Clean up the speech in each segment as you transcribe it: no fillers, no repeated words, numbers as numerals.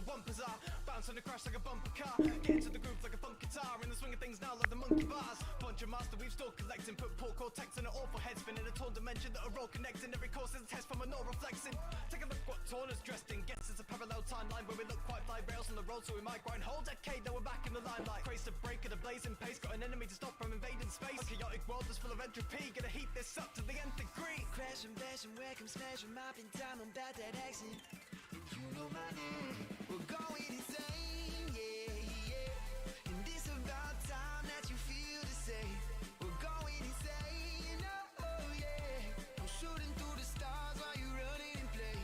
bumpers are. Bounce on the crash like a bumper car. Get into the groove like a funk guitar. In the swing of things now like the monkey bars. Bunch of master we've still collecting. Put poor cortex in an awful head spin. In a torn dimension that are all connecting. Every course is a test from a no reflexing. Take a look what torn is dressed in. Gets us a parallel timeline where we look quite fly rails on the road. So we might grind whole decade. Now we're back in the limelight. Craze to break at a blazing pace. Got an enemy to stop from invading space. A chaotic world that's full of entropy. Gonna heat this up to the nth degree. Crash and bash and wreck 'em, smash 'em, mopping time, I'm about that action. And you know my name. We're going insane, yeah, yeah. And this about time that you feel the same. We're going insane, oh, oh yeah. I'm shooting through the stars while you running in play.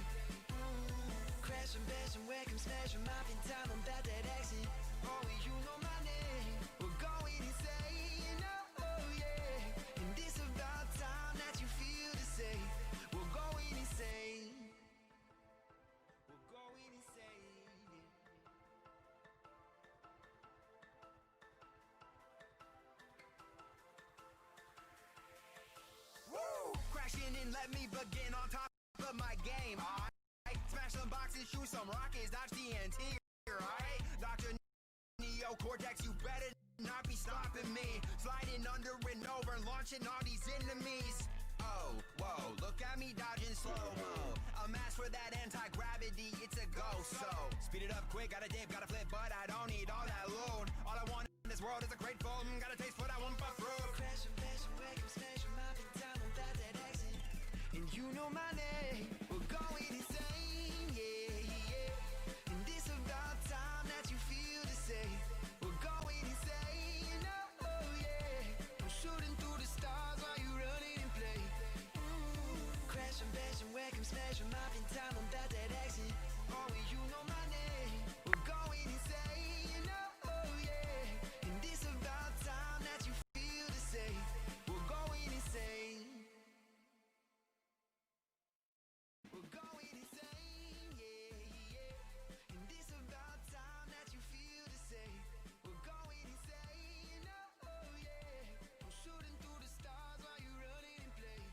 Crash and bash and wreck 'em, smash 'em, mopping time, I'm about that action. Oh, you know my name. We're going insane, oh, oh yeah. And this about time that you feel the same. We're going insane. We're going insane. Woo! Crashing in, let me begin on top of my game. Alright, smash some boxes, shoot some rockets, dodge TNT. Alright, Dr. Neo Cortex, you better not be stopping me. Sliding under and over, launching all these enemies. Oh, whoa, look at me dodging slow-mo. A mask for that anti-gravity, it's a go. So, speed it up quick, gotta dip, gotta flip, but I don't need all that load. All I want in this world is a grateful, gotta taste what I want for fruit. Crash and bash and wreck 'em, smash 'em, mopping time, I'm about that action. And you know my name. We're going insane, yeah, yeah. And this about time that you feel the same. We're going insane, oh, oh yeah. I'm shooting through the stars while you running in play. Crash and bash and wreck 'em, smash 'em, mopping time, I'm about that action. Oh, you know my name. We're going insane, oh, oh yeah. And this about time that you feel the same. We're going insane. We're going insane, yeah, yeah. And this about time that you feel the same. We're going insane, oh, oh yeah. I'm shooting through the stars while you running in play.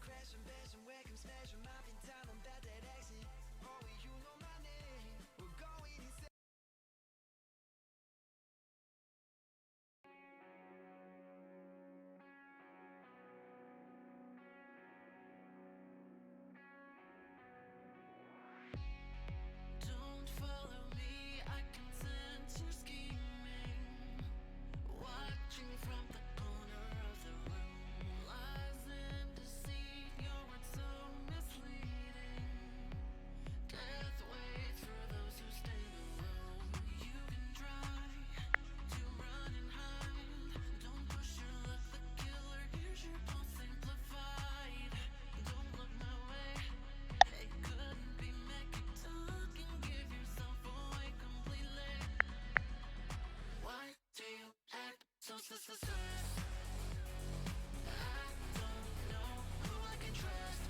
Crash and bash and wreck 'em, smash 'em, mopping time, I'm about that action. Oh, you know my name. We're going insane. Don't follow me, I can sense you scheming. Watching from the corner of the room. Lies and deceit, your words so misleading. Death waits for those who stand alone. You can try to run and hide. Don't push your luck, the killer hears your pulse simplified. Don't look my way, it couldn't be me. Keep talking, give yourself away completely. Why do you act so suspicious? I don't know who I can trust.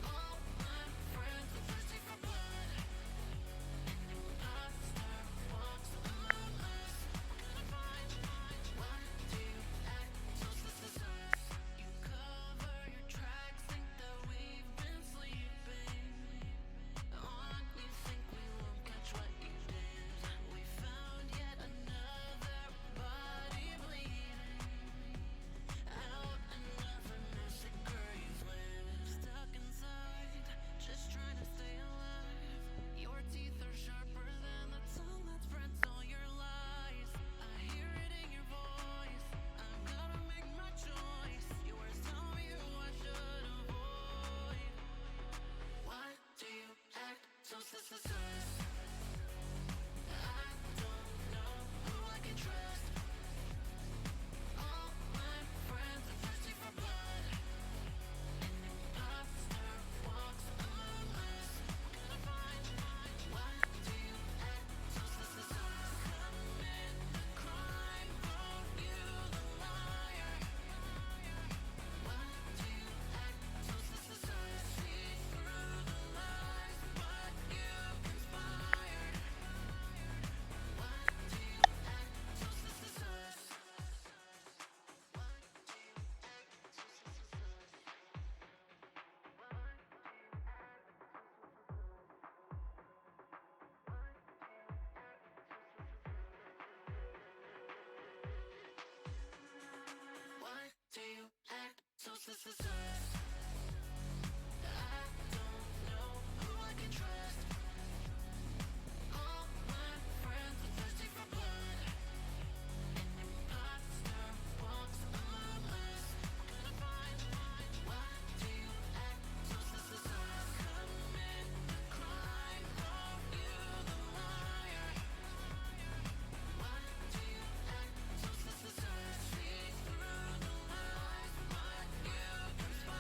All my friends are thirsty for blood. An imposter walks among us. Gonna find. Why do you act so suspicious? You cover your tracks, think that we've been sleeping on. We think we won't catch what you did. We found yet another body bleeding out, another mercy grave lives. Stuck inside, just trying to stay alive. Your teeth are sharper than the tongue that spreads all your lies. I hear it in your voice, I've gotta make my choice. Your words tell me who I should avoid. Why do you act so suspicious? I don't know who I can trust. All my friends are thirsty for blood. An imposter walks among us. Gonna find. Why do you act so suspicious? Commit the crime, won't you the liar? Why do you act so suspicious? See through the lies, but you conspire. suspicious. I don't know who I can trust. All my friends are thirsty for blood. An imposter walks among us. Gonna find why do you act so suspicious? Commit the crime, are you the liar? Why do you act so suspicious? See through the lies, what you conspire.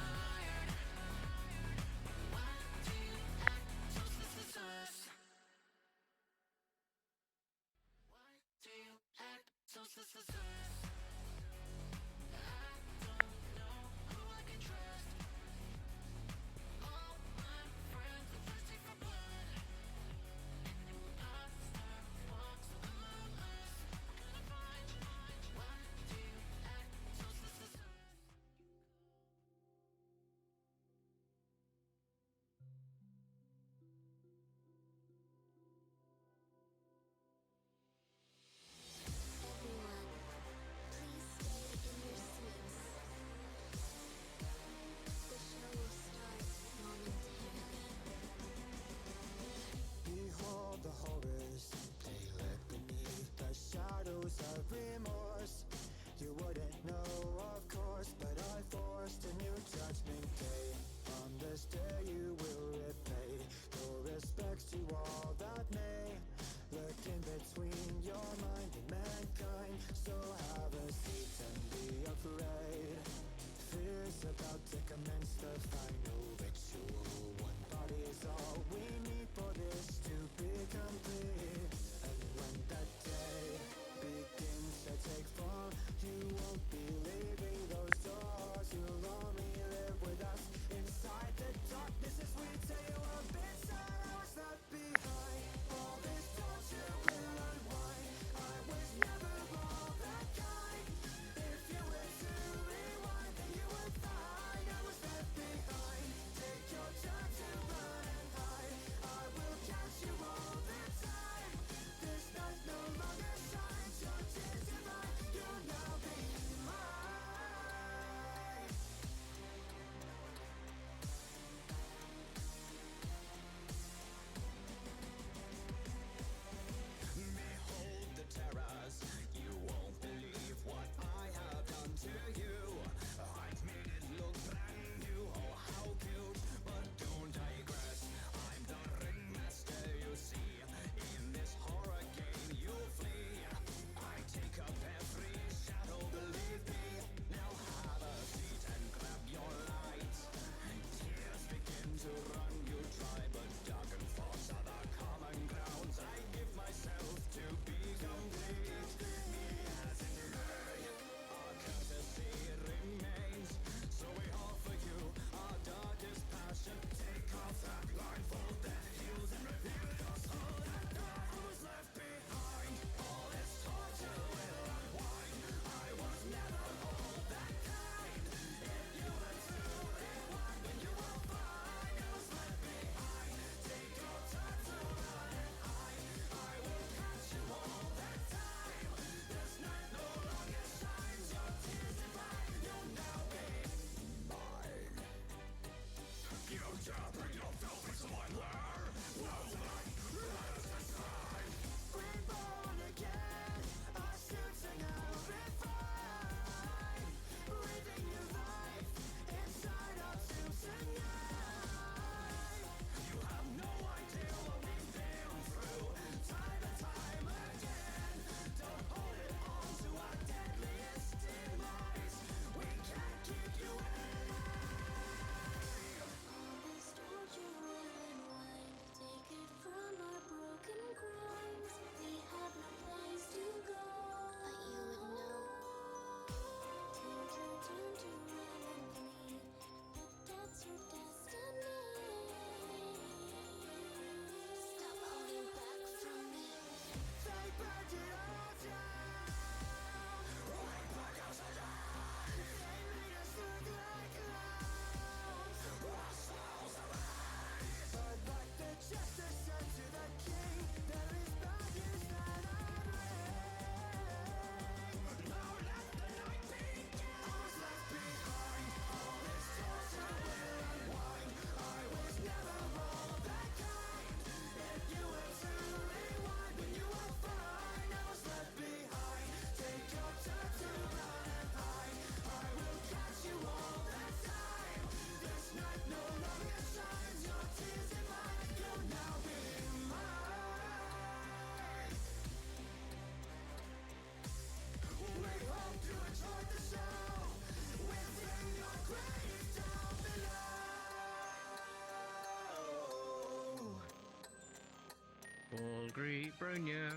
Hungry Brunya.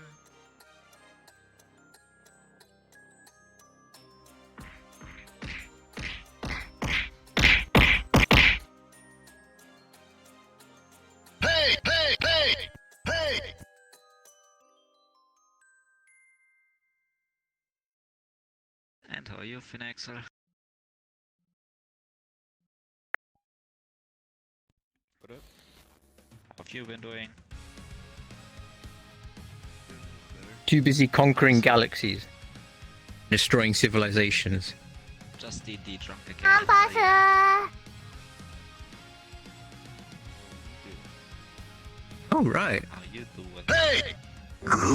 Hey! Hey! Hey! Hey! And how are you, Finaxel? What up? How have you been doing? Too busy conquering galaxies, destroying civilizations. Just D&D drunk again. Oh right. How you doing? Hey!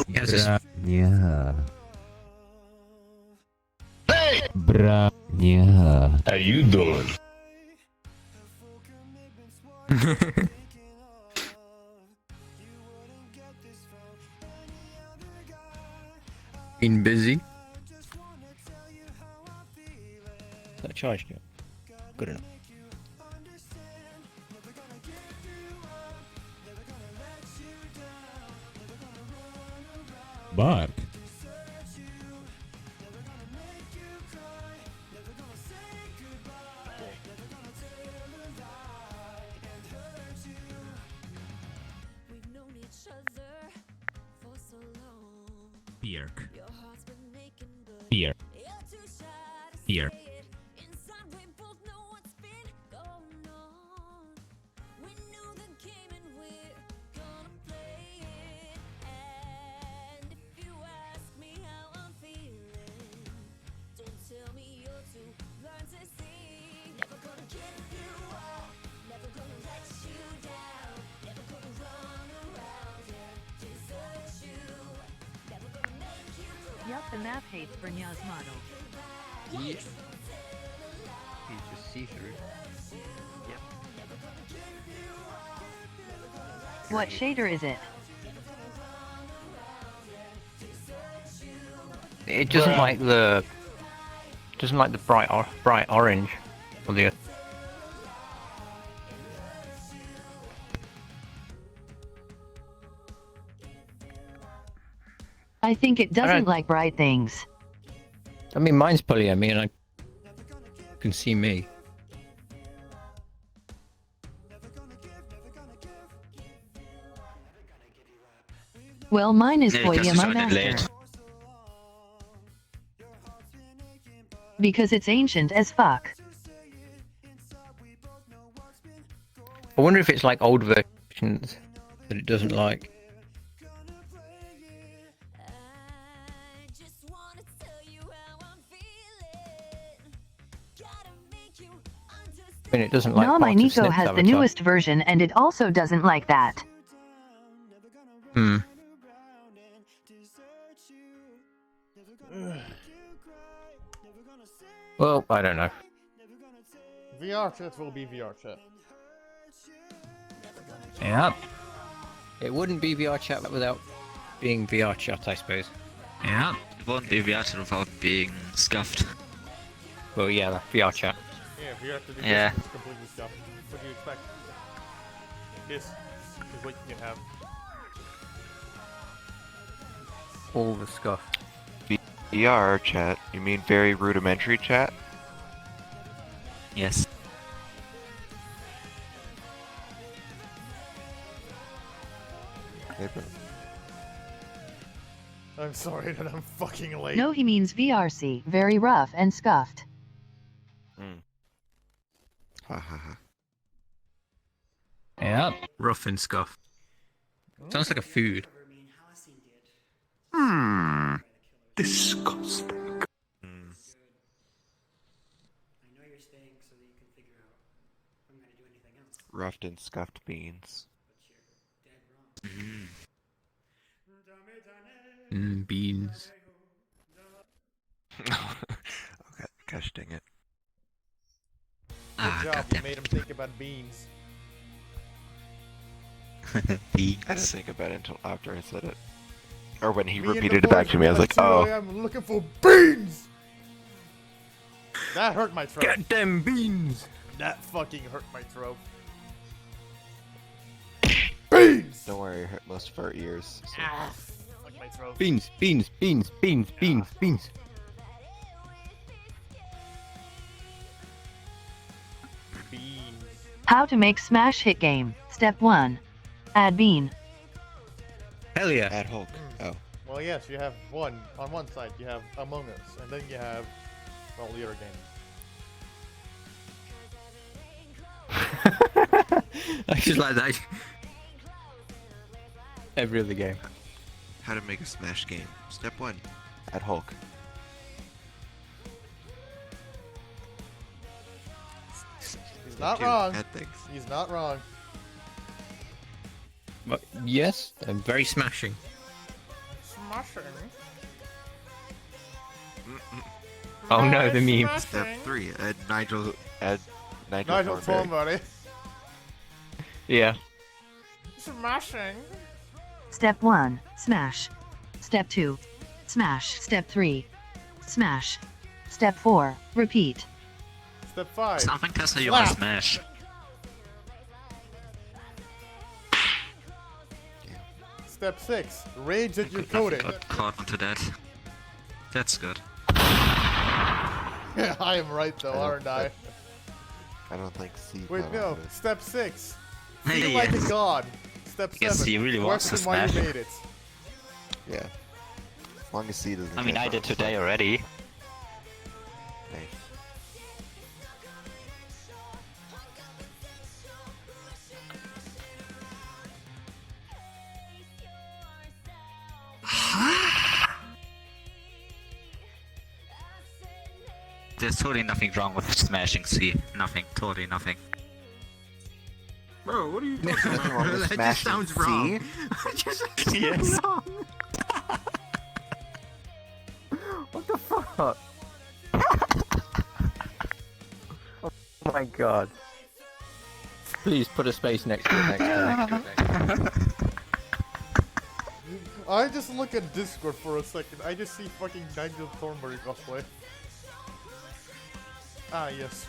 He has a Yeah. Hey! Bra. Yeah. How you doing? been busy. That charged you. Good enough. Bark. We've known each other for so long. Bjerk. Your heart's been making, but Bjerk. you're too shy to Here. say it. Inside, we both know what's been going on. We know the game and we're gonna play it. And if you ask me how I'm feeling, don't tell me you're too blind to see. Never gonna give you up, never gonna let you down, never gonna run around and desert you, never gonna make you cry. Yup, the map hates Brynja's model. Yeah. He's just see-through. What shader is it? It doesn't like the bright orange or the. I think it doesn't Alright. like bright things. I mean, mine's polyamine, and I can see me. Well, mine is Nee, ik Polyam, was I'm zo net late. master. Because it's ancient as fuck. I wonder if it's like old versions that it doesn't like. I just wanna tell you how I'm feeling. Gotta make you understand. I mean, it doesn't like. Nah, my parts of Nico Snip's has the avatar. newest version and it also doesn't like that. Hmm. Well, I don't know. VR chat will be VR chat. Yep. It wouldn't be VR chat without being VR chat, I suppose. Yeah. It won't be VR without being scuffed. Well, yeah, the VR chat. Yeah, VR to do Yeah. this is completely stuff. What do you expect? This is what you can have. All the stuff. VR chat? You mean very rudimentary chat? Yes. Okay, but I'm sorry that I'm fucking late. No, he means VRC, very rough and scuffed. ha ha ha. Yep. Rough and scuff. Sounds like a food. Disgusting. Roughed and scuffed beans. Beans. Okay, gosh dang it. Ah, Good job, you goddamn. made him think about beans. I didn't Beans. think about it until after I said it. Or when he Me and the repeated it back boys to me, I was went like, to, oh. I'm looking for beans! That hurt my throat. Get them beans! That fucking hurt my throat. Beans! Don't worry, it hurt most of our ears. So. Like my throat. Beans, beans, beans, beans, beans, beans. Beans. How to make Smash hit game. Step 1. Add bean. Hell yeah. Add Hulk. Oh. Well, yes, you have one. On one side, you have Among Us, and then you have all the other games. I just like that. Every other game. How to make a Smash game. Step 1. Add Hulk. He's not Two, wrong. add things. He's not wrong. But yes, I'm very smashing. Smashing. Oh no, the meme. Step 3. Add Nigel. Add Nigel. Nigel Thornberry. Thornberry. Yeah. Smashing. Step 1. Smash. Step 2. Smash. Step 3. Smash. Step 4. Repeat. Step 5. Something tells you want to Slap. smash. Step 6. Rage at your Good nothing coding. got caught onto that. That's good. Yeah, I am right though, aren't I? I don't think C. Wait, got no. onto it. Step 6. Hey, Feel yeah. like a god. Step 7. Yes, he really wants to Question why you smash. made it. Yeah. As long as C doesn't. I mean, get I did fucked. today already. Nice. There's totally nothing wrong with smashing C. Nothing. Totally nothing. Bro, what are you Nothing wrong with smashing C. Yes. What the fuck? Oh my god. Please put a space next to it, next to it, next to it. I just look at Discord for a second. I just see fucking Nigel Thornberry cosplay. Ah, yes.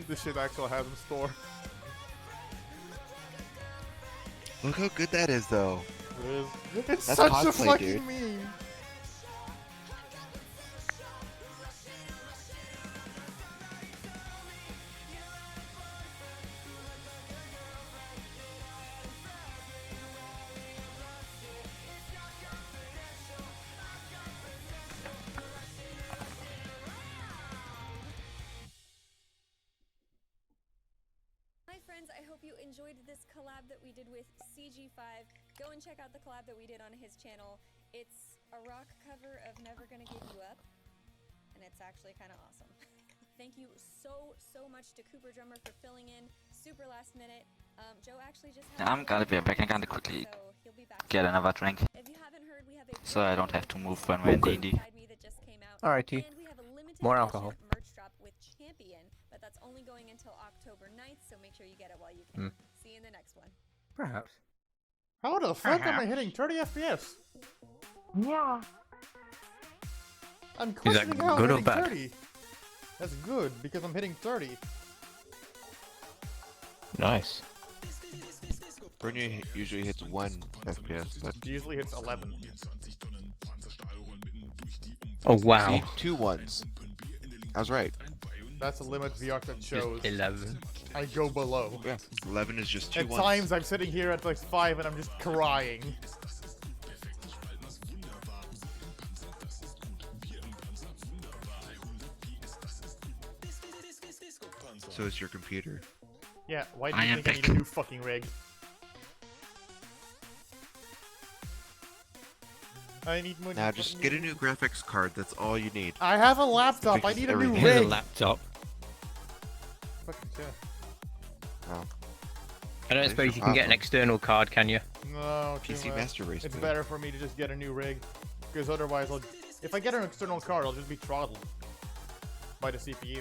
This shit actually has in store. Look how good that is, though. It is. It's That's such a cosplay, fucking dude. meme. Hi friends, I hope you enjoyed this collab that we did with CG5. Go and check out the collab that we did on his channel. It's a rock cover of Never Gonna Give You Up, and it's actually kind of awesome. Thank you so much to Cooper Drummer for filling in super last minute. Joe actually just had I'm gonna be back. I'm gonna quickly so he'll be back get soon. another drink, If you haven't heard, we have a so I don't have to move when we're in D&D. Beside me that just came out. Alrighty. And we have a limited More edition alcohol. merch drop with Champion, but that's only going until October 9th, so make sure you get it while you can. See you in the next one. Perhaps. How the fuck am I hitting 30 FPS? Yeah. I'm Is that questioning how I'm good or hitting bad? 30. That's good, because I'm hitting 30. Nice. Bernie usually hits 1 FPS, but It usually hits 11. Oh wow. see, 2 ones. I was right. That's a limit VR that Just shows. 11. I go below. Yeah, 11 is just 2 At ones. times I'm sitting here at like 5 and I'm just crying. So is your computer. Yeah, why do I you am think I need a back. new fucking rig? I need money. Now just get a new graphics card. That's all you need. I have a laptop. I Fixes need a new everything. Here's a rig. laptop. Fucking shit. Oh, I don't There's suppose your you can get an problem. external card, can you? No, too PC much. Master Race. It's dude. better for me to just get a new rig, because otherwise, if I get an external card, I'll just be throttled by the CPU.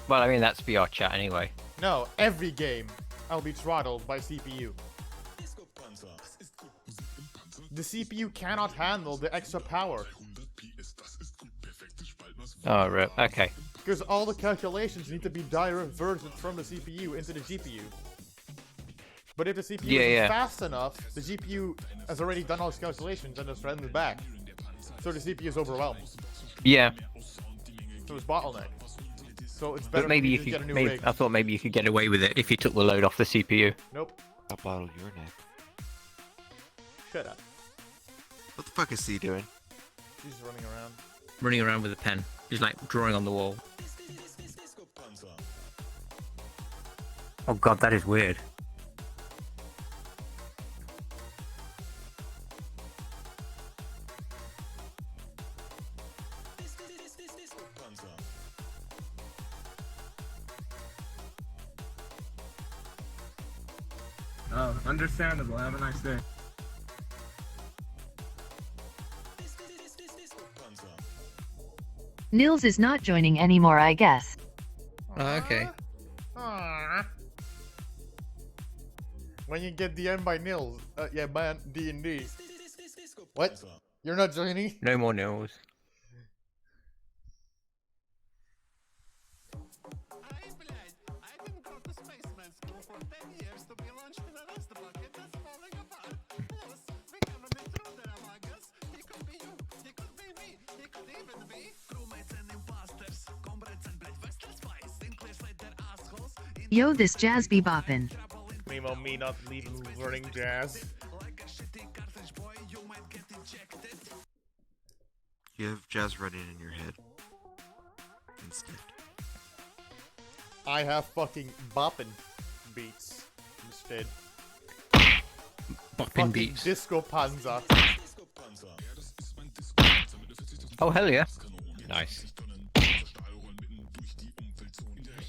Well, I mean, that's VR chat anyway. No, every game, I'll be throttled by CPU. The CPU cannot handle the extra power, Oh, right. Okay. because all the calculations need to be diverted from the CPU into the GPU. But if the CPU Yeah, isn't yeah. fast enough, the GPU has already done all its calculations and just runs back. So the CPU is overwhelmed. Yeah, So it's bottleneck. So it's better but maybe for you you to could. get a new Maybe rig. I thought maybe you could get away with it if you took the load off the CPU. Nope. I'll bottle your neck. Shut up. What the fuck is he doing? She's running around. Running around with a pen, he's like drawing on the wall. Oh god, that is weird. Oh, understandable. Have a nice day. Nils is not joining anymore, I guess. Oh, okay. Aww. When you get DM'd by Nils, yeah, by D&D. What? You're not joining? No more nils. Yo, this jazz be boppin'. Memo me not learning jazz. You have jazz running in your head. Instead. I have fucking boppin' beats instead. Bopping beats. Disco Panzer. Oh hell yeah. Nice.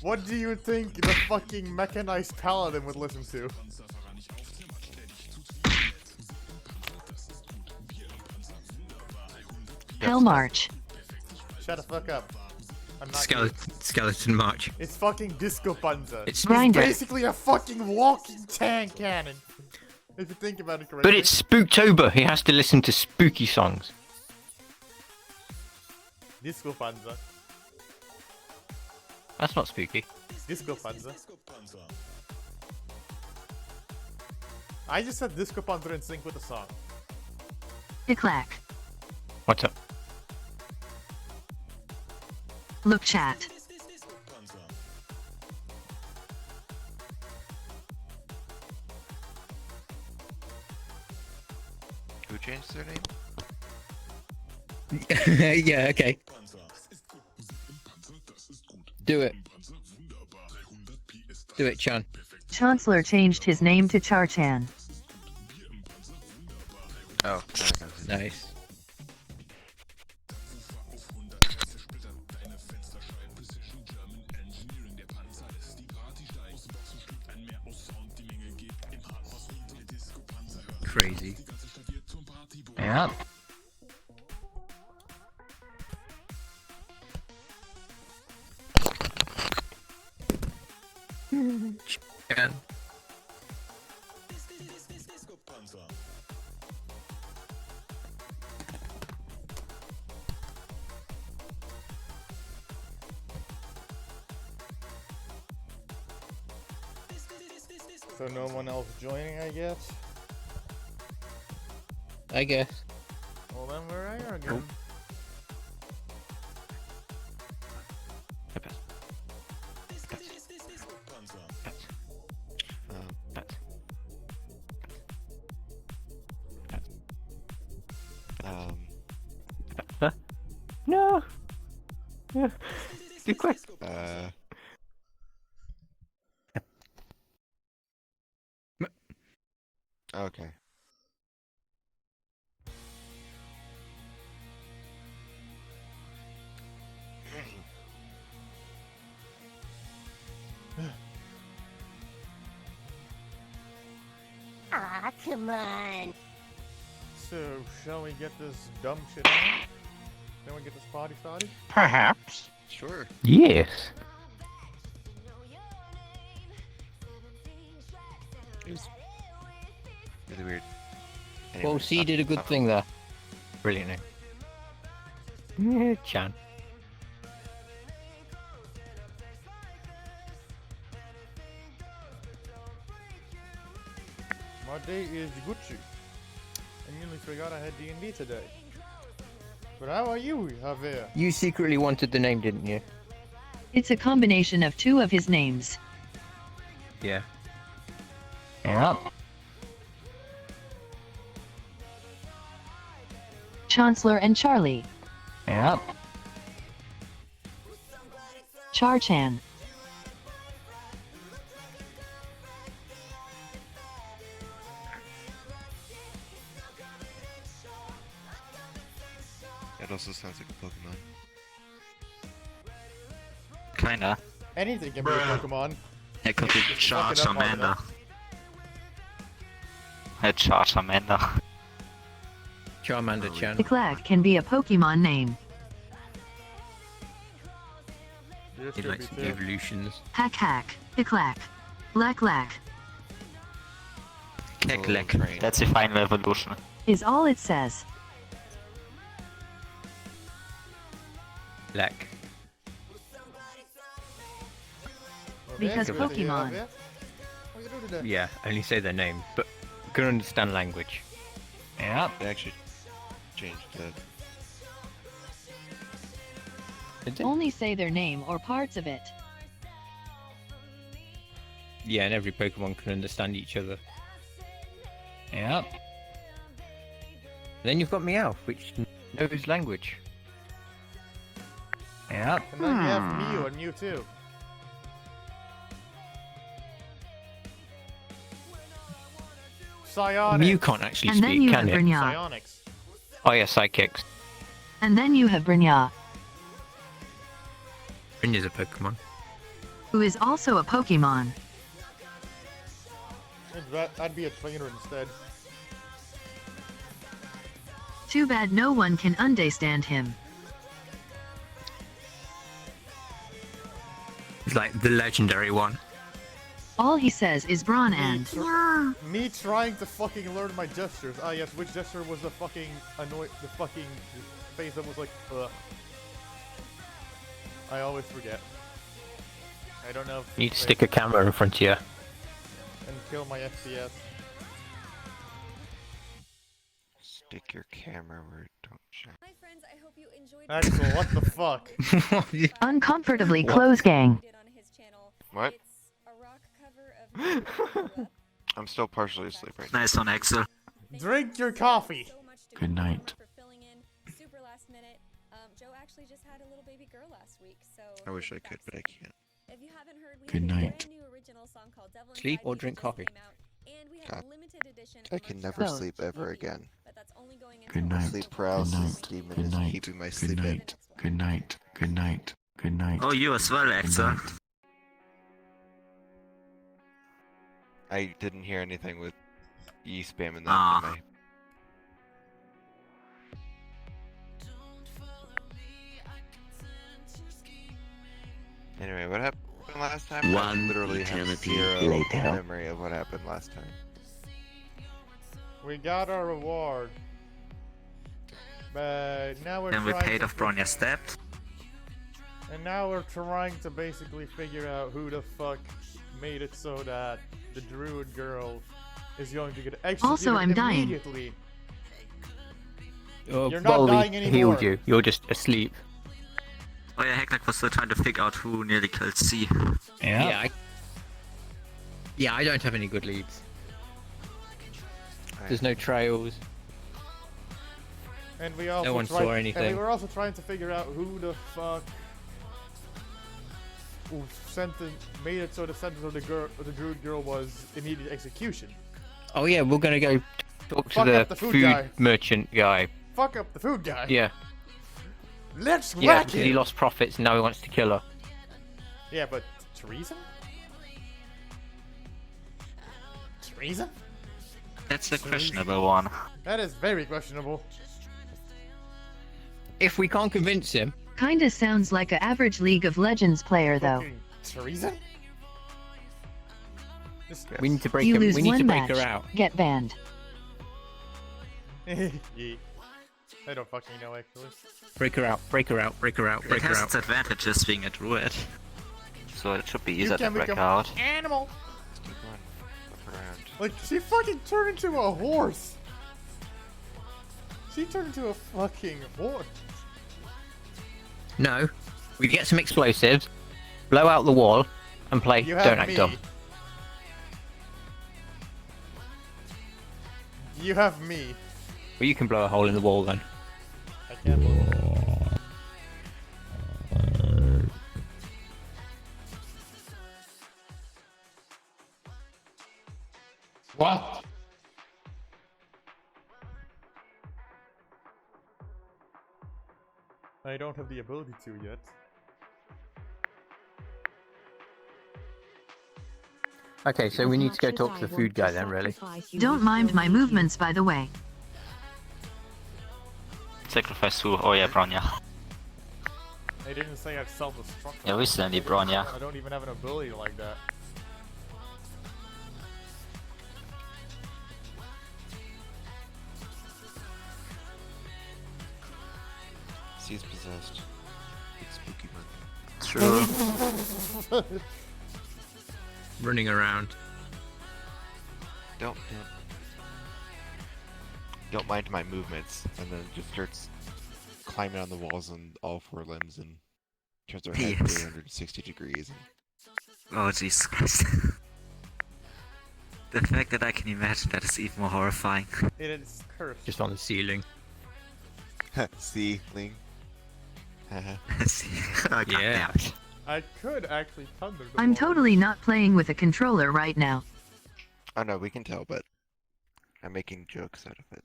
What do you think the fucking mechanized paladin would listen to? Hell March. Shut the fuck up. I'm not Skeleton March. It's fucking Disco Panzer. It's Grinder. basically a fucking walking tank cannon. If you think about it correctly. But it's Spooktober. He has to listen to spooky songs. Disco Panzer. That's not spooky. Disco Panzer. I just said Disco Panzer in sync with the song. Clack. What's up? Look chat. Who changed their name? Yeah, okay. Do it. Do it, Chan. Chancellor changed his name to Charchan. Oh, Nice. Crazy. Yeah. Chan. So no one else joining, I guess? I guess. Well then we're here again. No. Be quick. Okay. Ah, come on. So, shall we get this dumb shit on? Then we get this party started? Perhaps. Sure. Yes. It was really weird. Well, Anyways, C did a good thing there. Brilliant name. Yeah, Chan. My day is Gucci. I nearly forgot I had D&D today. But how are you, Javier? You secretly wanted the name, didn't you? It's a combination of two of his names. Yeah. Yep. Chancellor and Charlie. Yep. Char-chan. That also sounds like a Pokemon. Kinda. Anything can be a Pokemon. It could be Just look it up on Charmander. A Charmander. Charmander-chan. Declack can be a Pokemon name. This He could likes be too. evolutions. Hack. Declack. Lack. Keklik. That's the final evolution. Is all it says. Black. Because Good to hear, Pokemon. Javier. What you doing today? Yeah, only say their name, but can understand language. Yep. They actually changed that. Is it? Only say their name or parts of it. Yeah, and every Pokemon can understand each other. Yep. Then you've got Meowth, which knows language. Yep. And then you have Mew and Mewtwo. Psionics. Mew can't actually And then speak, you can have it? Brynja. Psionics. Oh yeah, Psychics. And then you have Brynja, Brynja's a Pokemon. who is also a Pokemon. I'd be a trainer instead. Too bad no one can understand him. He's like the legendary one. All he says is Brawn and Me trying to fucking learn my gestures. Ah yes, which gesture was the fucking the fucking face that was like, ugh. I always forget. I don't know if You need to stick a camera in front of you. and kill my FPS. Stick your camera where it don't shine. Hi friends, I hope you enjoyed Axel, what the fuck? uncomfortably close gang. did on his channel. What? It's a rock cover of Never Grew Up. I'm still partially asleep right now. Nice one, Axel. Drink your coffee. So much to Good go night. for filling in super last minute. Joe actually just had a little baby girl last week, so I wish I his could, but I backstory. can't. If you haven't heard, we Good have a night. brand new original song called Devil Sleep Inside or Me that drink just coffee? came out, and we have God. a limited edition I can merch never shop sleep for ever you, again. but that's only going Good until night. Sleep Good paralysis night. demon Good is night. keeping my Good sleep in. night. Good night. Good night. Good night. Oh, you as well, Good Axel. night. I didn't hear anything with E spamming that Ah. in my. Anyway, what happened last time? I One literally have eternity zero later. memory of what happened last time. We got our reward. But now we're Then we trying paid to off Bronya's debt. And now we're trying to basically figure out who the fuck made it so that the druid girl is going to get executed Also, I'm dying. immediately. Oh, You're not Wally dying anymore. healed you. You're just asleep. Oh yeah, Heklik was still trying to figure out who nearly killed C. Yep. Yeah, I don't have any good leads. There's no trails. And we also one tried, saw And anything. we were also trying to figure out who the fuck who made it so the sentence of the druid girl was immediate execution. Oh yeah, we're gonna go talk to Fuck the up the food food guy. merchant guy. Fuck up the food guy. Yeah, Let's yeah, whack because him. he lost profits and now he wants to kill her. Yeah, but treason? Treason? That's the questionable one. That is very questionable. If we can't convince him, Kinda sounds like a average League of Legends player though. Fucking treason? This- we need to break You him. lose We need to one break match, her out. get banned. Yeet. I don't fucking know actually. Break her out. Break her out. Break her out. It Break her has out. its advantages being a druid. So it should be easier to can break become out. animal. Stick one. Look around. Like, she fucking turned into a horse. She turned into a fucking horse. No. We get some explosives, blow out the wall, and play You Don't have Act me. Dumb. You have me. Well, you can blow a hole in the wall then. I can't believe it. What? I don't have the ability to yet. Okay, so we need to go talk to the food guy then, really. Don't mind my movements, by the way. Sacrifice who? Oh yeah, Bronya. They didn't say I'd self-destruct. Yeah, we still need Bronya. I don't even have an ability like that. She's possessed. It's spooky month. True. Running around. Don't mind my movements, and then just starts climbing on the walls on all four limbs and turns her head Yes. 360 degrees. And Oh Jesus Christ. The fact that I can imagine that is even more horrifying. It is cursed. Just on the ceiling. see, Ling. See? Oh, Yeah. goddamn. I could actually thunder the I'm wall. totally not playing with a controller right now. Oh no, we can tell, but I'm making jokes out of it.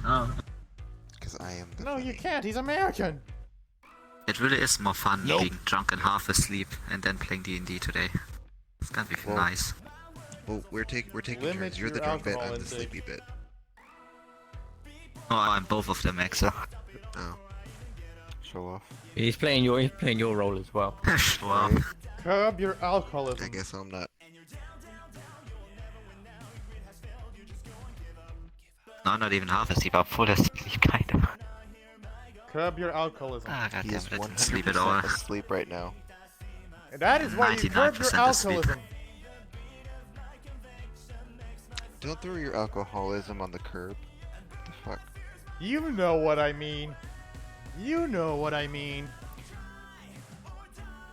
Oh. Because I am the No, you funny. can't. He's American. It really is more fun Nope. being drunk and half asleep and then playing D&D today. It's gonna be Well, nice. Well, we're taking Limit turns. You're the your drunk bit, alcohol I'm the intake. sleepy bit. Oh, I'm both of them, Exo. Oh. Show off. He's playing your role as well. Wow. Curb your I alcoholism. guess I'm not. No, I'm not even half asleep, I'm full asleep, kind of. Curb your alcoholism. Ah, He goddammit, is I didn't sleep at all. 100% asleep right now. And that is why you curb your 99% asleep. alcoholism. Don't throw your alcoholism on the curb. What the fuck? You know what I mean. You know what I mean.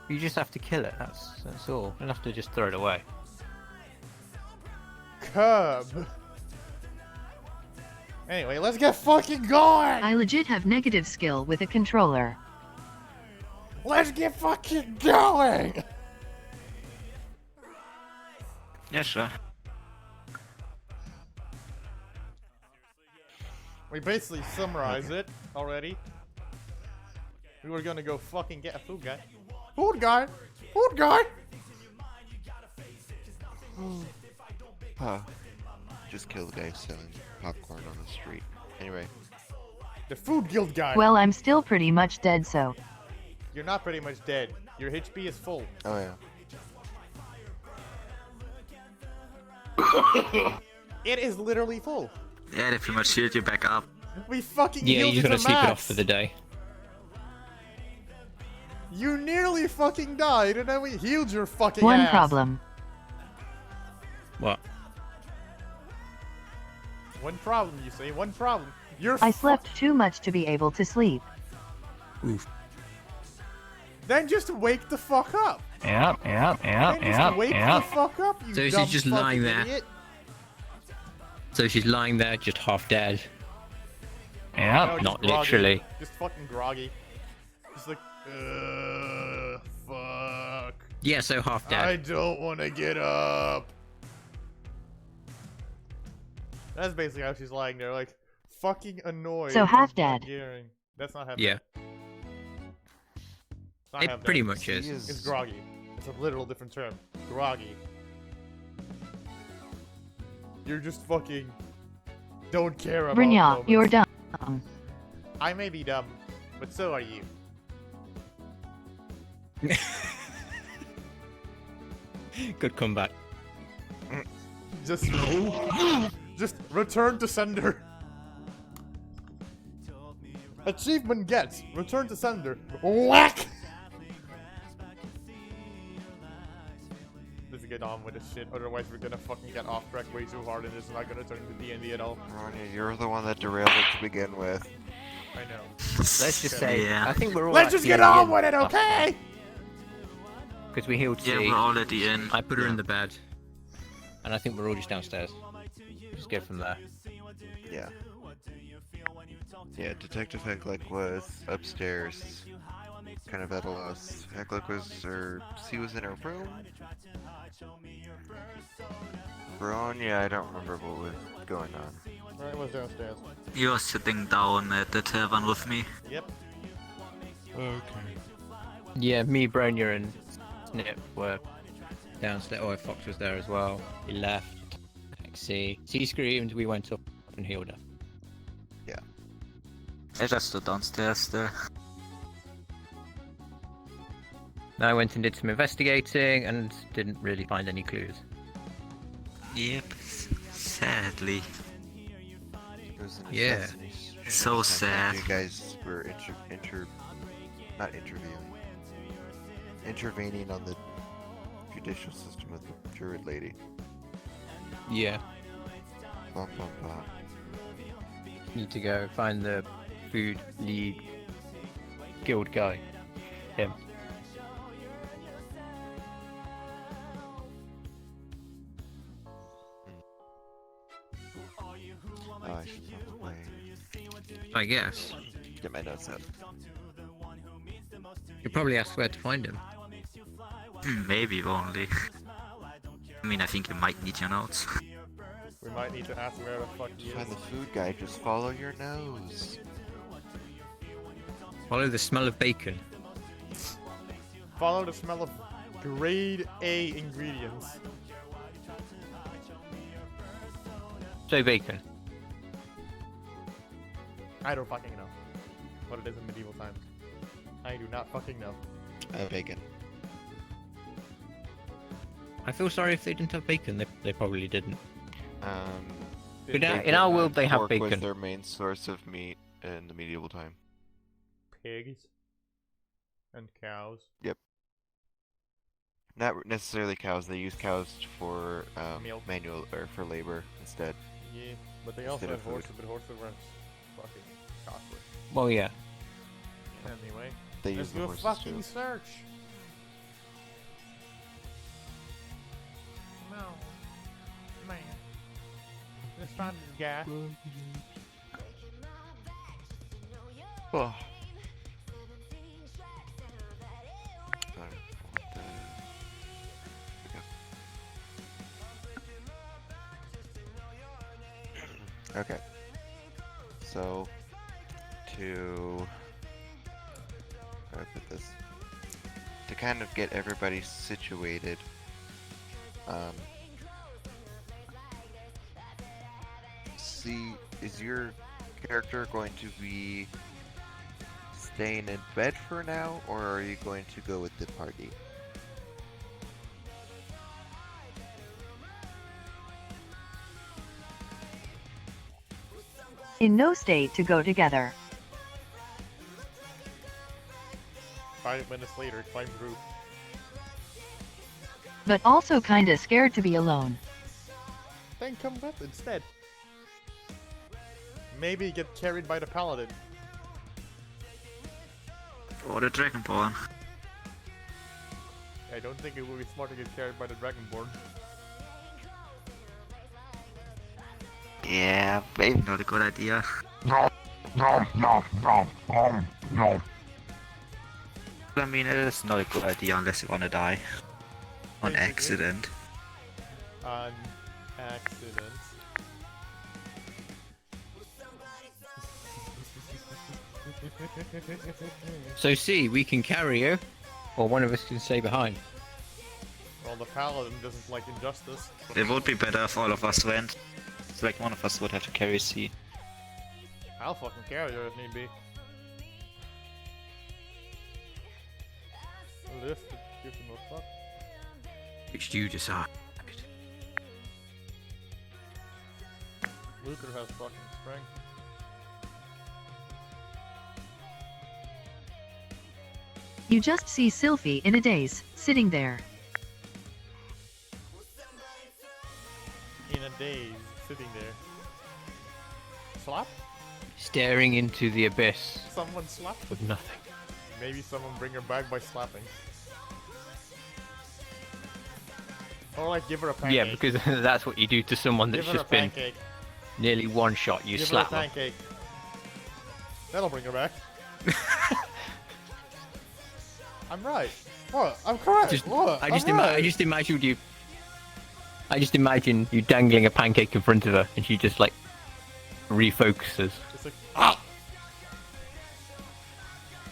You just have to kill it, that's all. You don't have to just throw it away. Curb. Anyway, let's get fucking going! I legit have negative skill with a controller. Let's get fucking going! Yeah, sure. We basically summarized it already. We were gonna go fucking get a food guy. Food guy! Food guy! Huh. Just kill the guy selling popcorn on the street. Anyway, The food guild guy! Well, I'm still pretty much dead, so. You're not pretty much dead. Your HP is full. oh yeah. It is literally full. Yeah, they pretty much healed you back up. We fucking Yeah, healed you're you gonna to sleep it max. off for the day. You nearly fucking died, and then we healed your fucking One ass. problem. What? One problem, you say. One problem. You're I slept too much to be able to sleep. Oof. Then just wake the fuck up. Yep, yep, Then yep, just yep, wake the yep. fuck up, you So she's dumb just fucking lying there. idiot. So she's lying there, just half dead. No, Yep. just Not groggy. literally. Just fucking groggy. Just like, fuck. Yeah, so half dead. I don't want to get up. That's basically how she's lying there, like, fucking annoyed. So and half not dead. caring. That's not half Yeah. dead. It's not half It pretty dead. much is. It's groggy. It's a literal different term. Groggy. You're just fucking don't care about Brynja, moments. you're dumb. I may be dumb, but so are you. Good comeback. Just just return to sender. Achievement gets return to sender. Whack. This is good on. with this shit. Otherwise, we're gonna fucking get off track way too hard, and it's not gonna turn into D&D at all. Ronnie, you're the one that derailed it to begin with. I know. Let's just say, Yeah. I think we're all. Let's just get on with it, okay? Because we healed Yeah, C. we're already in. I put her in the bed, and I think we're all just downstairs. Just go from there. Yeah. Yeah, Detective Hecklick was upstairs, kind of at a loss. Hecklick was, or C was in her room? Braun, yeah, I don't remember what was going on. Alright, was downstairs. You were sitting down at the tavern with me. Yep. Okay. Yeah, me, Bronya, and Snip were downstairs. Oh, Fox was there as well. He left. C screamed. We went up and healed her. Yeah. I just stood downstairs there. Then I went and did some investigating and didn't really find any clues. Yep, sadly. It was an Yeah. assassination So attempt sad. after You guys were intervening on the judicial system with the druid lady. Yeah. Bum, bum, bum. Need to go find the food lead guild guy. Him. Oh, I should probably I guess. get my notes up. You probably asked where to find him. Maybe only. I mean, I think you might need your notes. We might need to ask where the fuck he Find is. the food guy, just follow your nose. Follow the smell of bacon. Follow the smell of grade A ingredients. So bacon. I don't fucking know what it is in medieval times. I do not fucking know. Bacon. I feel sorry if they didn't have bacon. They probably didn't. In in our world, they have was bacon. their main source of meat in the medieval time. Pigs and cows. Yep. Not necessarily cows. They use cows for Milk. manual or for labor instead. Yeah, but they also Instead had of food. horses, but horses were fucking costly. Well, yeah. Anyway, They let's use the do a horses fucking too. search. No, man. Let's find this guy. Oh. Okay. So, to how do I put this? To kind of get everybody situated, see, is your character going to be staying in bed for now, or are you going to go with the party? In no state to go together. 5 minutes later, climb the roof. But also kinda scared to be alone. Then come with instead. Maybe get carried by the paladin. Or the Dragonborn. I don't think it would be smart to get carried by the dragonborn. Yeah, maybe not a good idea. No, no, no, no, no, no. I mean, it is not a good idea unless you wanna die. On Basically. accident. On accident. So see, we can carry you, or one of us can stay behind. Well, the paladin doesn't like injustice. It would be better if all of us went. It's like one of us would have to carry C. I'll fucking carry her if need be. Lift it, give him a fuck. Which you decide. Luther has fucking strength. You just see Sylphie in a daze, sitting there. in a daze, sitting there. Slap? Staring into the abyss Someone slap? with nothing. Maybe someone bring her back by slapping. Or like give her a pancake. Yeah, because that's what you do to someone that's give her a just been pancake. nearly one shot. You Give slap her a them. pancake. That'll bring her back. I'm right. What? I'm correct. What? I right. just imagined you. I just imagine you dangling a pancake in front of her, and she just like refocuses. It's like ah.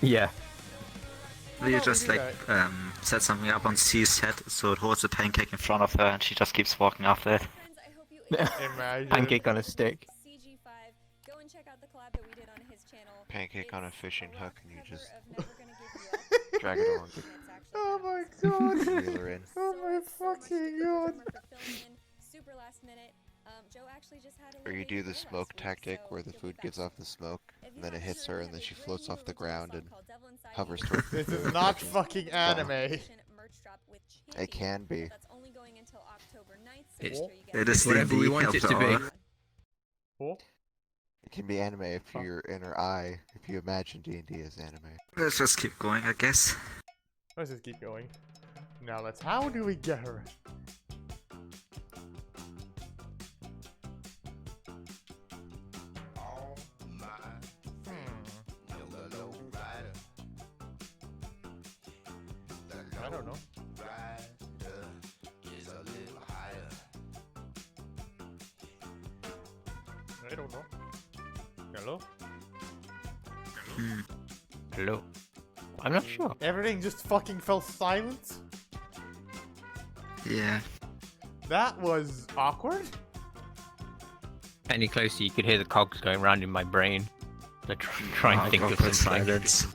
Yeah. You about just we do like set something up on C's head so it holds the pancake in front of her and she just keeps walking after it. Imagine. Pancake on a stick. CG5, go and check out the collab that we did on his channel. Pancake on a fishing It's hook, and you rock just cover of Never Gonna Give You Up. drag it along. Oh my god. Reel her in. Oh my fucking god. Super last minute. Joe actually just had a Or you little do baby the boy last smoke week, tactic so where the he'll be food back gives off soon. the smoke, If and you then it haven't hits heard her, of and then it, she it's floats brand off the new original ground song and called Devil Inside hovers You. toward This the is not victim. fucking anime. Merch drop with It Champion, can be. That's only going until October 9th, so It's- make sure you get It is Whatever D&D we want it to be. after all. Cool. It can be anime if Huh. you're in her eye, if you imagine D&D as anime. Let's just keep going, I guess. Let's just keep going. Now let's. How do we get her? I don't know. I don't know. Hello? Hello. I'm not sure. Everything just fucking fell silent? Yeah. That was awkward? Any closer, you could hear the cogs going around in my brain. I try and think of Awkward something. silence.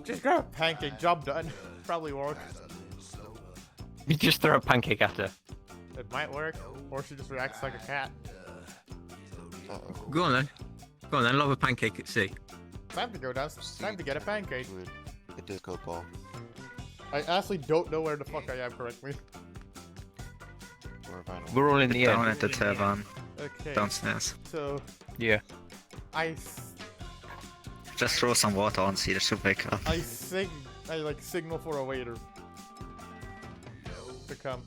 Just grab a pancake, job done. Probably work. You just throw a pancake at her. It might work. Or she just reacts like a cat. Uh-oh. Go on then. Go on then, love a pancake at sea. Time to go down. Time to get a pancake. With a disco ball. I honestly don't know where the fuck I am correctly. Or a vinyl. We're all in the Down air. at the tavern, Okay. downstairs. So, Yeah. I Just throw some water on C, that should wake up. I like signal for a waiter to come.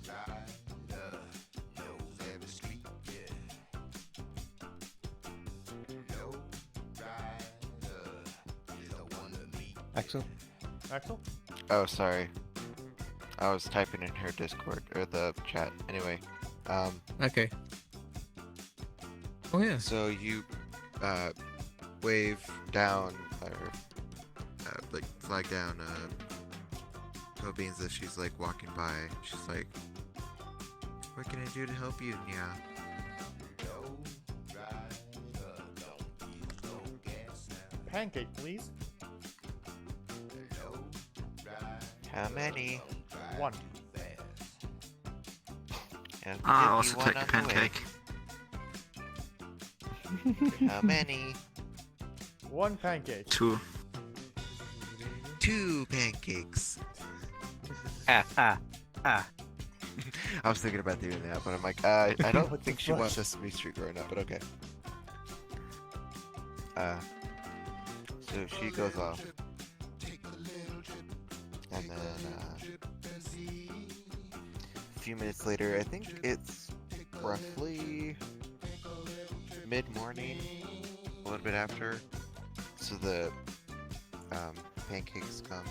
Axel? Axel? Oh, sorry. I was typing in her Discord, or the chat. Anyway, Okay. Oh yeah. so you, wave down, or, like, flag down, Beans as she's, like, walking by. She's like, what can I do to help you? Yeah. Pancake, please. How many? One. I'll I'll give you also one take a on the way. pancake. How many? One pancake. 2. 2 pancakes. Ah. I was thinking about doing that, but I'm like, I don't What the think she fuck? wants Sesame Street growing up, but okay. So she goes off. And then, a few minutes later, I think it's roughly mid-morning, a little bit after. So the pancakes come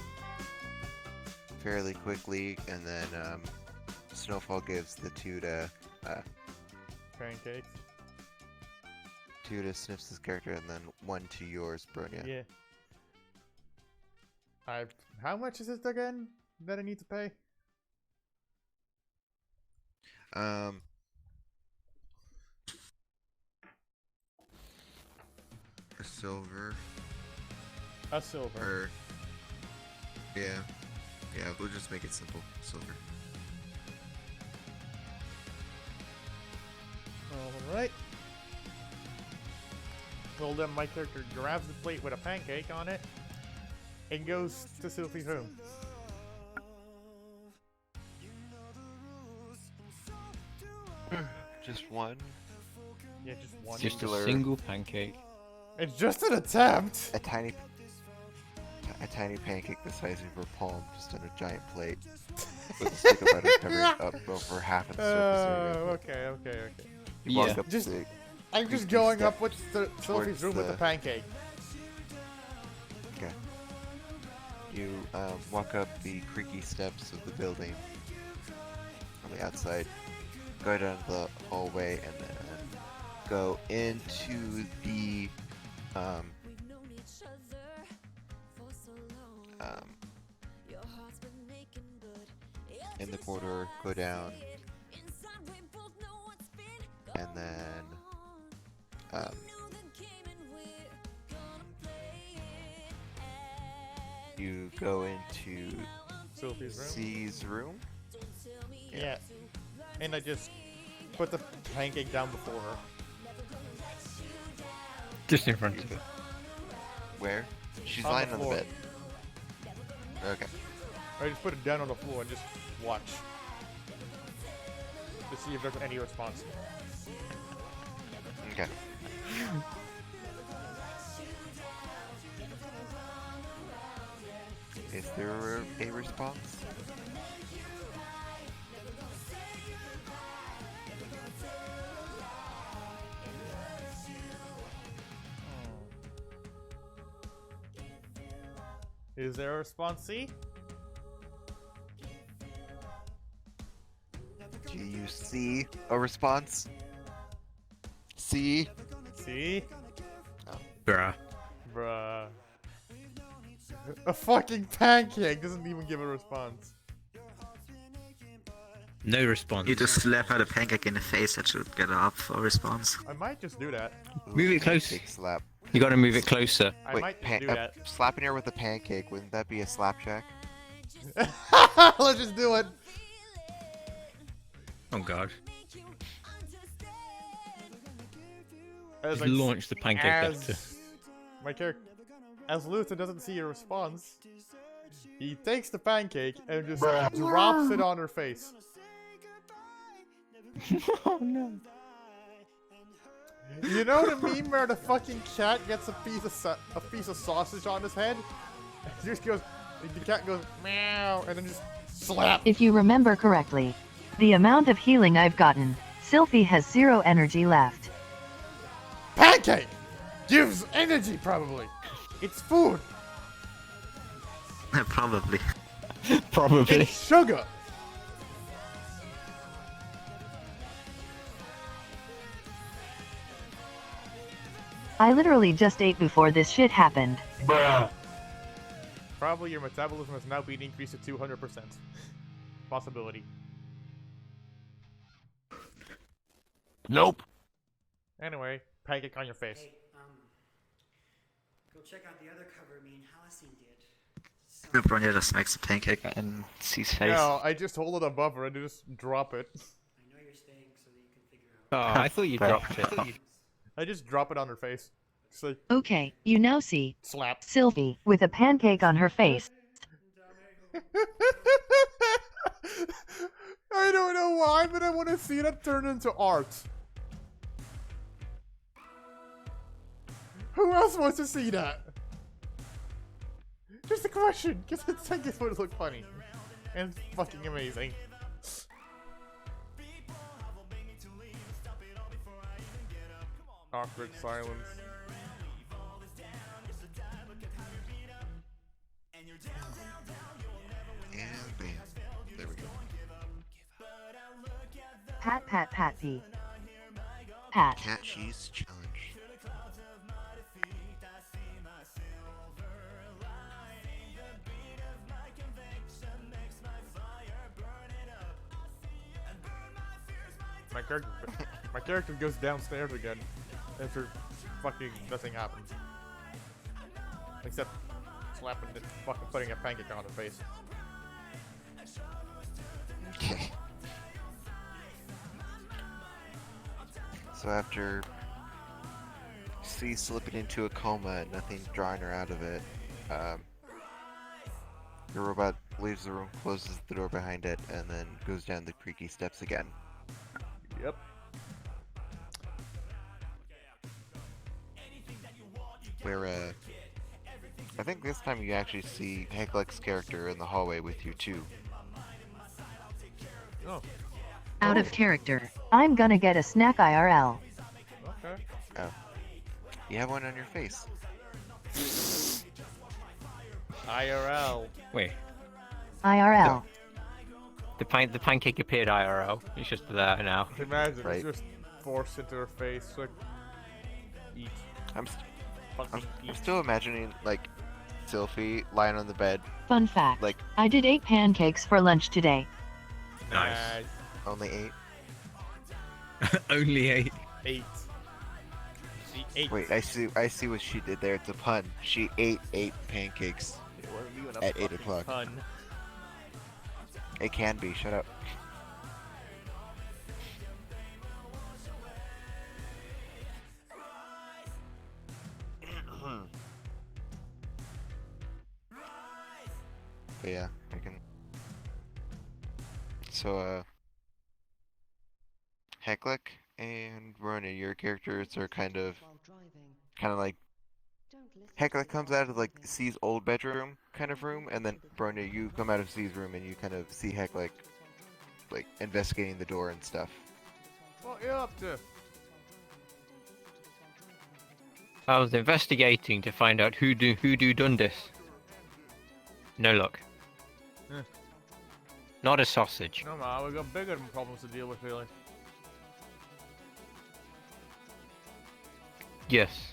fairly quickly, and then Snowfall gives the 2 to Pancakes. 2 to Sniffs' character, and then 1 to yours, Bronya. Yeah. How much is it again that I need to pay? A silver, A silver. or yeah, we'll just make it simple, silver. Alright. Well then my character grabs the plate with a pancake on it and goes to Sylphie's room. Just one? Yeah, just one. Just a Singular. single pancake. It's just an attempt. A tiny pancake the size of your palm, just on a giant plate, with a stick of butter covering up over half of the surface area. Okay. You walk Yeah. up Just- the I'm just creaky going up steps with Sophie's towards room with the the- pancake. Okay. You walk up the creaky steps of the building on the outside, go down the hallway, and then go into the in the corridor, go down, and then you go into Sophie's room. C's room. Yeah. And I just put the pancake down before her. Just in front of her. Where? She's On the lying on the floor. bed. Okay. I just put it down on the floor and just watch. To see if there's any response. Okay. Is there a response? Is there a response, C? Do you see a response? See? See? Bruh. Bruh. A fucking pancake doesn't even give a response. No response. You just slap her the pancake in the face, that should get her up for a response. I might just do that. Move it close. Big slap. You gotta move it closer. I Wait, might just do that. slapping her with a pancake, wouldn't that be a slap check? Let's just do it. Oh god. As Just launch the pancake after. my character, as Luther doesn't see a response, he takes the pancake and just drops it on her face. Oh no. You know the meme where the fucking cat gets a piece of sausage on his head? He just goes, the cat goes meow, and then just slap. If you remember correctly, the amount of healing I've gotten, Sylphie has 0 energy left. Pancake gives energy, probably. It's food. Probably. Probably. It's sugar. I literally just ate before this shit happened. Probably your metabolism has now been increased to 200%. Possibility. Nope. Anyway, pancake on your face. Hey, go check out the other cover me and Halcyon did. The Bronya just makes the pancake in C's face. No, I just hold it above her and just drop it. I know you're staying so that you can figure out. Oh, I thought you dropped it. I just drop it on her face. Just like, Okay, you now see slap. Sylvie with a pancake on her face. I don't know why, but I want to see that turn into art. Who else wants to see that? Just a question, because I think it would look funny. And fucking amazing. Awkward silence. And bam. There we go. Pat pat pat pee. Pat. Cat cheese challenge. My character goes downstairs again after fucking nothing happens. Except slapping it, fucking putting a pancake on her face. Okay. So after C slipping into a coma and nothing drawing her out of it, the robot leaves the room, closes the door behind it, and then goes down the creaky steps again. Yep. where I think this time you actually see Heklec's character in the hallway with you too. Oh. Out of character. I'm gonna get a snack IRL. Okay. Oh. You have one on your face. IRL. Wait, IRL. the pancake appeared IRL. It's just there now. Imagine Right. it's just forced into her face. Like, eat. I'm Fucking eat. still imagining like Sylphie lying on the bed, Fun fact. like I did 8 pancakes for lunch today. Nice. only 8. Only 8. 8. She ate. Wait, I see what she did there. It's a pun. She ate 8 pancakes. It wasn't even a at 8 fucking o'clock. pun. It can be. Shut up. But yeah, I can. So, Heklik and Rona, your characters are kind of like Heklik comes out of like C's old bedroom kind of room, and then Brona, you come out of C's room and you kind of see Heklik like investigating the door and stuff. What you up to? I was investigating to find out who done this. No luck. Eh. Not a sausage. No man, we got bigger problems to deal with, really. Yes.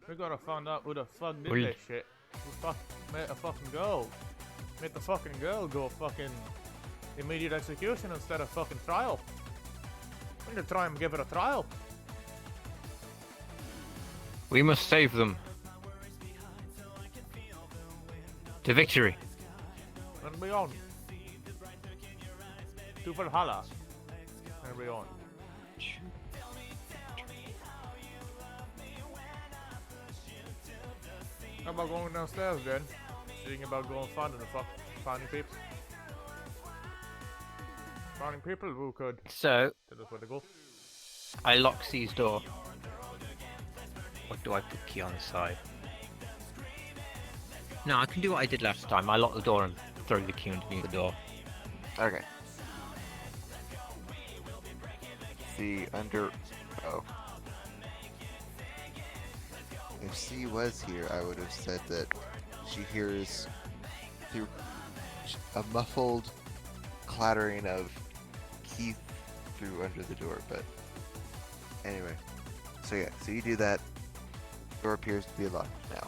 We gotta find out who the fuck did Well, this shit. Who fuck made a fucking girl? Made the fucking girl go fucking immediate execution instead of fucking trial. We need to try and give it a trial. We must save them. To victory. And beyond. To Valhalla. And beyond. How about going downstairs then? Thinking about going finding the fuck finding people. Finding people who could So, tell us where to go. I lock C's door. What do I put key on the side? No, I can do what I did last time. I lock the door and throw the key underneath the door. Okay. See under. Oh. If C was here, I would have said that she hears through a muffled clattering of Keith through under the door, but anyway. So yeah, so you do that. Door appears to be locked now.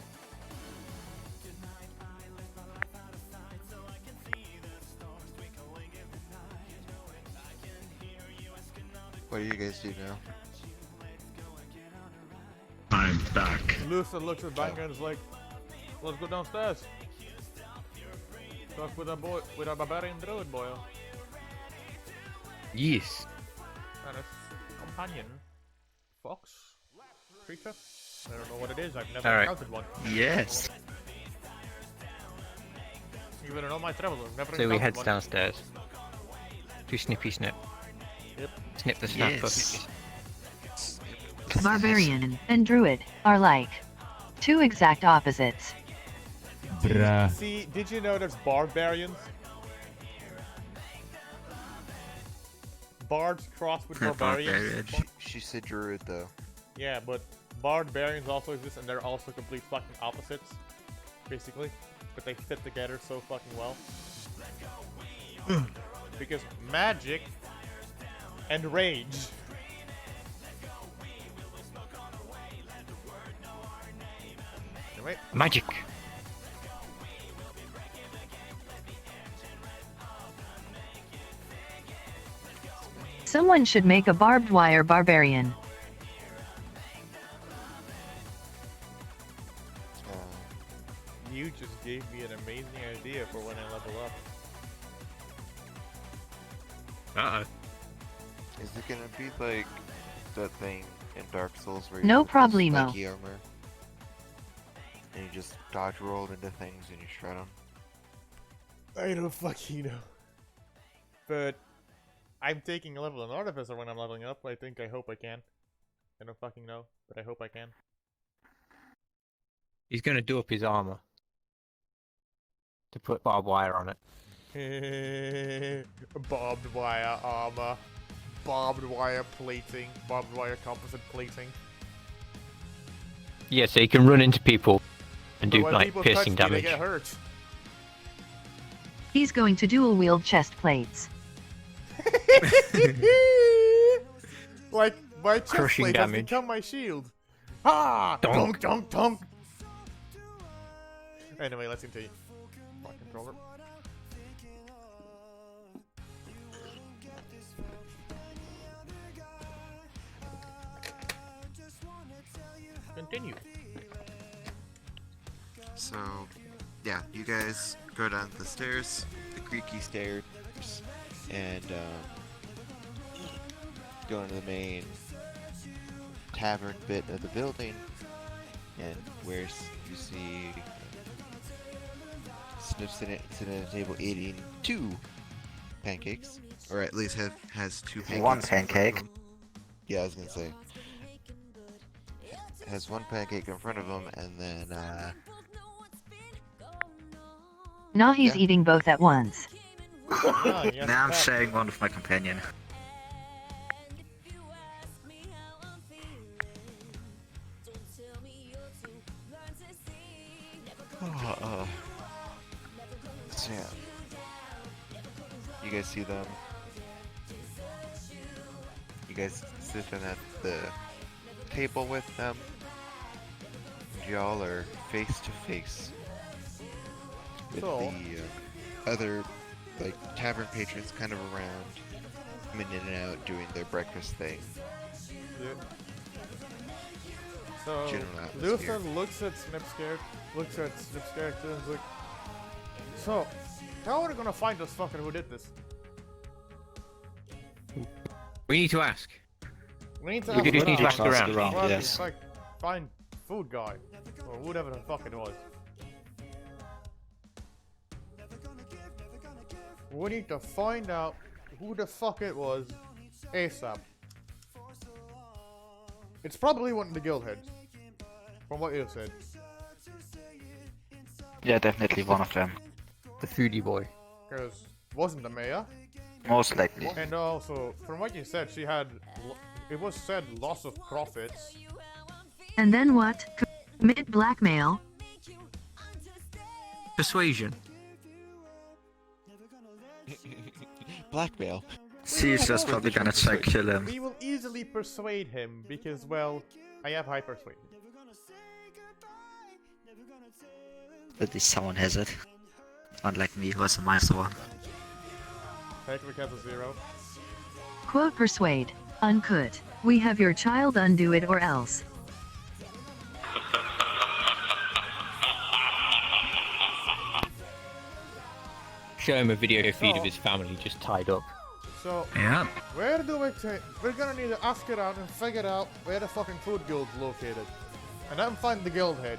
What do you guys do now? I'm back. Lucifer looks at Banker and is like, let's go downstairs. Talk with our barbarian druid boy. Yes. And his companion. Fox? Creature? I don't know what it is, I've never Alright. encountered one. Yes. Even in all my travels, I've never So we encountered head one. downstairs. To snippy snip. Yep. Snip the snapper. Yes. Barbarian and druid are like 2 exact opposites. Bruh. See, did you know there's barbarians? Bards crossed with barbarians. Barbarian. She said druid though. Yeah, but barbarians also exist and they're also complete fucking opposites. Basically. But they fit together so fucking well. Because magic and rage. Anyway, Magic. Someone should make a barbed wire barbarian. you just gave me an amazing idea for when I level up. Uh-oh. Is it gonna be like that thing in Dark Souls where No you have this problemo. spiky armor and you just dodge roll into things and you shred them? I don't fucking know. But I'm taking a level in Artificer when I'm leveling up. I hope I can. I don't fucking know, but I hope I can. He's gonna do up his armor to put barbed wire on it. Barbed wire armor. Barbed wire plating. Barbed wire composite plating. Yeah, so he can run into people and But do when like people piercing touch me, damage. they get hurt. He's going to dual wield chest plates. Like, my chest Crushing plate has damage. become my shield. Ah! Donk. Dunk, dunk, dunk! Anyway, let's continue. My controller. Continue. So, yeah, you guys go down the stairs, the creaky stairs, and go into the main tavern bit of the building, and where you see Snip sitting at a table eating 2 pancakes, or at least has 2 pancakes. One in front of pancake. him. Yeah, I was gonna say. Has 1 pancake in front of him, and then Now he's Yeah. eating both at once. Ah, yes, Now I'm that. sharing one with my companion. so yeah. You guys see them. You guys sitting at the table with them. Y'all are face to face with So- the other like tavern patrons kind of around, coming in and out, doing their breakfast thing. Yeah. So, General Luther atmosphere. looks at Snip's character and is like, so, how are we gonna find this fucker who did this? We need to ask. We need to We just need to ask around. Well, yes. Like, find food guy, or whatever the fuck it was. We need to find out who the fuck it was ASAP. It's probably one of the guild heads, from what you said. Yeah, definitely one of them. The foodie boy. Because wasn't the mayor? Most likely. And also, from what you said, she had, it was said loss of profits. And then what? Commit blackmail. Persuasion. Blackmail. Caesar's probably gonna try to kill him. We will easily persuade him because, well, I have high persuasion. At least someone has it. Unlike me, who has a -1. Patrick has a 0. Quote persuade. Uncut. We have your child, undo it or else. Show him a video feed of his family just tied up. So, Yeah. where do we take? We're gonna need to ask around and figure out where the fucking food guild's located. And then find the guild head.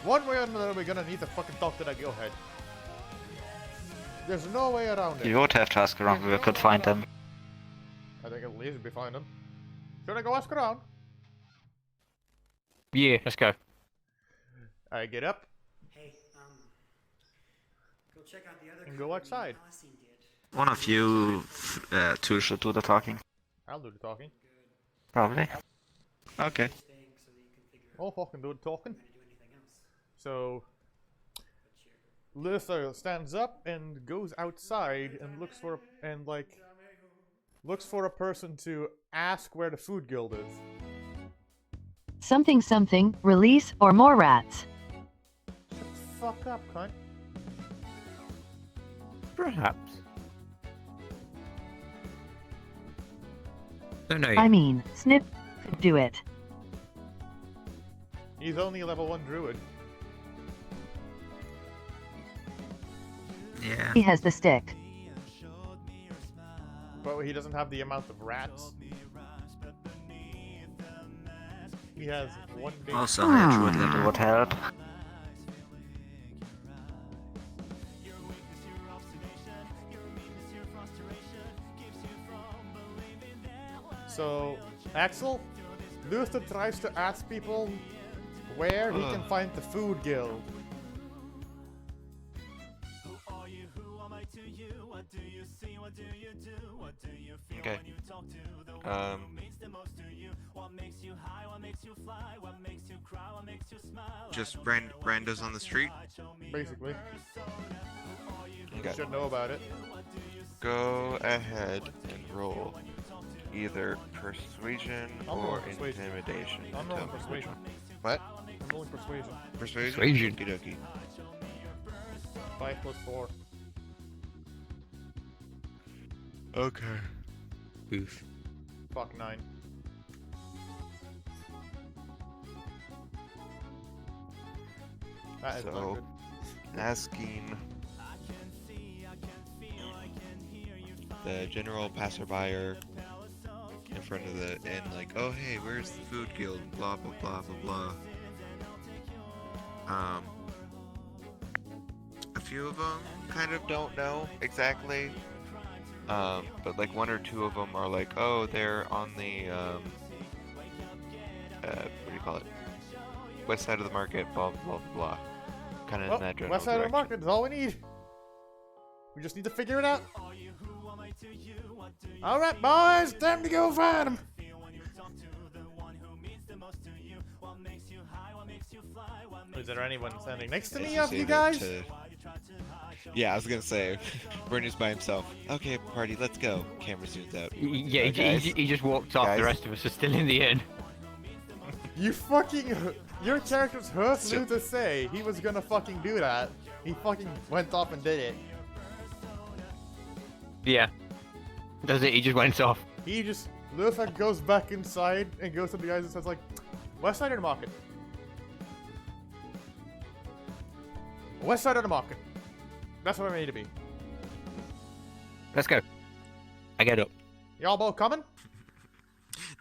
One way or another, we're gonna need to fucking talk to that guild head. There's no way around it. You would have to ask around where we could find them. I think at least we'll be find him. Should I go ask around? Yeah, let's go. I get up Hey, go check out the other and go crew. outside. Holocene did. One of you two should do the talking. I'll do the talking. Probably. Okay. Staying so that you can figure out I'll fucking do the talking. how to do anything else. So, But you're Luther stands up and goes outside and looks for a person to ask where the food guild is. Something something, release or more rats. Shut the fuck up, cunt. Perhaps. Don't know. I mean, Snip could do it. He's only a level 1 druid. Yeah. He has the stick. But he doesn't have the amount of rats. He has 1 big... Also, a druid level would help. So, Axel, Luther tries to ask people where he can find the food guild. Okay. Just randos on the street? Basically. Okay. Should know about it. Go ahead and roll either persuasion I'm or rolling persuasion. intimidation. I'm rolling persuasion. What? I'm rolling persuasion. Persuasion? Persuasion. Okie dokie. 5 + 4. Okay. Oof. Fuck 9. That is not So, good. asking the general passerby in front of the inn, like, oh hey, where's the food guild? Blah blah blah blah blah. A few of them kind of don't know exactly. But like 1 or 2 of them are like, oh, they're on the what do you call it? West side of the market. Blah blah blah blah. Kind of in that general West side of the direction. market is all we need. We just need to figure it out. Alright, boys, time to go find him. Is there anyone standing next to me of you guys? Yeah, I was gonna say, Bernie's by himself. Okay, party, let's go. Camera zooms out. Yeah, Guys? he just walked off. Guys? The rest of us are still in the inn. You fucking... Your character's hurt So- to say he was gonna fucking do that. He fucking went off and did it. Yeah. Does it? He just went off. He just... Luther goes back inside and goes to the guys and says like, West side of the market. West side of the market. That's where we need to be. Let's go. I get up. Y'all both coming?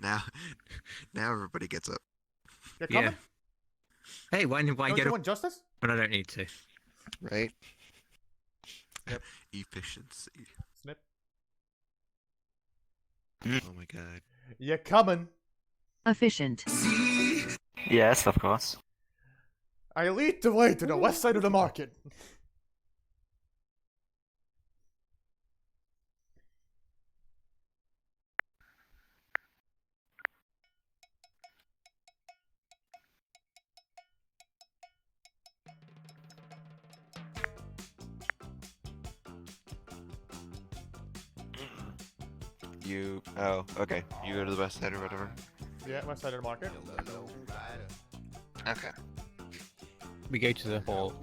Now everybody gets up. You're Yeah. coming? Hey, why Don't get you up want justice? when I don't need to? Right? Yep. Efficiency. Snip. Oh my god. You're coming. Efficient. Yes, of course. I lead the way to the west side of the market. Oh, okay. You go to the west side or whatever. Yeah, west side of the market. Okay. We go to the whole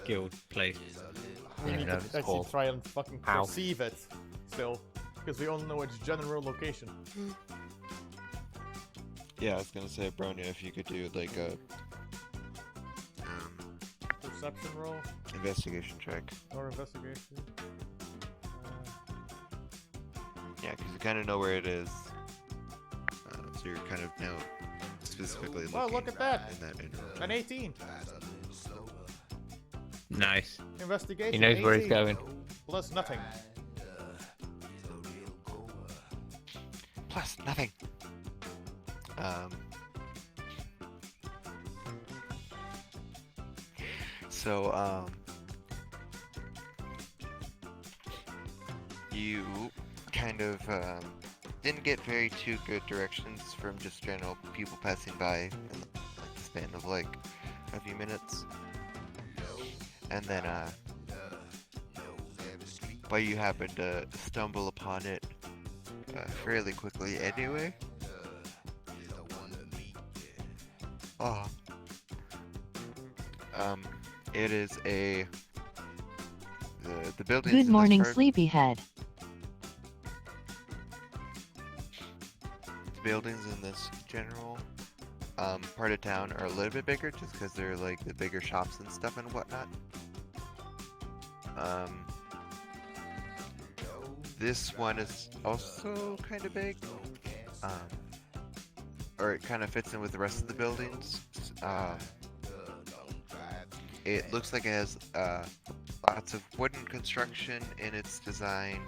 guild place. We Yeah, need no, to it's actually called- try and fucking Ow. perceive it still. Because we only know its general location. Yeah, I was gonna say, Bronya, if you could do like a Perception roll investigation check. or investigation. Yeah, because you kind of know where it is. So you're kind of now specifically looking. Oh, look at that! In that interval. An 18. Nice. Investigation. He knows where he's 18. going. Plus nothing. Plus nothing. So, you kind of, didn't get very too good directions from just general people passing by in the span of like a few minutes. And then, but you happen to stumble upon it fairly quickly anyway. Oh. It is a the building. Good morning, sleepyhead. The buildings in this general part of town are a little bit bigger, just because they're like the bigger shops and stuff and whatnot. This one is also kind of big, or it kind of fits in with the rest of the buildings. It looks like it has lots of wooden construction in its design,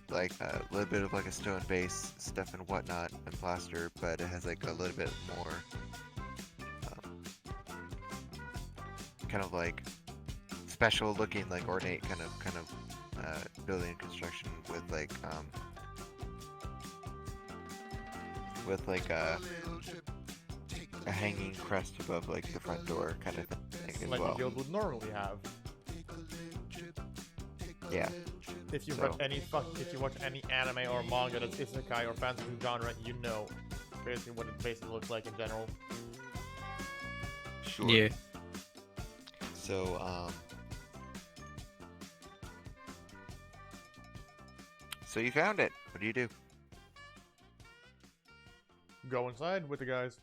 like a little bit of like a stone base, stuff and whatnot, and plaster, but it has like a little bit more kind of like special looking, like ornate kind of building construction with like a hanging crest above like the front door kind of thing as Like well. a guild would normally have. Yeah. If you So- watch any anime or manga that's isekai or fantasy genre, you know basically what it basically looks like in general. Sure. Yeah. So so you found it. What do you do? Go inside with the guys.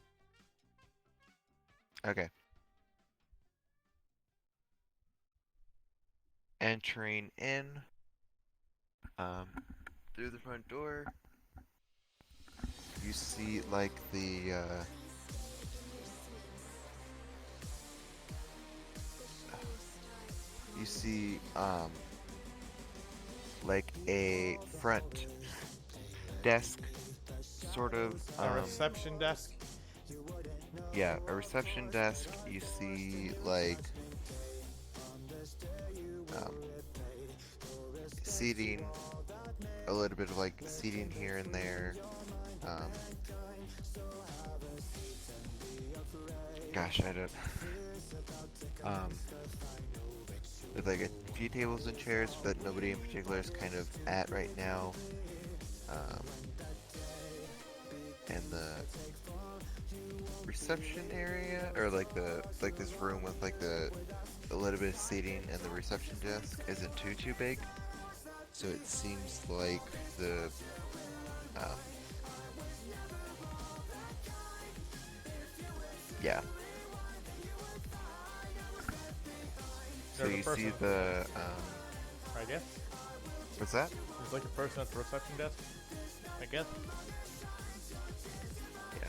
Okay. Entering in through the front door, you see like the you see like a front desk sort of A reception desk. yeah, a reception desk. You see like seating, a little bit of like seating here and there. Gosh, I don't. With like a few tables and chairs, but nobody in particular is kind of at right now. And the reception area, or like this room with like a little bit of seating and the reception desk isn't too big. So it seems like the yeah. So There's a you person. see the I guess. what's that? There's like a person at the reception desk. I guess. Yeah.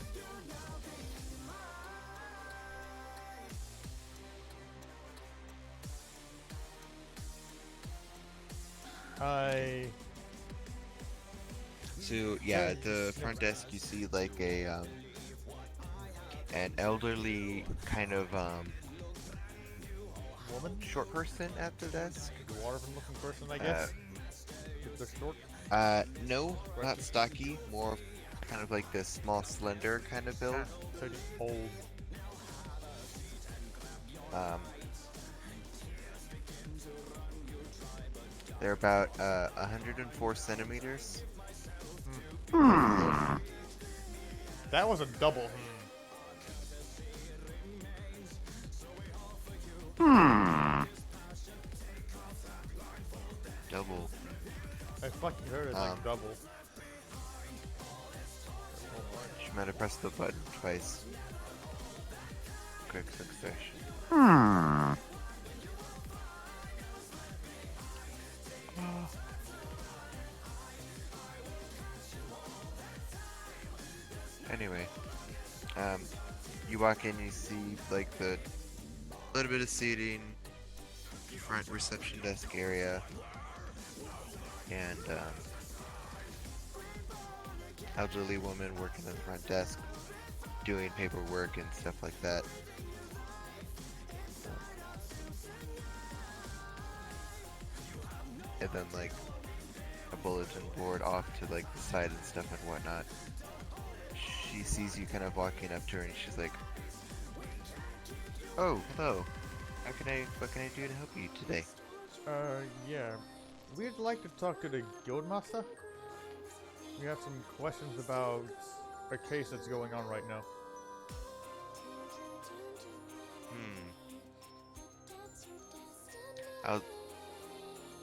So yeah, at the front desk you see like a an elderly kind of Woman? short person at the desk. Dwarven looking person, I guess. If they're short. No, not stocky, more of kind of like this small, slender kind of build. So just old. They're about 104 centimeters. That was a double. Double. I fucking heard it like double. She might have pressed the button twice. Quick succession. Anyway, you walk in, you see like the little bit of seating, front reception desk area, and elderly woman working at the front desk, doing paperwork and stuff like that. And then like a bulletin board off to like the side and stuff and whatnot. She sees you kind of walking up to her and she's like, "Oh, hello. What can I do to help you today?" Yeah. We'd like to talk to the guildmaster. We have some questions about a case that's going on right now. I'll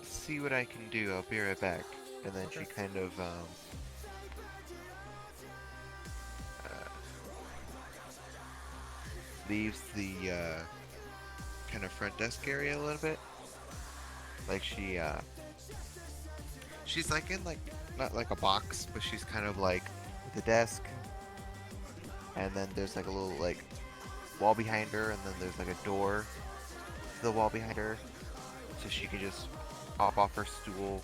see what I can do. I'll be right back. And then she kind of leaves the kind of front desk area a little bit. Like she's like in like not like a box, but she's kind of like the desk. And then there's like a little like wall behind her, and then there's like a door to the wall behind her, so she can just hop off her stool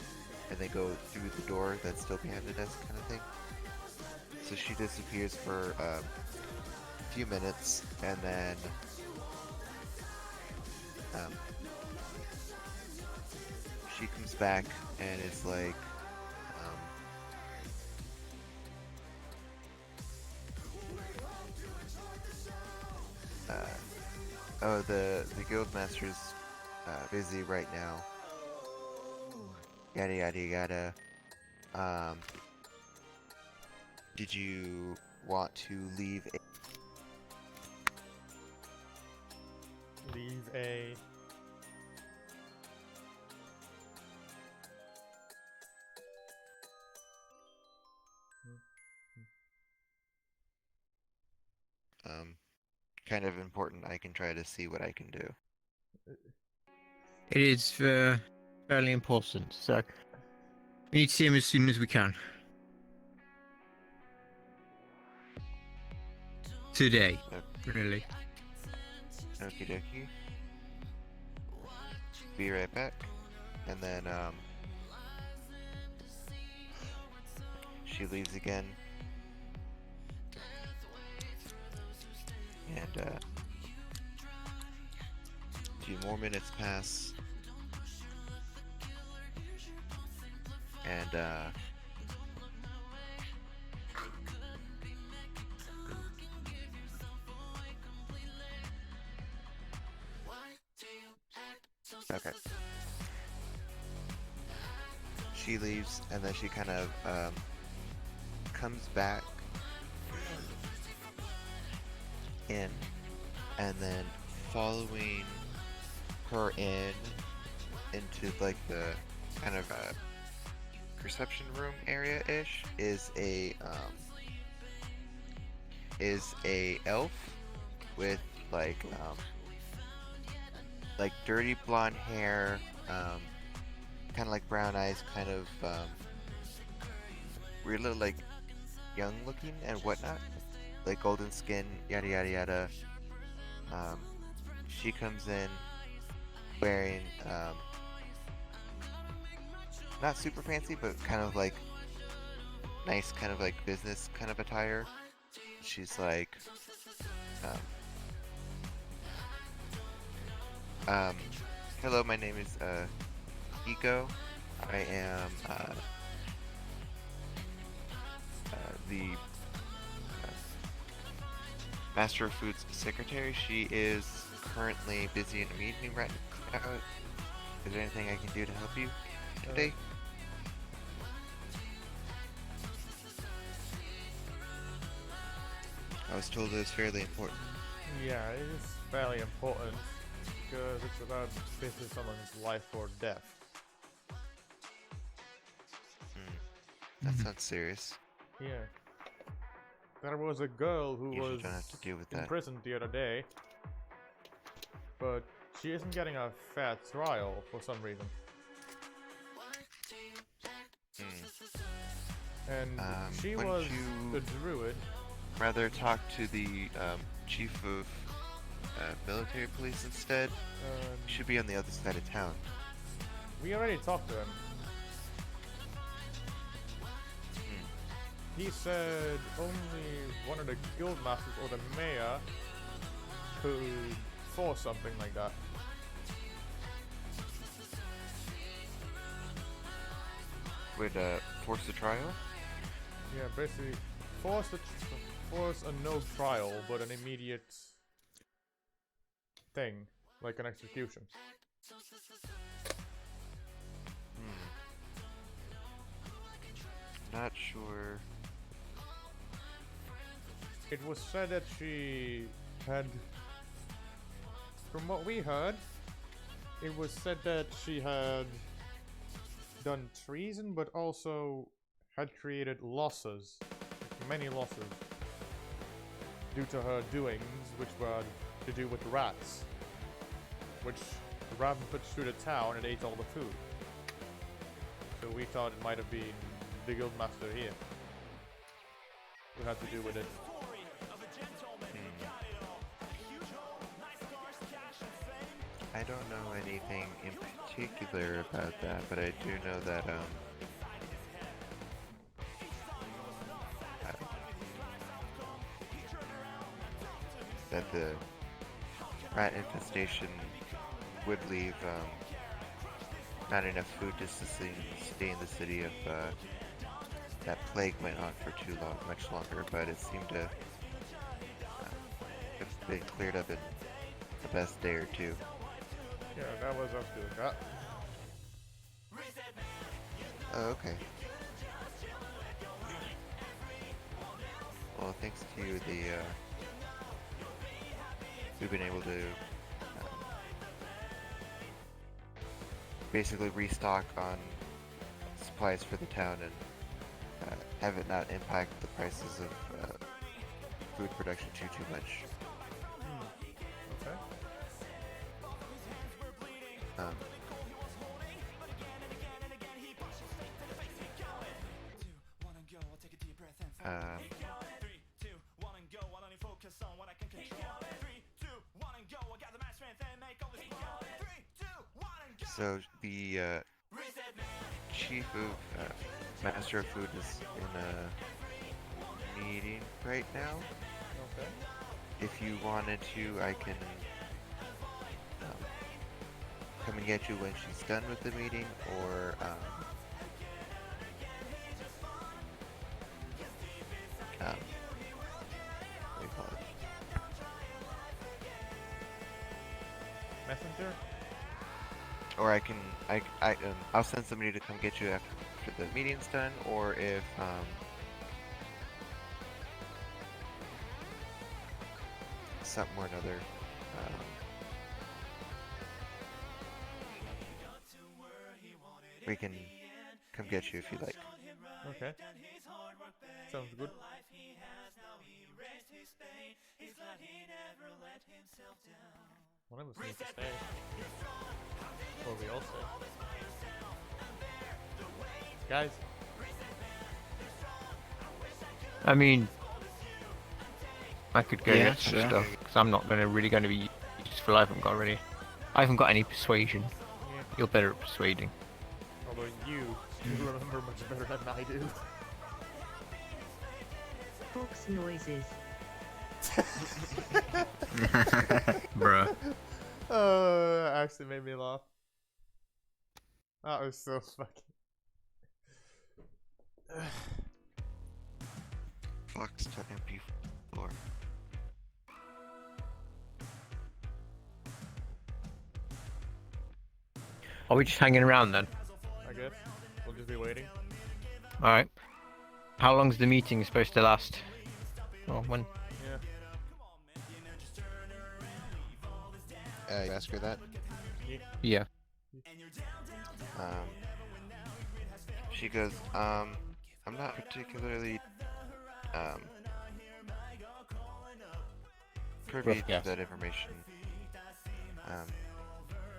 and they go through the door that's still behind the desk, kind of thing. So she disappears for a few minutes, and then she comes back and is like, oh, the guild master's busy right now. Yada yada yada. Did you want to leave Leave a... kind of important? I can try to see what I can do. It is fairly important, so we need to see him as soon as we can. Today, really. Okie dokie. Be right back. And then, she leaves again. And, a few more minutes pass. And, okay. She leaves, and then she kind of comes back in, and then following her into like the kind of a reception room area-ish is a elf with like dirty blonde hair, kind of like brown eyes, kind of really like young looking and whatnot, like golden skin, yada yada yada. She comes in wearing not super fancy, but kind of like nice, kind of like business kind of attire. She's like, hello, my name is Iko. I am the Master of Food's secretary. She is currently busy in a meeting right now. Is there anything I can do to help you today? I was told it was fairly important. Yeah, it is fairly important because it's about basically someone's life or death. That sounds serious. Yeah. There was a girl who Usually was don't have to deal with that. imprisoned the other day, but she isn't getting a fair trial for some reason. And she was you a druid. rather talk to the chief of military police instead? He should be on the other side of town. We already talked to him. He said only one of the guild masters or the mayor could force something like that. Would force the trial? Yeah, basically force a no trial, but an immediate thing, like an execution. Not sure. It was said that she had, from what we heard, it was said that she had done treason, but also had created losses, many losses, due to her doings, which were to do with rats, which the rat put through the town and ate all the food. So we thought it might have been the guildmaster here who had to do with it. I don't know anything in particular about that, but I do know that that the rat infestation would leave not enough food to sustain the city if that plague went on for much longer, but it seemed to have been cleared up in the best day or two. Yeah, that was us doing that. Oh, okay. Well, thanks to you, we've been able to basically restock on supplies for the town and have it not impact the prices of food production too much. Okay. So the chief of Master of Food is in a meeting right now. Okay. If you wanted to, I can come and get you when she's done with the meeting, or what do you call it? Messenger? Or I'll send somebody to come get you after the meeting's done, or if something or another. We can come get you if you like. Okay. Sounds good. One of us needs to stay. Or we all stay. Guys. I mean, I could go Yeah, get some sure. stuff because I'm not really going to be useful. I haven't got any persuasion. Yeah. You're better at persuading. Although you remember much better than I do. Fox noises. Bruh. Actually made me laugh. That was so fucking. Fox to MP4. Are we just hanging around then? I guess. We'll just be waiting. Alright. How long's the meeting supposed to last? Well, when? Yeah. You ask her that? Yeah. She goes, I'm not particularly privy Rough to guess. that information.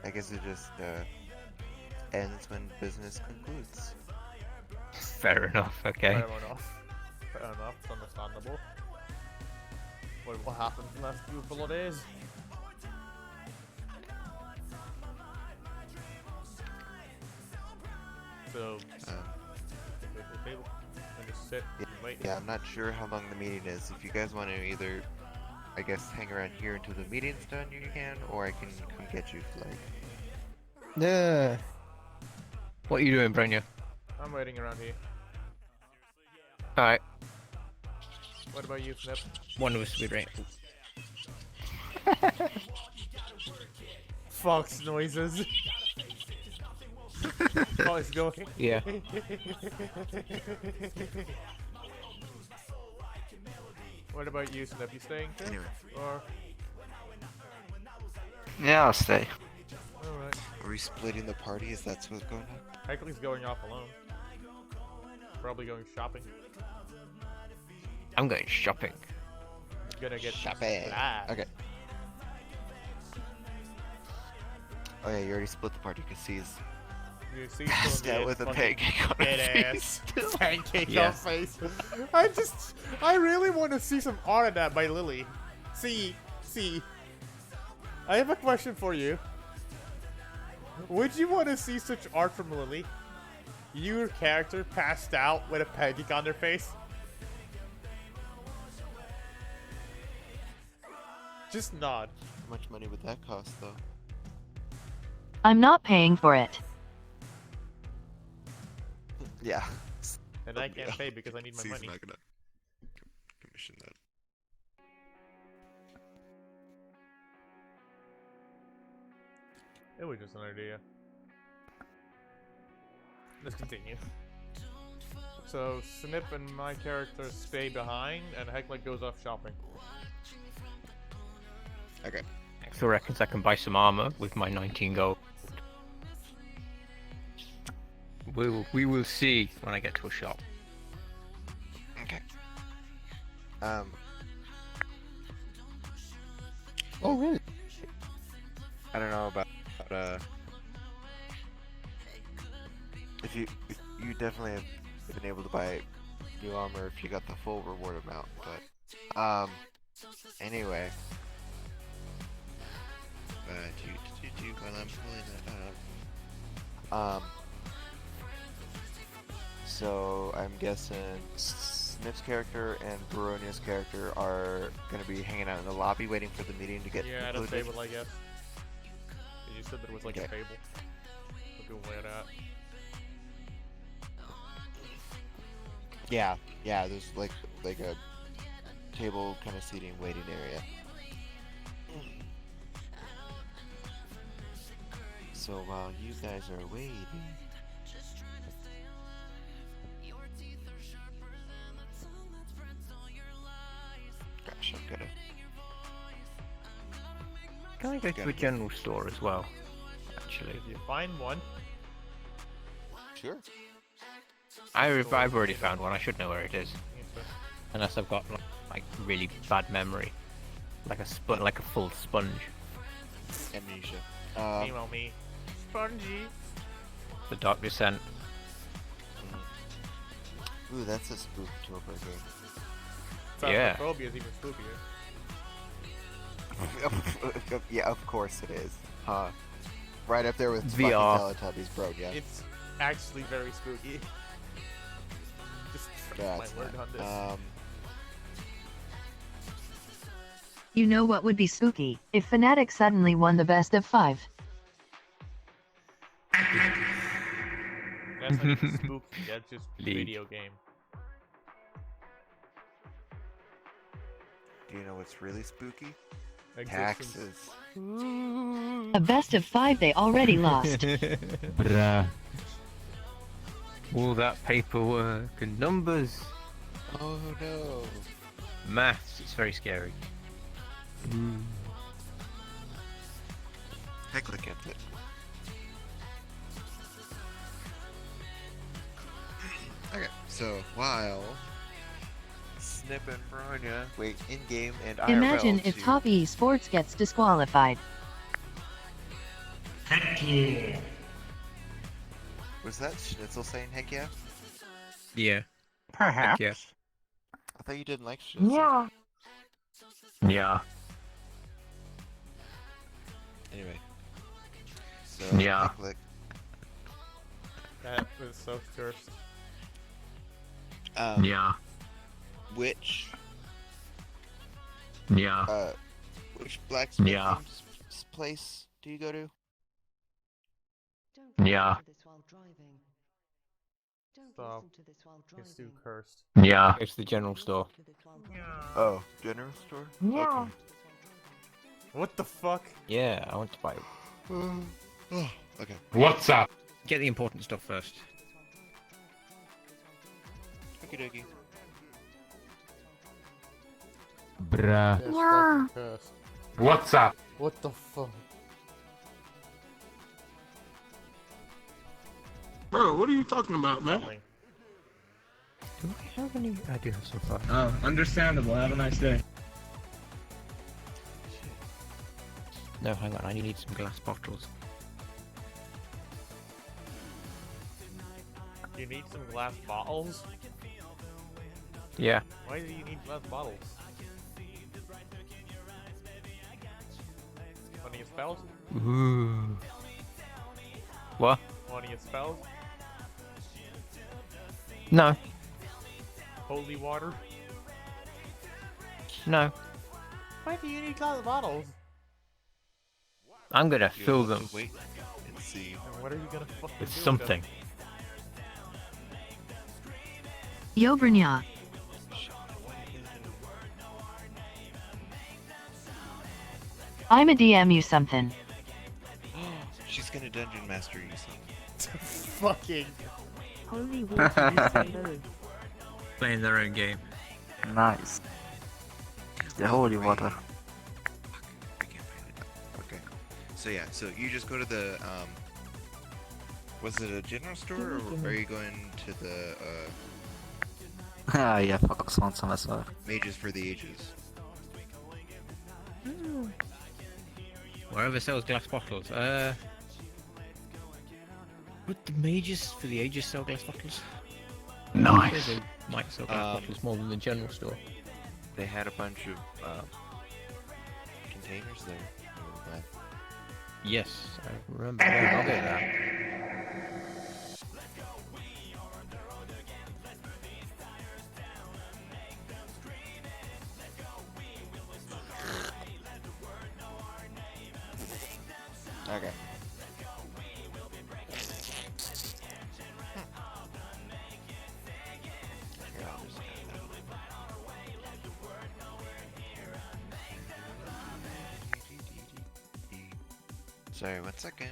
I guess it just ends when business concludes. Fair enough, okay. Fair enough. Fair enough, it's understandable. What happened in the last couple of days? So, wait for the table and just sit and wait. Yeah, I'm not sure how long the meeting is. If you guys want to either, I guess, hang around here until the meeting's done, you can, or I can come get you if you like. Yeah. What are you doing, Brenya? I'm waiting around here. Alright. What about you, Snip? One of us will be right. Fox noises. Oh, it's going. Yeah. What about you, Snip? You staying too? Anyway. Or Yeah, I'll stay. alright. Are we splitting the party? Is that what's going on? Heckley's going off alone. Probably going shopping. I'm going shopping. Gonna get Shopping. supplies. Okay. Oh yeah, you already split the party because he's You see passed out with a pancake on his ass. face. Pancake Yeah. on face. I really want to see some art of that by Lily. See. I have a question for you. Would you want to see such art from Lily? Your character passed out with a pancake on their face? Just nod. How much money would that cost, though? I'm not paying for it. Yeah. And I can't pay because I need my C's money. not gonna commission that. It was just an idea. Let's continue. So Snip and my character stay behind, and Heckler goes off shopping. Okay. Axel reckons I can buy some armor with my 19 gold. We will see when I get to a shop. Okay. Oh really? I don't know about if you definitely have been able to buy new armor if you got the full reward amount, but anyway. While I'm pulling that up. So I'm guessing Snip's character and Baronia's character are gonna be hanging out in the lobby waiting for the meeting to get Yeah, at a concluded. table, I guess. You said there was like a table. Look at that. Yeah, there's like a table kind of seating waiting area. So while you guys are waiting, gosh, I'm gonna. Can I go to a general store as well? Actually, If you find one. Sure. I've already found one. I should know where it is, unless I've got like really bad memory, like a full sponge. Amnesia. Email me. Spongy. The Dark Descent. Ooh, that's a Spooktober game. Yeah. Phobia is even spookier. Yeah, of course it is. Huh. Right up there with VR. fucking Teletubbies, bro, yeah. It's actually very spooky. Just That's my word on this. You know what would be spooky? If Fnatic suddenly won the best of 5. That's not even spooky, that's just video game. Do you know what's really spooky? Existence. Taxes. A best of 5 they already lost. Bruh. All that paperwork and numbers. Oh no. Maths, it's very scary. Heckler kept it. Okay, so while Snip and Bronya wait in game and IRL Imagine if to- Top Esports gets disqualified. Heck yeah. Was that Schnitzel saying heck yeah? Yeah. Perhaps. Yeah. I thought you didn't like Schnitzel. Yeah. Yeah. Anyway. So Yeah. Heckler, That was so cursed. Yeah. which Yeah. which blacksmith Yeah. place do you go to? Yeah. Stop. It's too cursed. Yeah. It's the general store. Oh, general store? Yeah. What the fuck? Yeah, I want to buy. Oh, okay. What's up? Get the important stuff first. Okie dokie. Bruh. That's fucking cursed. What's up? What the fuck? Bro, what are you talking about, man? Nothing. Do I have any? I do have some fun. Oh, understandable. Have a nice day. No, hang on. I need some glass bottles. You need some glass bottles? Yeah. Why do you need glass bottles? One of your spells? Ooh. What? One of your spells? No. Holy water? No. Why do you need glass bottles? I'm gonna You'll fill have them to wait and see. And what are you gonna fucking with do something. Yobrnya. I'ma DM you something. She's gonna dungeon master you something. Fucking. Holy water is so low. Playing their own game. Nice. The holy Right. water. Fuck, I can't find it. Okay. So yeah, so you just go to the was it a general store or are you going to the Ah, yeah, Fox wants some as well. Mages for the Ages? Wherever sells glass bottles. Would the mages for the ages sell glass bottles? Nice. They might sell glass bottles more than the general store. They had a bunch of containers there. Remember that? Yes, I remember. Yeah, I'll get that. Okay. Here, I'll just add that. Sorry, 1 second.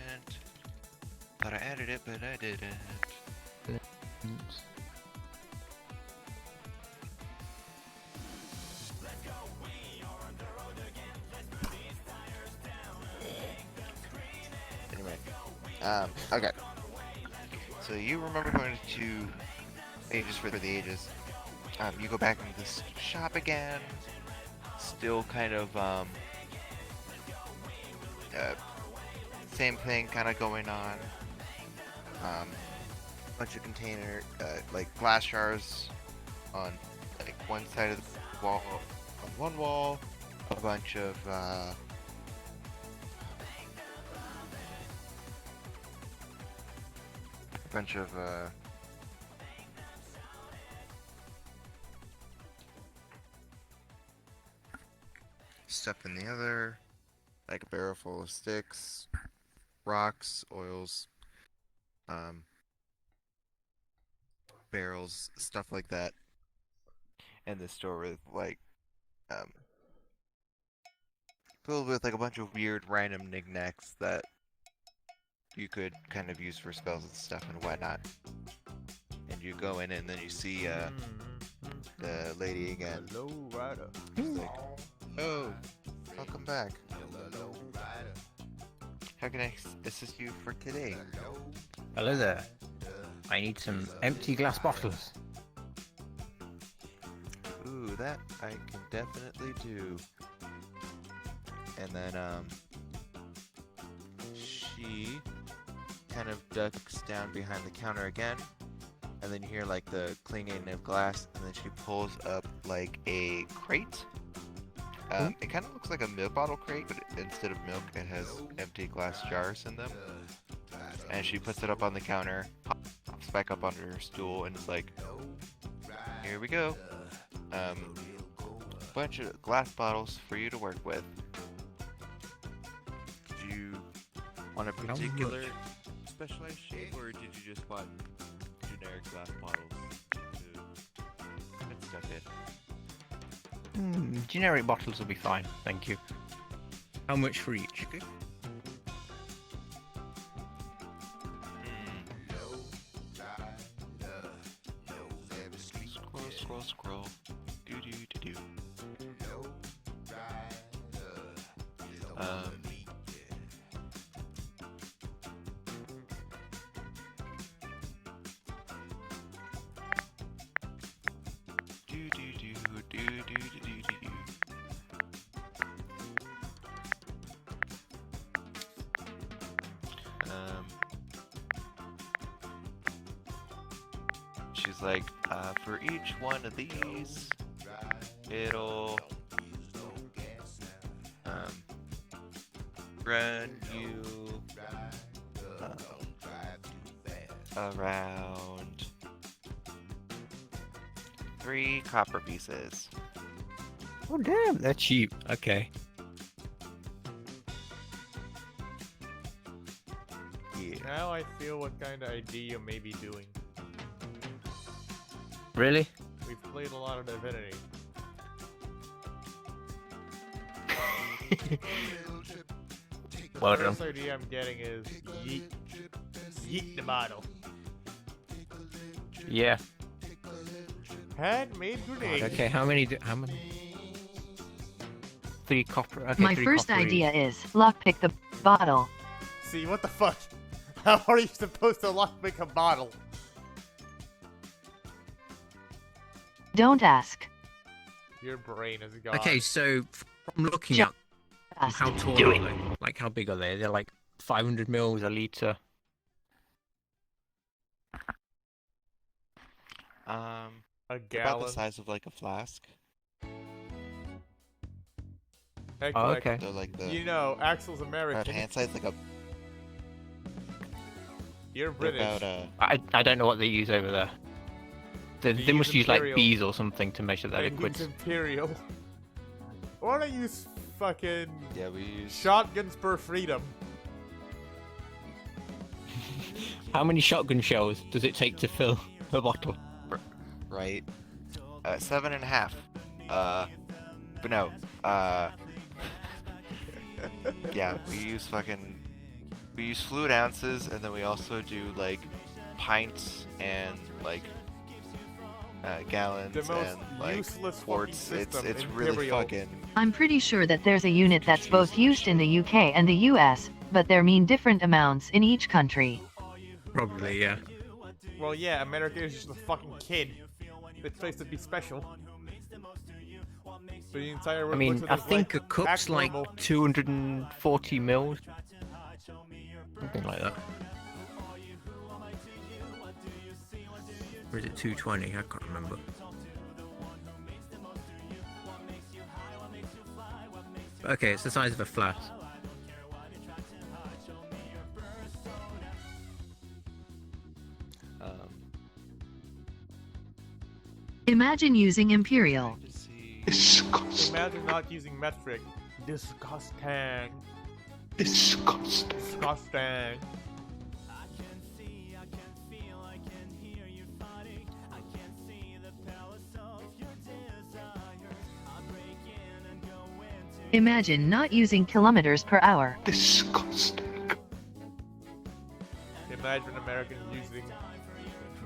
Thought I added it, but I didn't. Oops. Anyway, okay. So you remember going to Ages for the Ages. You go back into this shop again. Still kind of, same thing kind of going on. Bunch of container, like glass jars on like one side of the wall, on one wall. A bunch of, stuff in the other, like a barrel full of sticks, rocks, oils, barrels, stuff like that. And the store with like, filled with like a bunch of weird random knickknacks that you could kind of use for spells and stuff and whatnot. And you go in and then you see the lady again. Hello, Ryder. She's like, oh, welcome back. How can I assist you for today? Hello there. I need some empty glass bottles. Ooh, that I can definitely do. And then, she kind of ducks down behind the counter again. And then you hear like the clinging of glass, and then she pulls up like a crate. It kind of looks like a milk bottle crate, but instead of milk, it has empty glass jars in them. And she puts it up on the counter, pops back up onto her stool, and it's like, here we go. Bunch of glass bottles for you to work with. Did you want a particular specialized shape, or did you just want generic glass bottles to put stuff in? Generic bottles will be fine, thank you. How much for each? Okay. Scroll. Do. She's like, for each one of these, it'll run you around 3 copper pieces. Oh damn, they're cheap. Okay. Yeah. Now I feel what kind of idea you may be doing. Really? We've played a lot of Divinity. Well The done. first idea I'm getting is yeet the bottle. Yeah. Handmade grenade. Okay, how many? 3 copper. Okay, My 3 first copper idea each. is lockpick the bottle. See, what the fuck? How are you supposed to lockpick a bottle? Don't ask. Your brain is gone. Okay, so from looking at Just how tall do are it. they? Like how big are they? They're like 500 mils a liter. A About gallon. The the size of like a flask. Heck, Oh, like, okay. They're like the you know, Axel's American. about hand size, like a. You're they're British. About I don't know what they use over there. They must use like Imperial. bees or something to measure their They liquids. use Imperial. Or they use fucking yeah, we use. shotguns per freedom. How many shotgun shells does it take to fill a bottle? Right. 7.5. But no. Yeah, we use fluid ounces, and then we also do like pints and like gallons The most and like useless quarts. fucking system. It's really Imperial. fucking. I'm pretty sure that there's a unit that's both used in the UK and the US, but they mean different amounts in each country. Probably, yeah. Well, yeah, America is just a fucking kid. It's supposed to be special. So the entire I world mean, looks at I us think a like, cup's act like normal. 240 mils. Something like that. Or is it 220? I can't remember. Okay, it's the size of a flask. Imagine using Imperial. Disgusting. Imagine not using metric. Disgusting. Disgusting. Disgusting. Imagine not using kilometers per hour. Disgusting. Imagine Americans using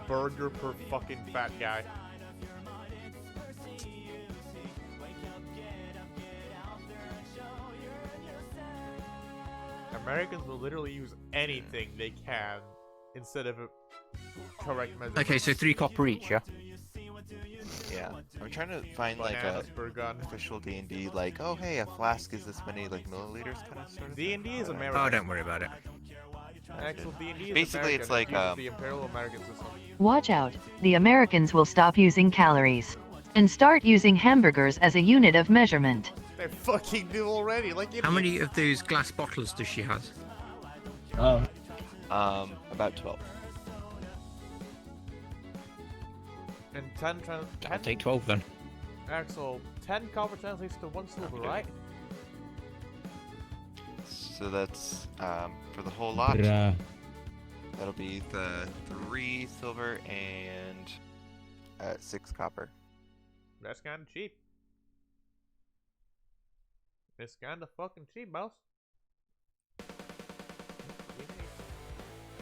burger per fucking fat guy. Americans will literally use anything they can instead of a correct measure. Okay, so 3 copper each, yeah? Yeah, I'm trying to find like a Bananas per gun. official D&D, like, oh hey, a flask is this many like milliliters, kind of sort of. D&D is thing. American. Oh, don't worry about it. Actual D&D is Basically, American. it's like, It uses um, the Imperial American system. Watch out, the Americans will stop using calories and start using hamburgers as a unit of measurement. They fucking do already, like idiots. How many of those glass bottles does she have? Oh. About 12. And 10 I'll take 12 then. Axel, 10 copper translates to 1 silver, Okay. right? So that's for the whole lot. Bruh. That'll be the 3 silver and 6 copper. That's kinda cheap. It's kinda fucking cheap, boss.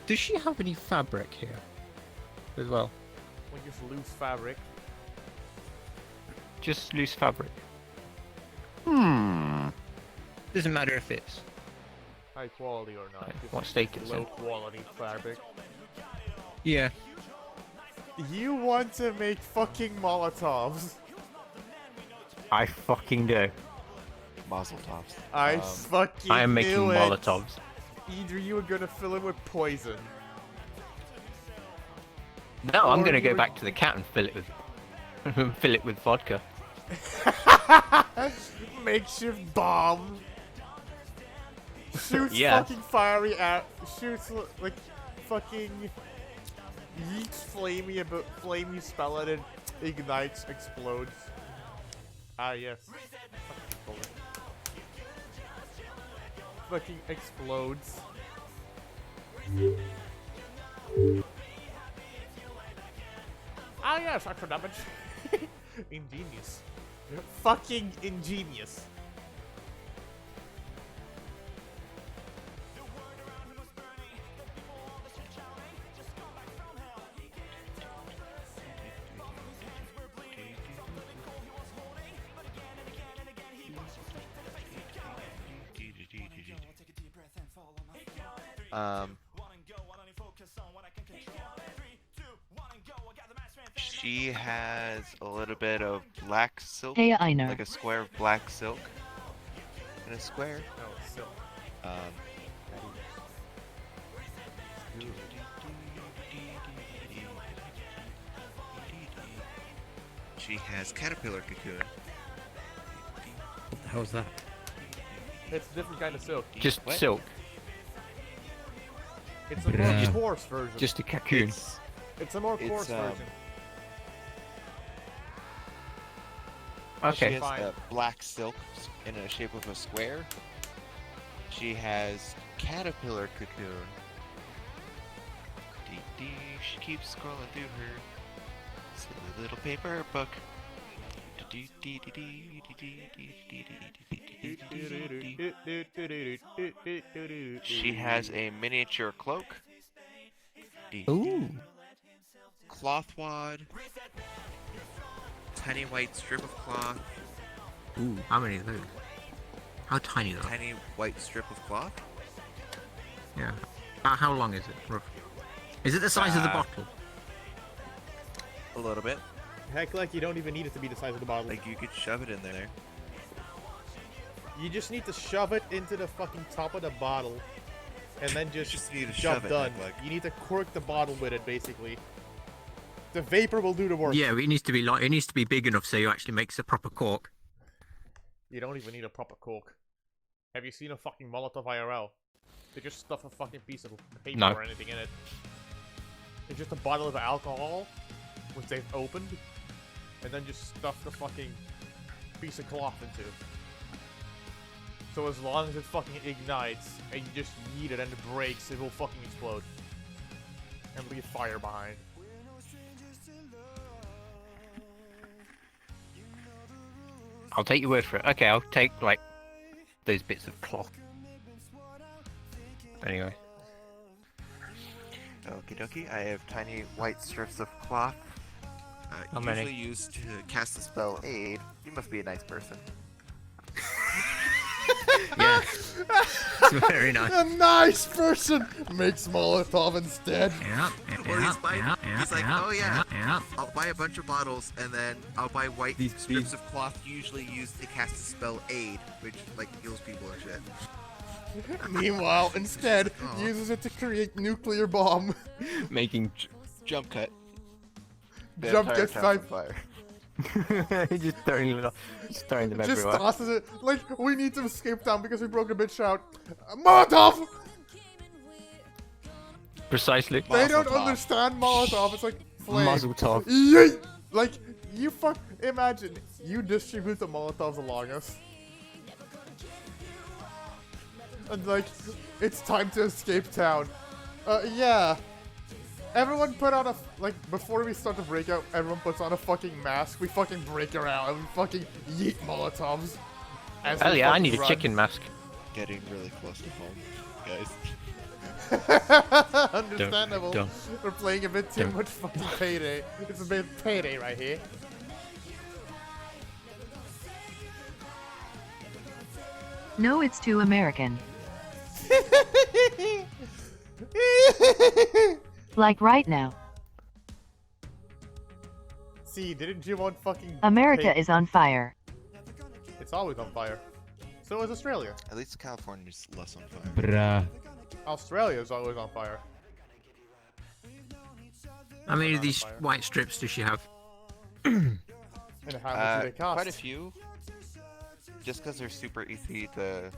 Does she have any fabric here? As well? We just loose fabric. Just loose fabric. Doesn't matter if it's High quality or not. Right, just what state it's low in. quality fabric. Yeah. You want to make fucking Molotovs. I fucking do. Mazel tovs. I fucking I am making knew it. Molotovs. Either you were gonna fill it with poison. No, I'm Or gonna you go were- back to the cat and fill it with fill it with vodka. Makeshift bomb. Shoots Yeah. fucking fiery out. Shoots like fucking yeets flamey spell at it, ignites, explodes. Ah, yes. Fucking explodes. Ah, yes, extra damage. Ingenious. Fucking ingenious. She has a little bit of black silk, Hey, Einar. like a square of black silk, and a square. Oh, silk. She has caterpillar cocoon. What the hell's that? It's a different kind of silk. Just What? silk. It's a more Bruh. coarse version. Just a cocoon. It's a more coarse version. She Okay. has black silk in the shape of a square. She has caterpillar cocoon. She keeps scrolling through her silly little paper book. She has a miniature cloak. Ooh. Cloth wad. Tiny white strip of cloth. Ooh. How many of those? How tiny though? Tiny white strip of cloth. Yeah. How long is it? Roughly? Is it the size of the bottle? A little bit. Heck, like you don't even need it to be the size of the bottle. Like you could shove it in there. You just need to shove it into the fucking top of the bottle, and then just need to job shove it, done. like- You need to cork the bottle with it, basically. The vapor will do the work. Yeah, it needs to be like it needs to be big enough so it actually makes a proper cork. You don't even need a proper cork. Have you seen a fucking Molotov IRL? They just stuff a fucking piece of paper No. or anything in it. It's just a bottle of alcohol, which they've opened, and then just stuff the fucking piece of cloth into it. So as long as it fucking ignites, and you just yeet it and it breaks, it will fucking explode. And leave fire behind. I'll take your word for it. Okay, I'll take like those bits of cloth. Anyway. Okie dokie. I have tiny white strips of cloth. How Usually many? used to cast the spell aid. You must be a nice person. Yeah. It's very nice. A nice person makes Molotov instead. Yeah. Well, he's like, oh yeah, I'll buy a bunch of bottles and then I'll buy white strips of cloth usually used to cast the spell aid, which like heals people and shit. Meanwhile, instead, Aw. uses it to create nuclear bomb. Making Jump cut. The Jump entire cut town's on type. fire. just throwing them, just throwing them Just everywhere. tosses it. Like, we need to escape town because we broke a bitch out. Molotov! Precisely. They don't Mazel tov. understand Molotov. It's like flame. Mazel tov. Yeet! Like, you imagine, you distribute the Molotovs along us. And like, it's time to escape town. Yeah. Everyone put on before we start the breakout, everyone puts on a fucking mask. We fucking break around and we fucking yeet Molotovs. as Hell we yeah, I fucking need a run. chicken mask. Getting really close to home, guys. Understandable. Don't. We're playing a bit too Don't. much fucking Payday. It's a bit Payday right here. No, it's too American. Like right now. See, didn't you want fucking America pay- is on fire. It's always on fire. So is Australia. At least California's less on fire. Bruh. Australia is always on fire. How many of on these fire. white strips does she have? And how much do they cost? Quite a few. Just because they're super easy to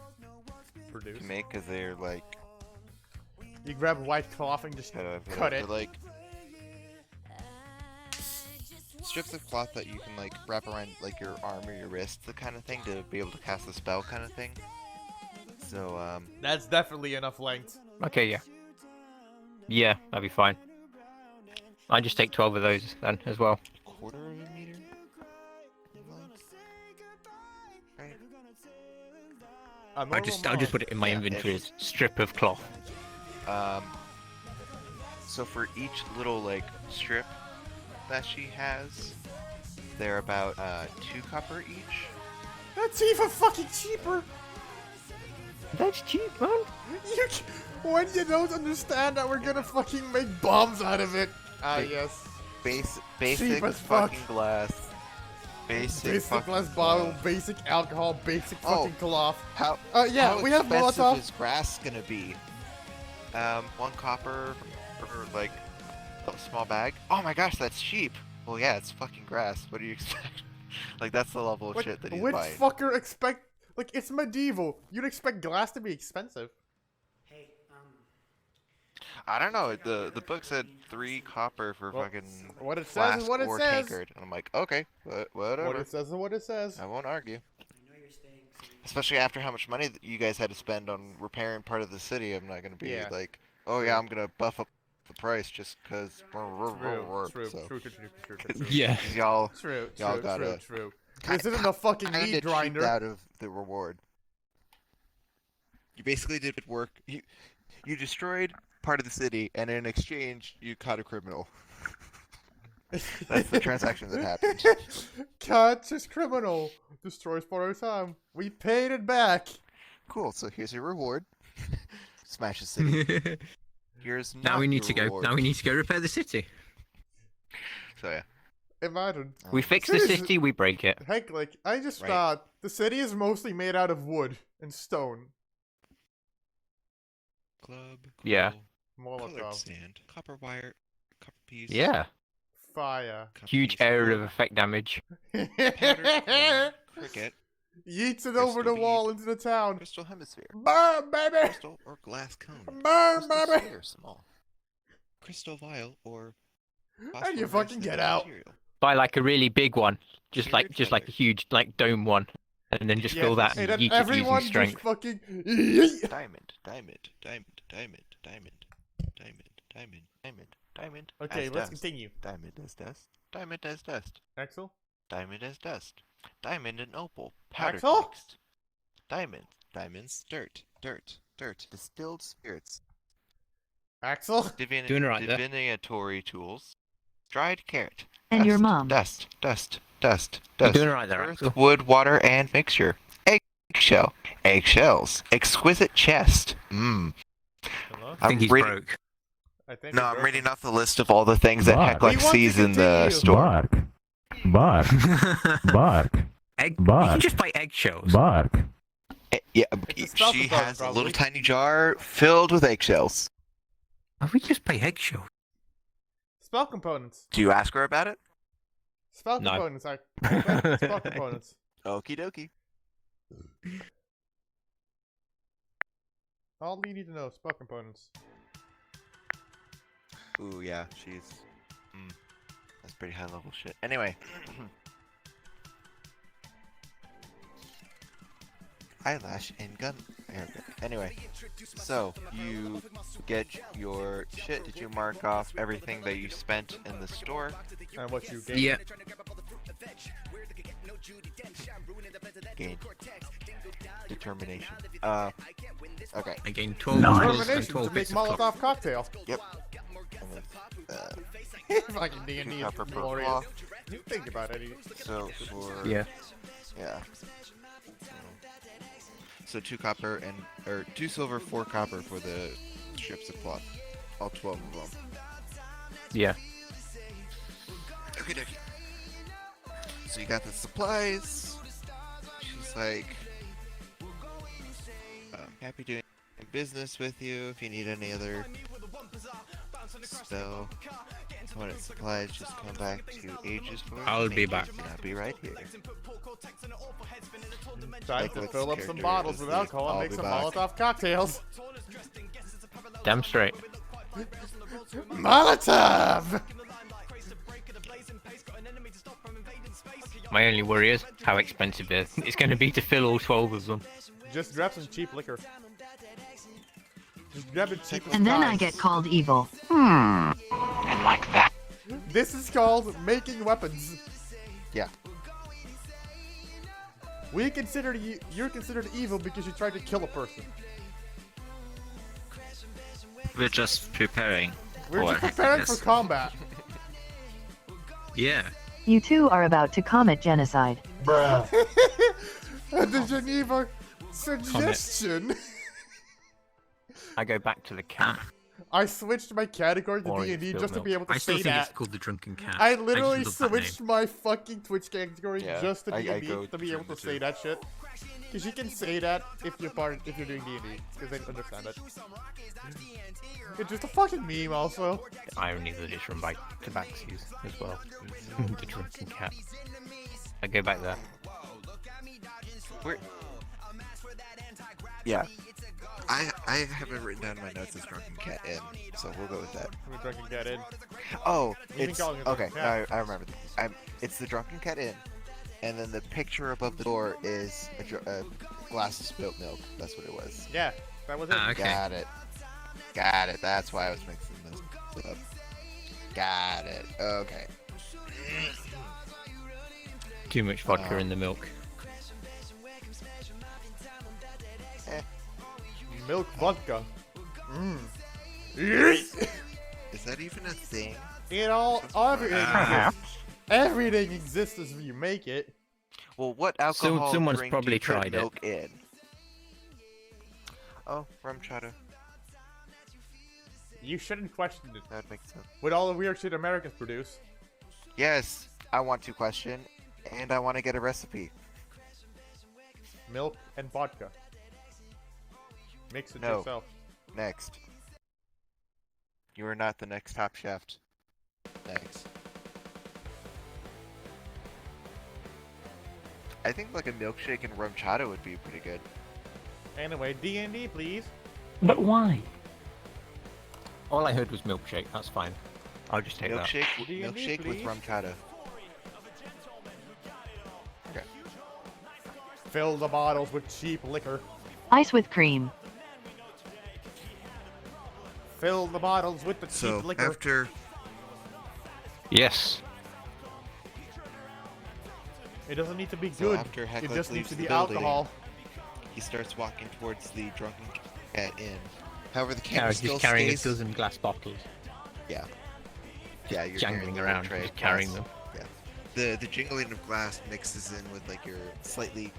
Produce. make, because they're like You grab white cloth and just cut they're it. like it's strips of cloth that you can like wrap around like your arm or your wrist, the kind of thing to be able to cast a spell, kind of thing. So That's definitely enough length. Okay, yeah. Yeah, that'd be fine. I just take 12 of those then as well. quarter of a meter. Right. I'll just put it in my inventory as strip of cloth. So for each little like strip that she has, they're about 2 copper each. That's even fucking cheaper. That's cheap, man. When you don't understand that we're gonna fucking make bombs out of it. Yes. Basic Cheap as fuck. fucking glass. Basic fucking glass bottle, basic alcohol, basic fucking cloth. How? Yeah, how we have expensive Molotov. is grass gonna be? 1 copper for like a small bag. Oh my gosh, that's cheap. Well, yeah, it's fucking grass. What do you expect? Like that's the level of shit that he's Which buying. fucker expect? Like it's medieval. You'd expect glass to be expensive. Hey, I don't know. The book said 3 copper for fucking what it says flask is what it or says. tankard, and I'm like, okay, whatever. What it says is what it says. I won't argue. Especially after how much money that you guys had to spend on repairing part of the city, I'm not gonna be like, oh yeah, I'm gonna buff up the price just because. True. Yeah. Y'all True. gotta. True. This isn't a fucking Kinda meat cheaped grinder. out of the reward. You basically did work. You destroyed part of the city, and in exchange, you caught a criminal. That's the transaction that happened. Catch this criminal. Destroys part of time. We paid it back. Cool. So here's your reward. Smash the city. Here's Now we need to go. reward. Now we need to go repair the city. So yeah. Imagine. We fix the city, we break it. Heck, like I just Right. thought the city is mostly made out of wood and stone. Club. Yeah. Molotov. Colored sand. Copper wire. Copper piece. Yeah. Fire. Copper Huge piece, area of wood, effect damage. powder, cricket. Yeets it over the Crystal wall bead. into the town. Crystal hemisphere. Burn, baby! Crystal or glass cone. Burn, Crystal baby! sphere, small. Crystal vial or. And you fucking phosphorescent get out. material. Buy like a really big one, just Period like a feather. huge like dome one, and then just fill that and and then yeet it everyone using just strength. fucking yeet. Diamond. Okay, as let's dust. continue. Diamond as dust. Diamond as dust. Axel? Diamond as dust. Diamond and opal. Powder Axel? mixed. Diamond. Diamonds. Dirt. Distilled spirits. Axel? Doing all right there. Divinatory tools. Dried carrot. And your mom. Dust. You're doing all right there, Earth, Axel. wood, water, and mixture. Eggshell. Eggshells. Exquisite chest. Hello? I think he's broke. I think No, we're I'm broken. reading off the list of all the things that Bark. Hecklex We want to sees in the continue. store. Bark. Egg. Bark. You can just buy eggshells. Bark. Yeah, It's a spell she component, has a probably. little tiny jar filled with eggshells. Why don't we just buy eggshells? Spell components. Do you ask her about it? Spell No. components. Spell components. Okie dokie. All you need to know, spell components. Ooh, yeah, she's. That's pretty high level shit. Anyway. Eyelash and gun. Anyway, so you get your shit. Did you mark off everything that you spent in the store? And what you gave. Yeah. Gain. Determination. Okay. I gained 12 bottles and Determination 12 to make bits of cloth. Molotov cocktail. Yep. Fucking D&D is copper per glorious. cloth. You think about it. So for Yeah. yeah. So 2 copper or 2 silver, 4 copper for the strips of cloth. All 12 of them. Yeah. Okay, dokie. So you got the supplies. She's like, happy doing business with you. If you need any other spell, component supplies, just come back to Aegis for it. I'll be back. And I'll be right here. Time to Nicholas' fill up some character bottles is with the alcohol and I'll make be some back. Molotov cocktails. Damn straight. Molotov! My only worry is how expensive it's going to be to fill all 12 of them. Just grab some cheap liquor. Just grab the cheapest And then I kind. get called evil. And like that. This is called making weapons. Yeah. We consider you're considered evil because you tried to kill a person. We're just preparing. We're for just preparing happiness. for combat. Yeah. You two are about to commit genocide. Bruh. The Geneva suggestion. I go back to the camp. I switched my category to Orange D&D filled just to milk. be able to I still say think that. it's called the Drunken Cat. I just literally love that switched my fucking Twitch category Yeah, just to I D&D go to be able to between the say that shit. Because you can say that if you're doing D&D, because they understand it. It's just a fucking meme, also. The irony that it's run by Tabaxis as well. The Drunken Cat. I go back there. Yeah. I haven't written down my notes as Drunken Cat Inn, so we'll go with that. We're Drunken Cat Inn. Oh, You've been it's calling it okay. Drunken Cat. No, I remember. It's the Drunken Cat Inn, and then the picture above the door is a glass of spilt milk. That's what it was. Yeah, that was it. Ah, okay. Got it. Got it. That's why I was mixing this up. Got it. Okay. Too much vodka in the milk. Milk vodka. Mmm. Is that even a thing? Everything exists. Everything exists as you make it. Well, what alcohol someone's drink probably do you put tried it. milk in? Oh, rum chata. You shouldn't question it. That makes sense. With all the weird shit Americans produce. Yes, I want to question, and I want to get a recipe. Milk and vodka. Mix it No. yourself. Next. You are not the next Top Chef. Next. I think like a milkshake and rum chata would be pretty good. Anyway, D&D, please. But why? All I heard was milkshake. That's fine. I'll just take that. Milkshake, D&D, milkshake with please. rum chata. Okay. Fill the bottles with cheap liquor. Ice with cream. Fill the bottles with the cheap So liquor. after Yes. It doesn't need to be So good. after It Heckler just needs leaves to the be building, alcohol. he starts walking towards the Drunken Cat Inn. However, the Yeah, camera he's still just carrying stays. a dozen glass bottles. Yeah. Yeah, you're Jangling carrying the around, tray just of carrying glass. them. Yeah. The jingling of glass mixes in with like your slightly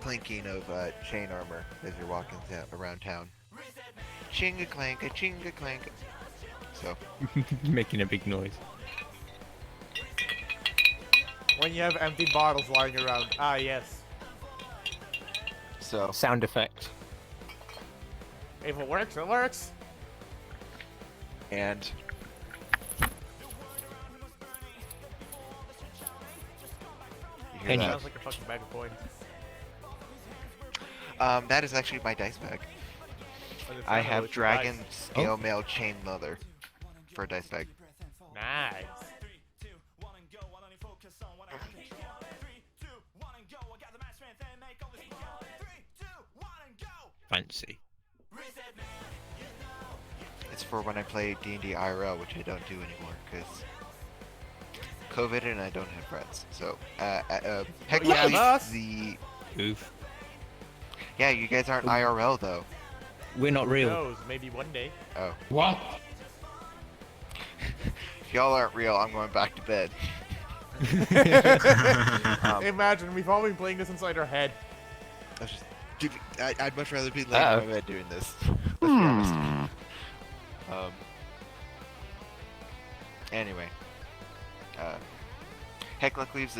clanking of chain armor as you're walking around town. Chinga clanka, chinga clanka. So Making a big noise. When you have empty bottles lying around. Ah, yes. so Sound effect. If it works, it works. and you hear And that? Sounds like a fucking bag of coins. That is actually my dice bag. But it's I not have really dragon nice. scale mail chain leather for a dice bag. Nice. Fancy. It's for when I play D&D IRL, which I don't do anymore because COVID and I don't have friends. So, heck, you have us. the Oof. yeah, you guys aren't IRL though. We're not Who real. knows? Maybe one day. Oh, What? if y'all aren't real, I'm going back to bed. Imagine, we've all been playing this inside our head. I was just, dude, I'd much rather be laying Uh-oh. in my bed doing this. Let's be honest. Anyway, Heckluck leaves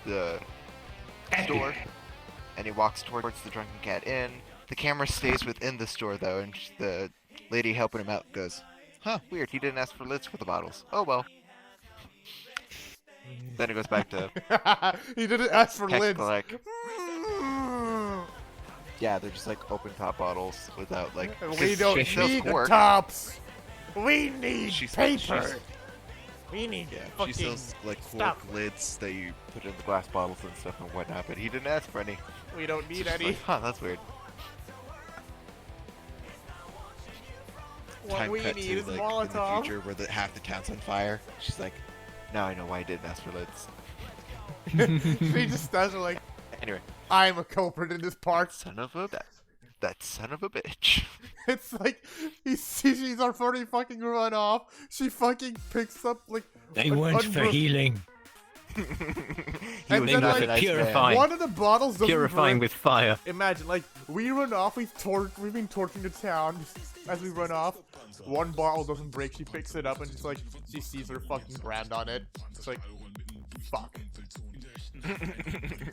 the store, and he walks towards the Drunken Cat Inn. The camera stays within the store though, and the lady helping him out goes, "Huh, weird. He didn't ask for lids for the bottles. Oh well." Then it goes back to He didn't ask for lids. Heckluck. Yeah, they're just like open top bottles without like. We don't she sells need the cork. tops. We need She's- paper. We need Yeah, fucking... she sells like cork Stop. lids that you put in the glass bottles and stuff and whatnot, but he didn't ask for any. We don't So need she's any. like, huh, that's weird. What Time we cut need to, is like, Molotov. in the future where half the town's on fire. She's like, now I know why I didn't ask for lids. She just does it like, Anyway. I'm a culprit in this part. Son of a... That son of a bitch. It's like, he sees our already fucking run off. She fucking picks up like... They an weren't for healing. And was then, not like, a nice purifying. one of the bottles doesn't Purifying burn. with fire. Imagine, like, we run off, we've been torching the town as we run off. One bottle doesn't break, she picks it up and just like, she sees her fucking brand on it. It's like, fuck.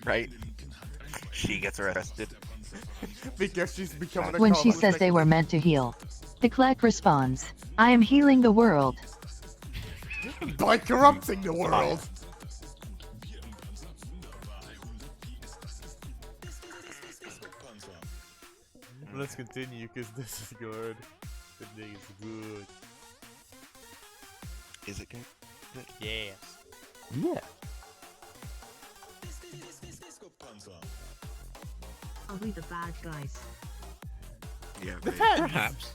Right? She gets arrested. Because she's becoming a When cult. she It's says like, they were meant to heal, the Clack responds, I am healing the world. by corrupting the world. Let's continue, because this is good. This thing is good. Is it good? Yes. Yeah. Are we the bad guys? Yeah, Perhaps.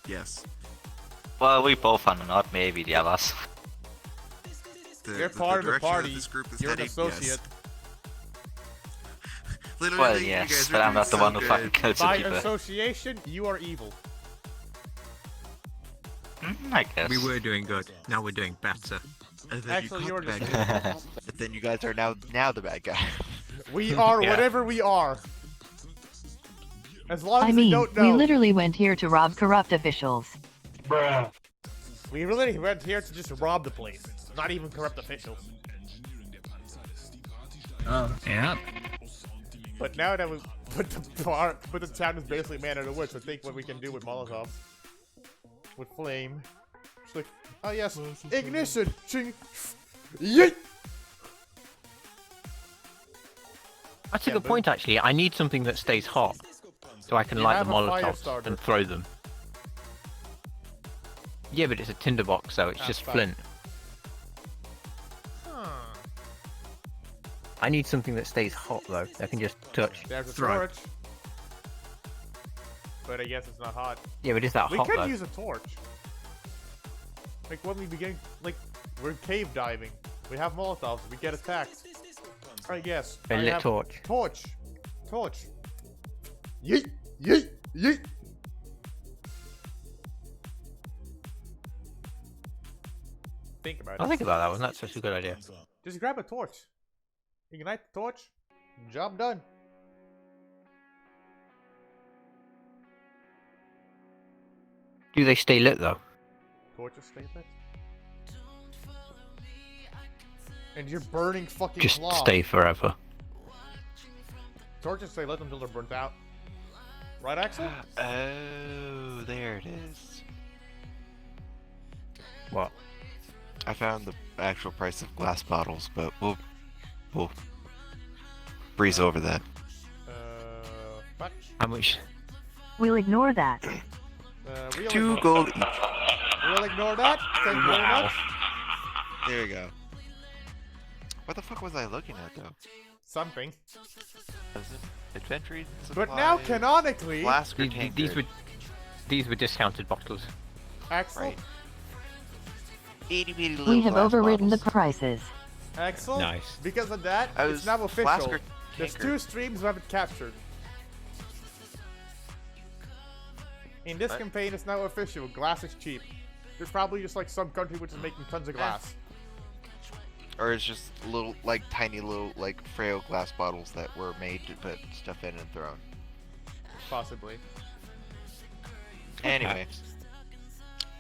Yes. Well, we both are not, maybe the others. You're part of the direction party. this group is You're an heading, associate. yes. Literally, Well, you yes, guys but are I'm doing not the so one who good. fucking kills the By people. association, you are evil. I guess. We were doing good. Now we're doing better. And then Actually, you you're caught the just... bad guy. But then you guys are now the bad guy. We are Yeah. whatever we are. As long as I we mean, don't know. we literally went here to rob corrupt officials. Bruh. We really went here to just rob the place. Not even corrupt officials. Yeah. But now that we put the town is basically man of the woods, so think what we can do with Molotov. With flame. It's like, oh yes, ignition! Ching! Yeet! That's a Yeah, good but- point, actually. I need something that stays hot, so I can You light have the a fire molotovs starter. and throw them. Yeah, but it's a tinderbox, so it's Ah, just fuck. flint. Huh. I need something that stays hot, though. I can just touch, There's a throw. torch. But I guess it's not hot. Yeah, but is that We hot, could though? use a torch. Like when we begin, like, we're cave diving. We have Molotovs, we get attacked. Alright, yes. A I lit have torch. Torch. Torch. Yeet! Yeet! Yeet! Think about it. I'll think about that one. That's such a good idea. Just grab a torch. Ignite the torch. Job done. Do they stay lit, though? Torches stay lit. And you're burning fucking Just cloth. stay forever. Torches stay lit until they're burnt out. Right, Axel? Oh, there it is. What? I found the actual price of glass bottles, but we'll breeze over that. Fuck. How much? We'll ignore that. We'll 2 ignore- gold each. We'll ignore that. Thank you very much. There we go. What the fuck was I looking at, though? Something. Was it Adventure But now, supplies, canonically, flask or These were discounted bottles. Axel, Right. Itty bitty little We have glass overridden the bottles. prices. Axel, Nice. because of that, I it's was now flask official. or There's tanker. 2 streams we haven't captured. In this What? campaign, it's now official. Glass is cheap. There's probably just like some country which is making tons of glass. Or it's just little, like, tiny little, like, frail glass bottles that were made to put stuff in and thrown. Possibly. Anyway.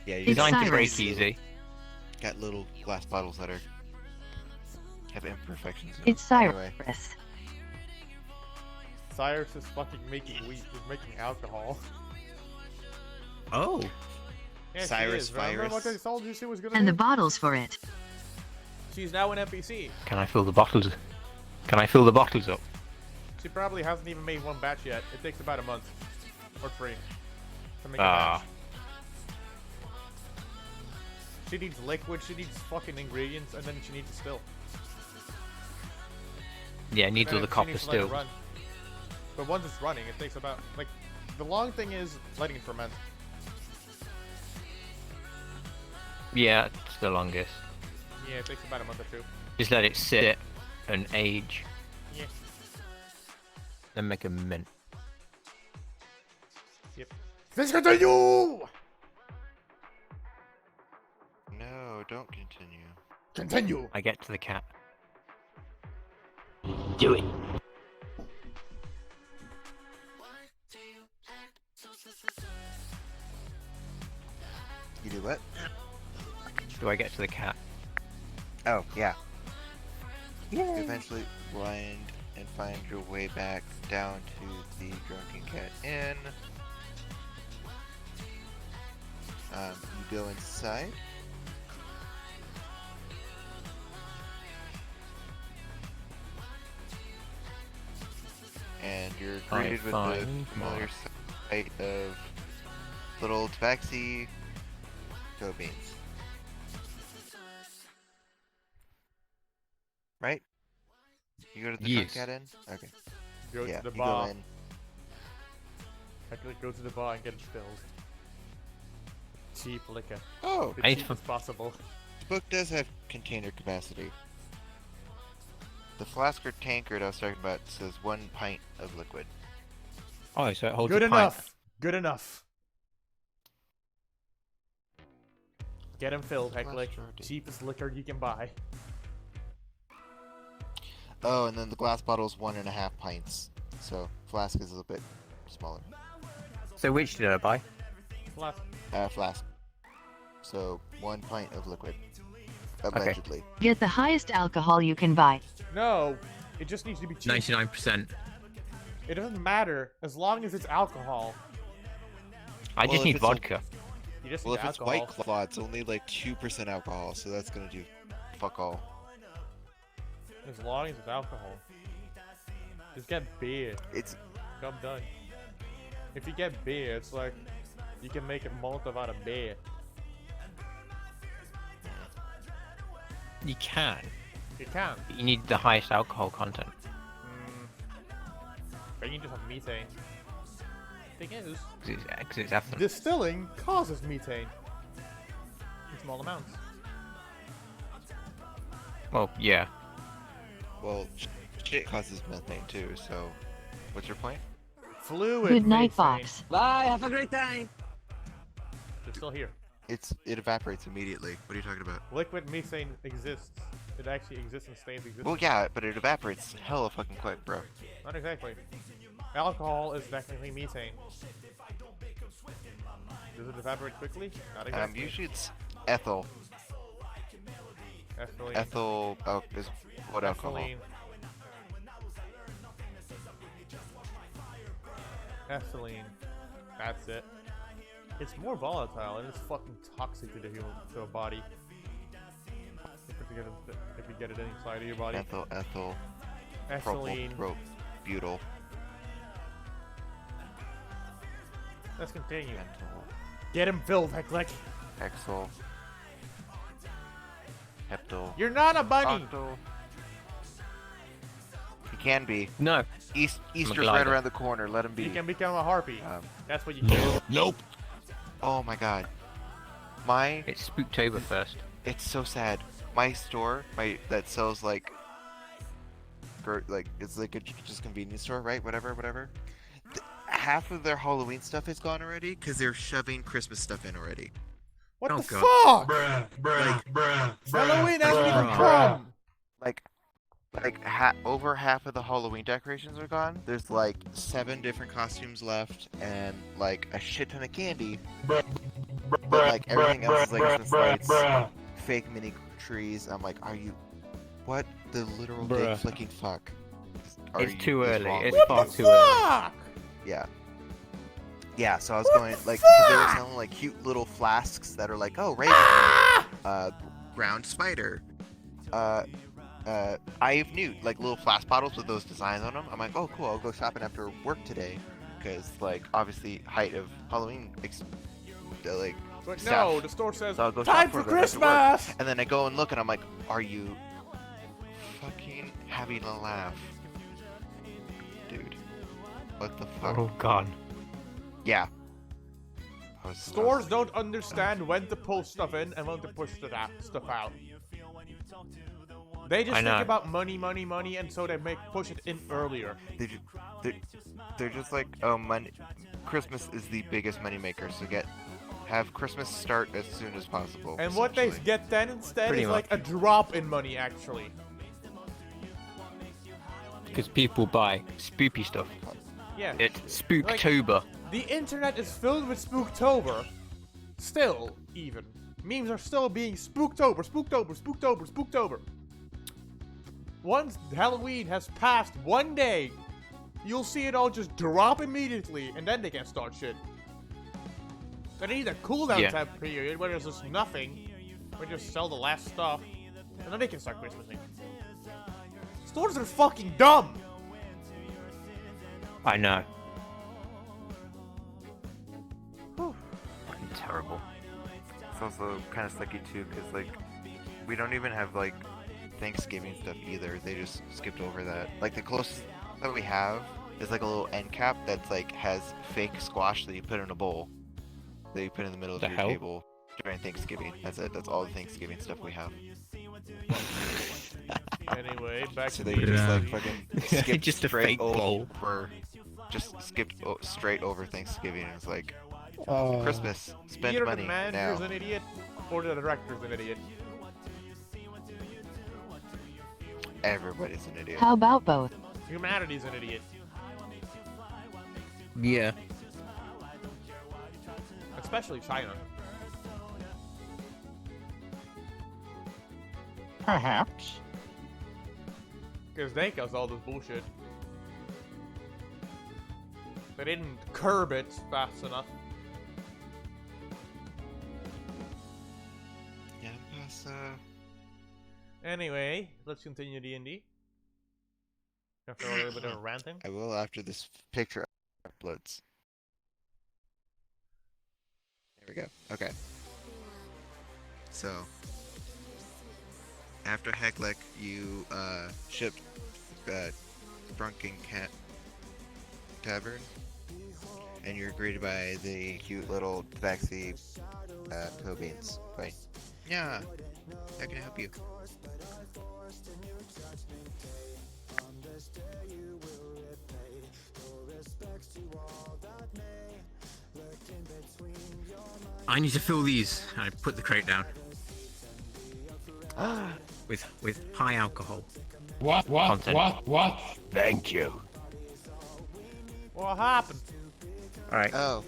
Yeah, you It's Designed to Cyrus. break easy. got little glass bottles that are have imperfections. in It's them. Anyway. Cyrus. Cyrus is fucking making wheat. He's making alcohol. Oh. Yeah, she Cyrus is. Remember what I virus. told you she was gonna And do? the bottles for it. She's now an NPC. Can I fill the bottles? Can I fill the bottles up? She probably hasn't even made one batch yet. It takes about a month. Or 3. To make a Ah. batch. She needs liquid, she needs fucking ingredients, and then she needs a still. Yeah, it needs all And the she copper needs to let it stills. run. But once it's running, it takes about, like, the long thing is letting it ferment. Yeah, it's the longest. Yeah, it takes about a month or two. Just let it sit and age. Yeah. Then make a mint. Yep. Let's continue! No, don't continue. Continue! I get to the cat. Do it. You do what? Do I get to the cat? Oh, yeah. You eventually wind and find your way back down to the Drunken Cat Inn. You go inside. And you're greeted with the familiar sight of little tabaxi go beans. Right? You go to the Yes. Cat Inn? Okay. Go Yeah, to the you bar. go in. I could go to the bar and get it filled. Cheap liquor. Oh! As cheap as possible. The book does have container capacity. The flask or tankard I was talking about says 1 pint of liquid. Oh, so it holds Good a pint. enough! Good enough! Get him filled, Hecklick. Cheapest liquor you can buy. Oh, and then the glass bottle is 1.5 pints. So, flask is a little bit smaller. So which did I buy? Flask. Flask. So, 1 pint of liquid. Allegedly. Get the highest alcohol you can buy. No! It just needs to be cheap. 99%. It doesn't matter, as long as it's alcohol. I just if need it's a- vodka. You just Well, need if it's alcohol. White Claw, it's only like 2% alcohol, so that's gonna do fuck all. As long as it's alcohol. Just get beer. It's I'm done. If you get beer, it's like you can make a Molotov out of beer. You can. You can. But you need the highest alcohol content. But you just have methane. Thing is, Because it's ethanol. distilling causes methane. In small amounts. Well, yeah. well, shit causes methane too. So, what's your point? Fluid Good night, methane. Fox. Bye, have a great time. They're still here. It evaporates immediately. What are you talking about? Liquid methane exists. It actually exists and stays existing. Well, yeah, but it evaporates hella fucking quick, bro. Not exactly. Alcohol is technically methane. Does it evaporate quickly? Not exactly. Usually it's ethyl. Ethylene. Ethyl is what alcohol? Ethylene. Ethylene. That's it. It's more volatile and it's fucking toxic to the human to a body. If you get it inside of your body. Ethyl, Ethylene. propyl, butyl. Let's continue. Ethyl, Get him filled, Hecklick. hexyl, heptyl. You're not a bunny. Octyl. He can be. No. Easter's glider. right around the corner. Let him be. You can become a harpy. Um, That's what you can. Nope. Oh my god. It's Spooktober first. It's so sad. My store, that sells like it's like a just convenience store, right? Whatever. Half of their Halloween stuff is gone already because they're shoving Christmas stuff in already. What Oh, the God. fuck? Halloween hasn't even come. Like over half of the Halloween decorations are gone. There's like 7 different costumes left and like a shit ton of candy. But like everything else is like Christmas lights, fake mini trees. I'm like, are you? What the literal dick Bruh. flicking fuck? It's too is early. wrong It's with far you? too early. Fuck. Yeah. Yeah, so I was What going the like 'cause they were fuck? selling like cute little flasks that are like, oh, raven, ground spider, Eye of Newt, like little flask bottles with those designs on them. I'm like, oh, cool. I'll go shopping after work today, because like obviously height of Halloween, like But staff. no, the store says, So I'll go time shop for them after work. Christmas! And then I go and look and I'm like, are you fucking having a laugh? Dude. What the fuck? Oh, gone. Yeah. Stores don't understand when to pull stuff in and when to push stuff out. They just I think know. about money, money, money, and so they push it in earlier. They're just like, oh, money. Christmas is the biggest moneymaker, so have Christmas start as soon as possible. And what they essentially. get then instead Pretty is like a drop in money, actually. Because people buy spoopy stuff. Yeah. It's Spooktober. The internet is filled with Spooktober. Still, even. Memes are still being Spooktober, Spooktober, Spooktober, Spooktober. Once Halloween has passed one day, you'll see it all just drop immediately, and then they can start shit. They need a cooldown time period where there's just nothing. We just sell the last stuff, and then they can start Christmasing. Stores are fucking dumb! I know. Fucking terrible. It's also kind of sucky too, because like, we don't even have like Thanksgiving stuff either. They just skipped over that. Like the closest that we have is like a little end cap that's like has fake squash that you put in a bowl that you put in the middle of your table during Thanksgiving. That's it. That's all the Thanksgiving stuff we have. Anyway, back So to they the just like fucking skipped Just a straight fake bowl. over, just skipped straight over Thanksgiving. And it's like Oh. Christmas. Spend Either money the manager's now. an idiot, or the director's an idiot. Everybody's an idiot. How about both? Humanity's an idiot. Yeah. Especially China. Perhaps. Because they cause all this bullshit. They didn't curb it fast enough. Yeah, plus, Anyway, let's continue D&D. After a little bit of ranting. I will after this picture uploads. There we go. Okay. So, after Heklik, you shipped Drunken Cat Tavern, and you're greeted by the cute little tabaxi toe beans. Right? Yeah. How can I help you? I need to fill these. I put the crate down. with high alcohol. What? Content. What? Thank you. What happened? Alright. Oh,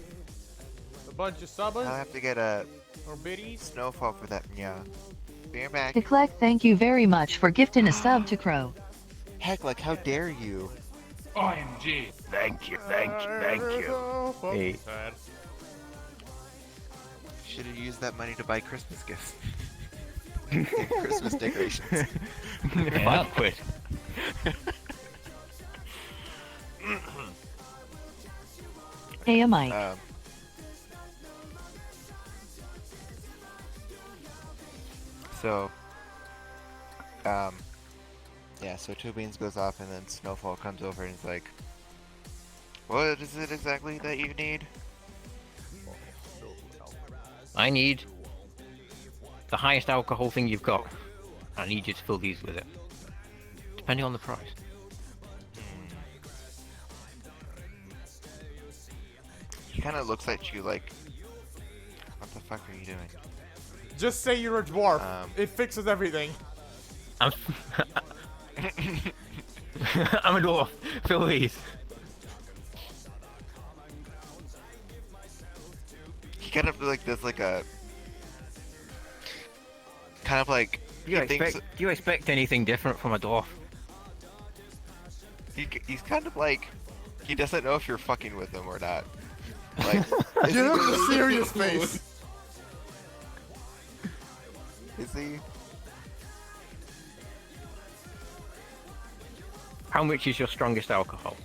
A bunch of subbers? I'll have to get a Or biddies? snowfall for that. Yeah. Be right back. Hicklek, thank you very much for gifting a sub to Crow. Heklik, how dare you? OMG. Thank you. Hey. Sad. Should have used that money to buy Christmas gifts. Christmas decorations. 5 quid. Hey, Mike. So, yeah, so Two Beans goes off and then Snowfall comes over and is like, what is it exactly that you need? I need the highest alcohol thing you've got. I need you to fill these with it. Depending on the price. He kind of looks at you like, what the fuck are you doing? Just say you're a dwarf. It fixes everything. I'm I'm a dwarf. Fill these. He kind of like does like a, kind of like, Do you expect anything different from a dwarf? he's kind of like, he doesn't know if you're fucking with him or not. Like, is Give he him a really- serious face. Is he? How much is your strongest alcohol?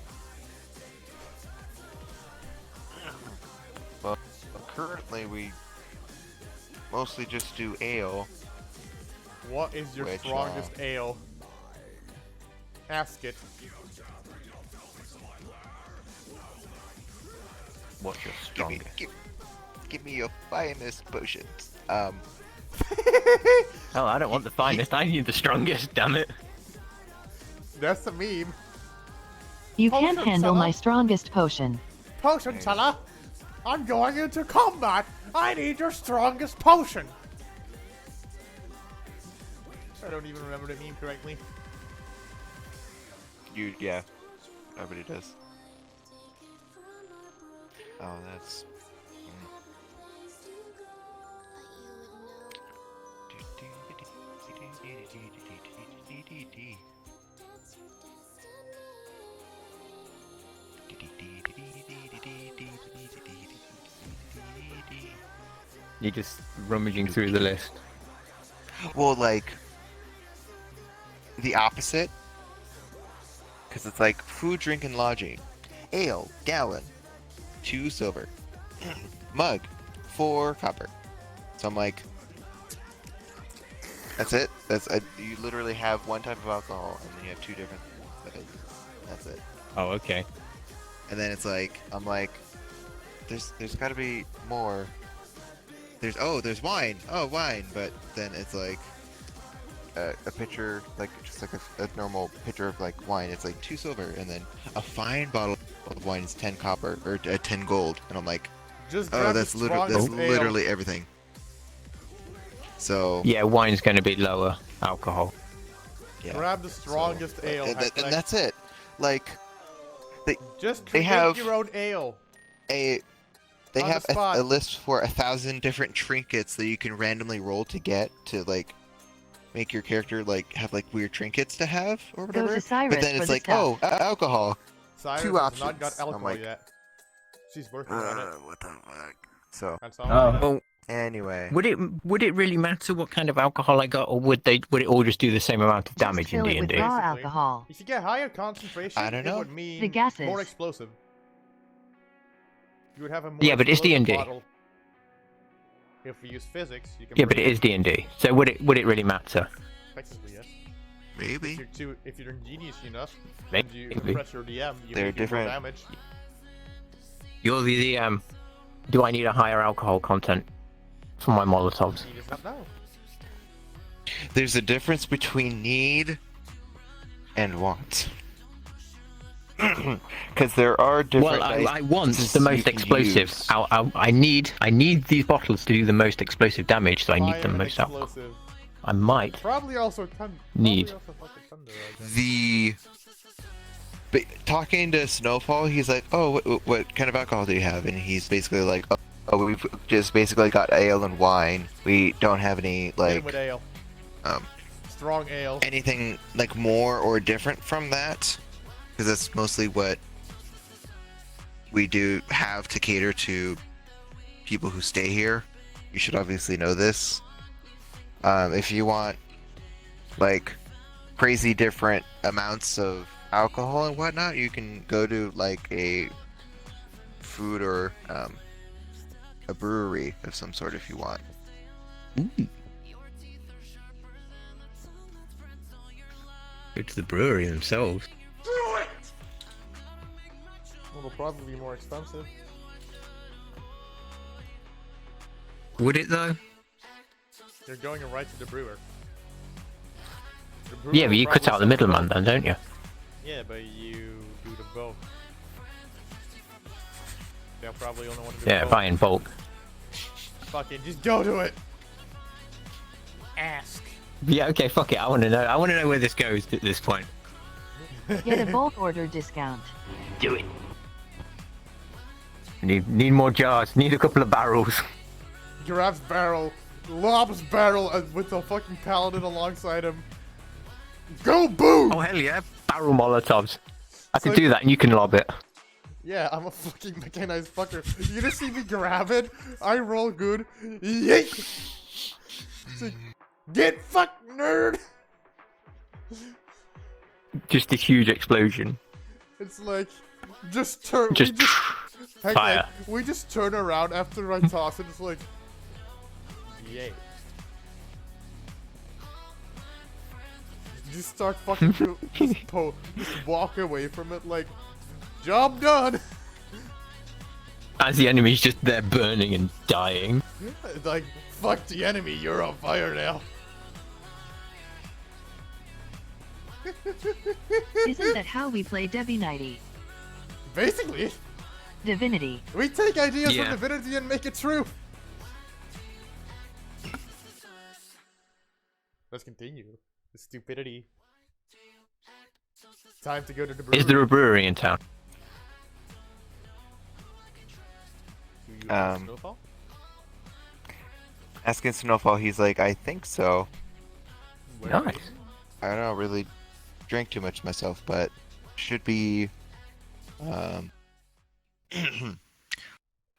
Well, currently we mostly just do ale. What is your Which, strongest ale? Ask it. What's your Give me, strongest? give me your finest potions. Oh, I don't want the finest. I need the strongest. Damn it. That's a meme. You can't Potion handle my seller. strongest potion. Potion teller, I'm going into combat. I need your strongest potion. I don't even remember the meme correctly. Yeah. Everybody does. Oh, that's... You're just rummaging through the list. Well, like... the opposite. Because it's like food, drink, and lodging. Ale, gallon, 2 silver. Mug, 4 copper. So I'm like, that's it. You literally have one type of alcohol, and then you have 2 different things. That's it. Oh, okay. And then it's like, I'm like, there's got to be more. There's wine. Oh, wine. But then it's like a pitcher, like just like a normal pitcher of like wine. It's like 2 silver, and then a fine bottle of wine is 10 copper or 10 gold. And I'm like, Just oh, grab that's the literally strongest ale. everything. So Yeah, wine's going to be lower alcohol. yeah. Grab the strongest ale. and hashtag. that's it. Like Just they create have your own ale. They On have the spot. a list for 1,000 different trinkets that you can randomly roll to get to like make your character like have like weird trinkets to have or Go whatever. to Cyrus But then for it's the like, stuff. oh, alcohol. Cyrus 2 has options. not got I'm alcohol like, yet. She's working on it. what the fuck? So That's all. Well, anyway, would it really matter what kind of alcohol I got, or would it all just do the same amount of Just damage in fill it with D&D? raw Basically. alcohol. If you get higher concentration, I don't it know. would mean The gases. more explosive. You would have a more Yeah, but it's explosive D&D. bottle. If we use physics, you can. Yeah, but break it is D&D. So would it really matter? Technically, yes. maybe If you're ingenious enough, Maybe. and you impress your DM, you They're make different. more damage. You're the do I need a higher alcohol content for my Molotovs? You just don't know. there's a difference between need and want. Because there are different. Well, I want dice the you most can explosive. use. I need these bottles to do the most explosive damage, so I need Fire the and most alcohol. explosive. I might. Probably also Need. Probably also fucking thunder, I guess. But talking to Snowfall, he's like, "Oh, what kind of alcohol do you have?" And he's basically like, "Oh, we've just basically got ale and wine. We don't have any Hit like him with ale. um Strong ale. anything like more or different from that, because that's mostly what we do have to cater to people who stay here. You should obviously know this. If you want like crazy different amounts of alcohol and whatnot, you can go to like a food or a brewery of some sort if you want. Go to the brewery themselves. It'll probably be more expensive. Would it though? You're going right to the brewer. The brewer Yeah, but will you cut probably out the sell middleman both. then, don't you? Yeah, but you do the both. They'll probably only want to do Yeah, both. buy in bulk. Fucking just go to it. Ask. Yeah, okay, fuck it. I want to know. I want to know where this goes at this point. Get a bulk order discount. Do it. Need more jars. Need a couple of barrels. Grabs barrel, lobs barrel with the fucking paladin alongside him. Go boom! Oh hell yeah, barrel Molotovs. I can like- do that, and you can lob it. Yeah, I'm a fucking mechanized fucker. You just see me grab it, I roll good, yeet! It's like, get fucked, nerd! Just a huge explosion. It's like, just turn, Just we just, fire. we just turn around after I toss it, it's like, Yeah. Just start fucking just walk away from it like, job done. As the enemy's just there burning and dying. Like, fuck the enemy, you're on fire now. Isn't that how we play Divinity? Basically, Divinity. we take ideas Yeah. from Divinity and make it true. Let's continue. The stupidity. Time to go to the brewery. Is there a brewery in town? Do you have Snowfall? Asking Snowfall, he's like, I think so. Where Nice. is it? I don't really drink too much myself, but should be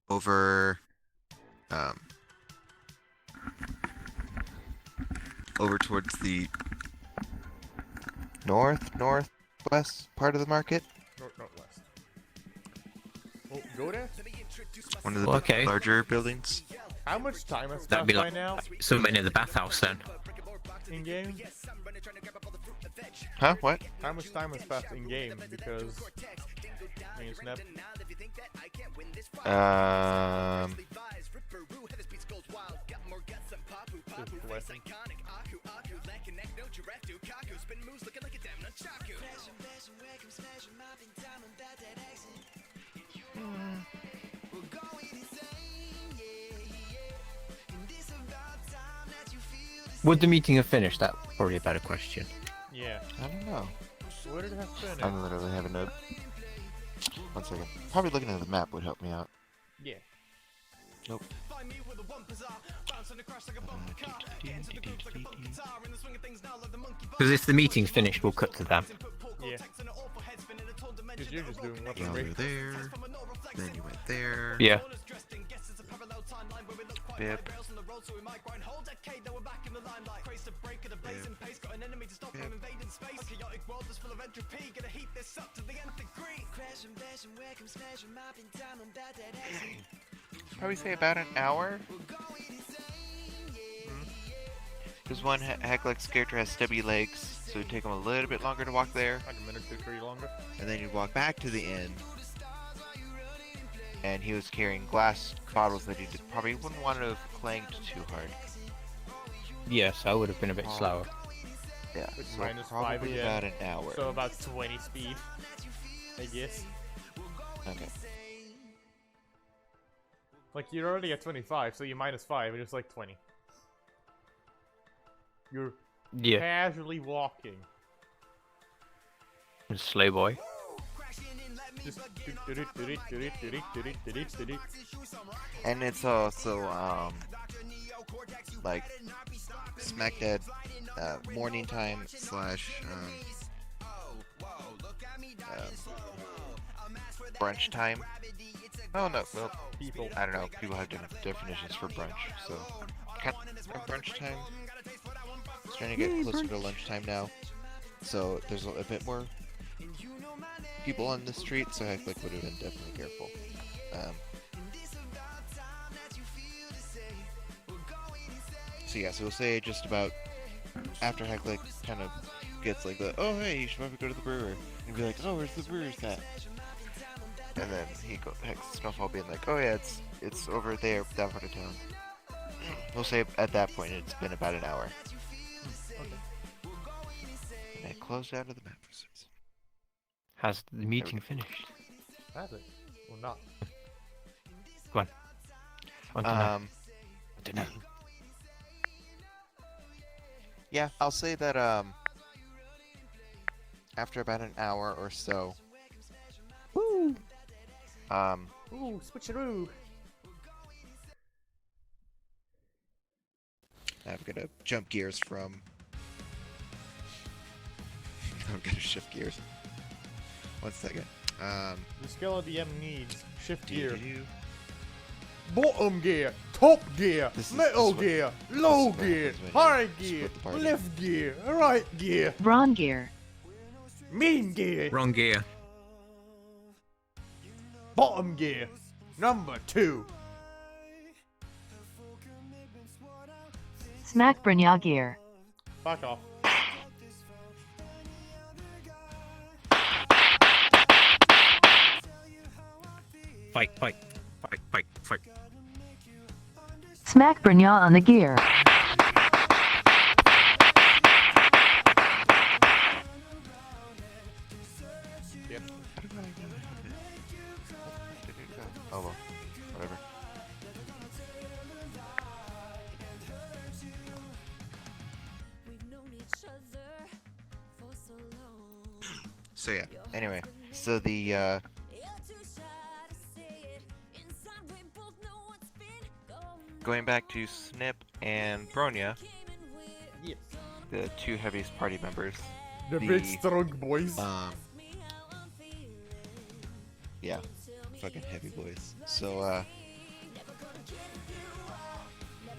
over over towards the northwest part of the market. Northwest. Oh, go there? One of the Okay. larger buildings. How much time has That'd passed be by like now somewhere near the bathhouse then. in game? Huh? What? How much time has passed in game? Because I mean, Snap. Good question. Would the meeting have finished? That's probably a better question. Yeah. I don't know. Where did it have finished? I'm literally having a. One second. Probably looking at the map would help me out. Yeah. Nope. Because if the meeting's finished, we'll cut to them. Yeah. Because you're just doing what Yeah, for you me. were there. Then you went there. Yeah. Bip. Probably say about an hour. Because one Hecklex character has stubby legs, so it'd take him a little bit longer to walk there. Like a minute, 2, 3 longer. And then you'd walk back to the inn. And he was carrying glass bottles that he probably wouldn't want to have clanged too hard. Yes, I would have been a bit slower. Yeah, With so minus 5 probably again. about an hour. So about 20 speed, I guess. Okay. Like, you're already at 25, so you minus 5, and it's like 20. You're Yeah. casually walking. Slow boy. Just And it's also like smack dead morning time slash brunch time. Oh no, well, people. I don't know. People have different definitions for brunch, so kind of brunch time. It's starting to get closer to lunchtime now, so there's a bit more people on the street, so I would have been definitely careful. So yeah, so we'll say just about after Hecklick kind of gets like the, oh hey, you should probably go to the brewer, and be like, oh, where's the brewer's at? And then Snowfall being like, oh yeah, it's over there, that part of town. We'll say at that point it's been about an hour. Okay. And I closed out of the map for some reason. Has the meeting finished? Has it? Or not? Go on. I want to know. I don't know. Yeah, I'll say that after about an hour or so. Woo! Um Ooh, switcheroo! I'm gonna jump gears from I'm gonna shift gears. 1 second. The skill of the M needs shift gear, do-do-do. bottom gear, top gear, This is- middle this is what- gear, low this is what gear, happens when you high split gear, the party. left gear, right gear, Wrong gear. mean gear, Wrong gear. bottom gear, number 2. Smack Brynja gear. Fuck off. Fight, fight, fight, fight, fight. Smack Brynja on the gear. Yep. Oh well, whatever. So yeah. Anyway, so the going back to Snip and Bronya, Yep. the two heaviest party members. The big strong boys. Yeah, fucking heavy boys. So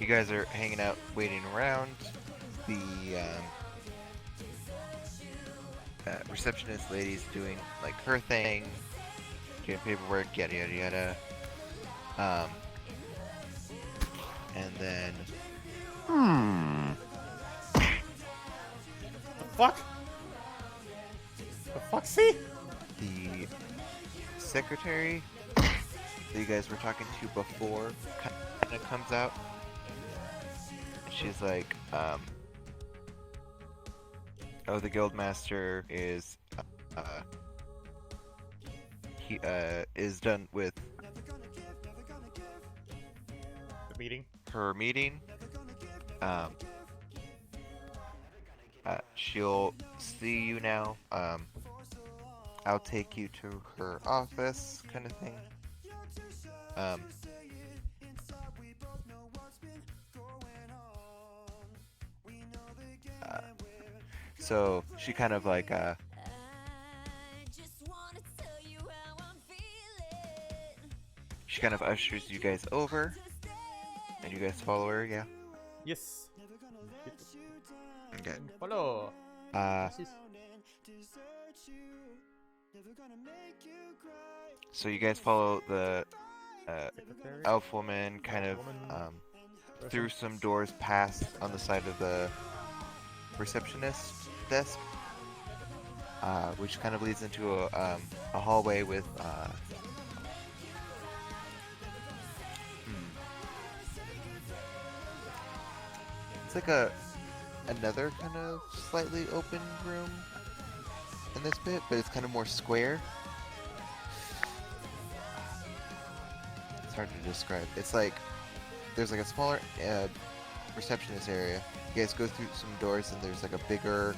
you guys are hanging out, waiting around. The receptionist lady's doing like her thing, doing paperwork, yada yada yada. And then The fuck? The fuck, see? the secretary that you guys were talking to before kind of comes out. And she's like, oh, the guildmaster is he is done with The meeting. her meeting. She'll see you now. I'll take you to her office, kind of thing. So she kind of like she kind of ushers you guys over, and you guys follow her, yeah? Yes. Okay. Follow. So you guys follow the Secretary? elf woman kind of through some doors past on the side of the receptionist desk, which kind of leads into a hallway with it's like another kind of slightly open room in this bit, but it's kind of more square. It's hard to describe. It's like there's like a smaller receptionist area. You guys go through some doors, and there's like a bigger,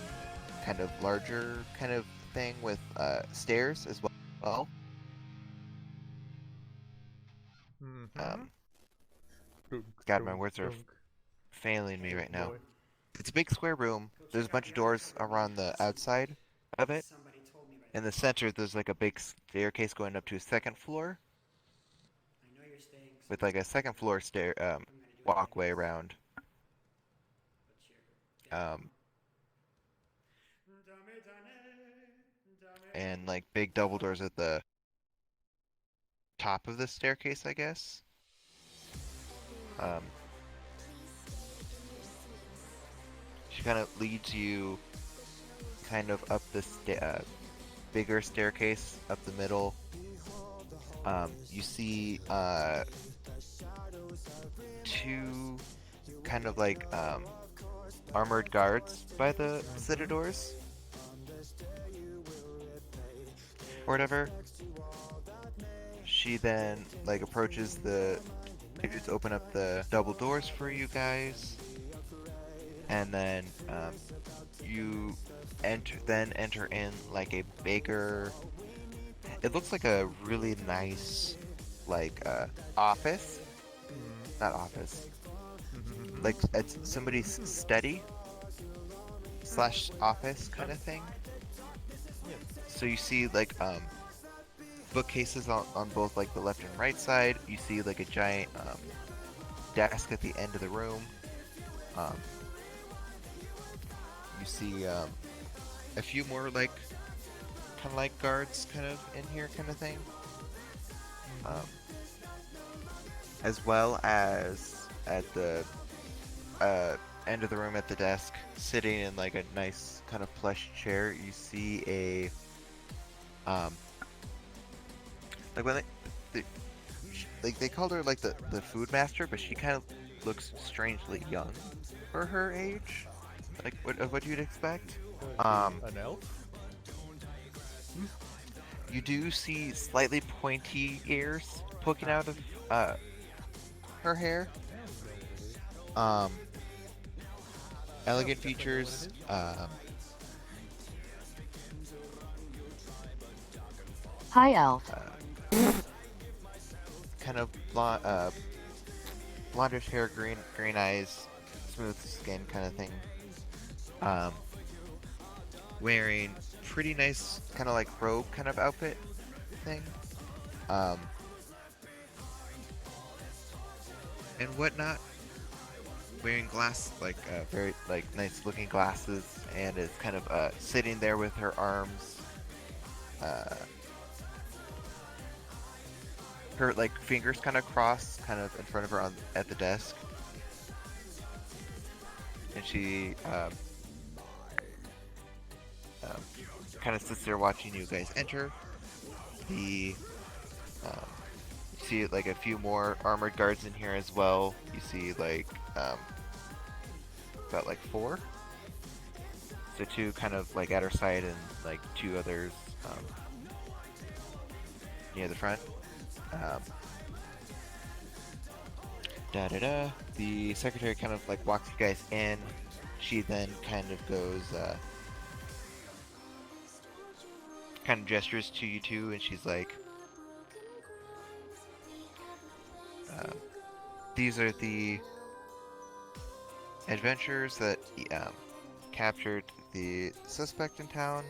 kind of larger kind of thing with stairs as well. God, my words are failing me right now. It's a big square room. There's a bunch of doors around the outside of it. In the center, there's like a big staircase going up to a second floor, with like a second floor stair walkway around. And like big double doors at the top of the staircase, I guess. She kind of leads you kind of up the bigger staircase up the middle. You see two kind of like armored guards by the doors or whatever. She then like approaches the dudes, open up the double doors for you guys, and then you enter in like a bigger, it looks like a really nice like office, not office, like it's somebody's study slash office kind of thing. So you see like bookcases on both like the left and right side. You see like a giant desk at the end of the room. You see a few more like kind of like guards kind of in here kind of thing. As well as at the end of the room at the desk, sitting in like a nice kind of plush chair, you see a like when they called her like the food master, but she kind of looks strangely young for her age, like what you'd expect. An elf? You do see slightly pointy ears poking out of her hair. Elegant features. Hi, elf. Kind of blondish hair, green eyes, smooth skin kind of thing. Wearing pretty nice kind of like robe kind of outfit thing. And whatnot. Wearing very like nice looking glasses, and is kind of sitting there with her arms, her like fingers kind of crossed, kind of in front of her at the desk, and she kind of sits there watching you guys enter. You see like a few more armored guards in here as well. You see like about like 4. So 2 kind of like at her side and like 2 others near the front. The secretary kind of like walks you guys in. She then kind of goes, kind of gestures to you two, and she's like, these are the adventurers that captured the suspect in town.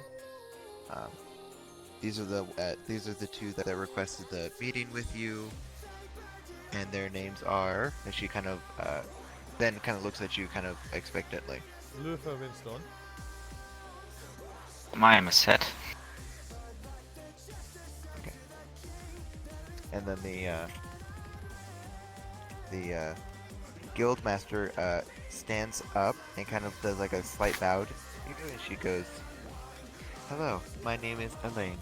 These are the 2 that requested the meeting with you, and their names are. And she kind of then kind of looks at you kind of expectantly. Luther Winston. My name is Seth. Okay. And then the guildmaster stands up and kind of does like a slight bow to you, and she goes, "Hello, my name is Elaine."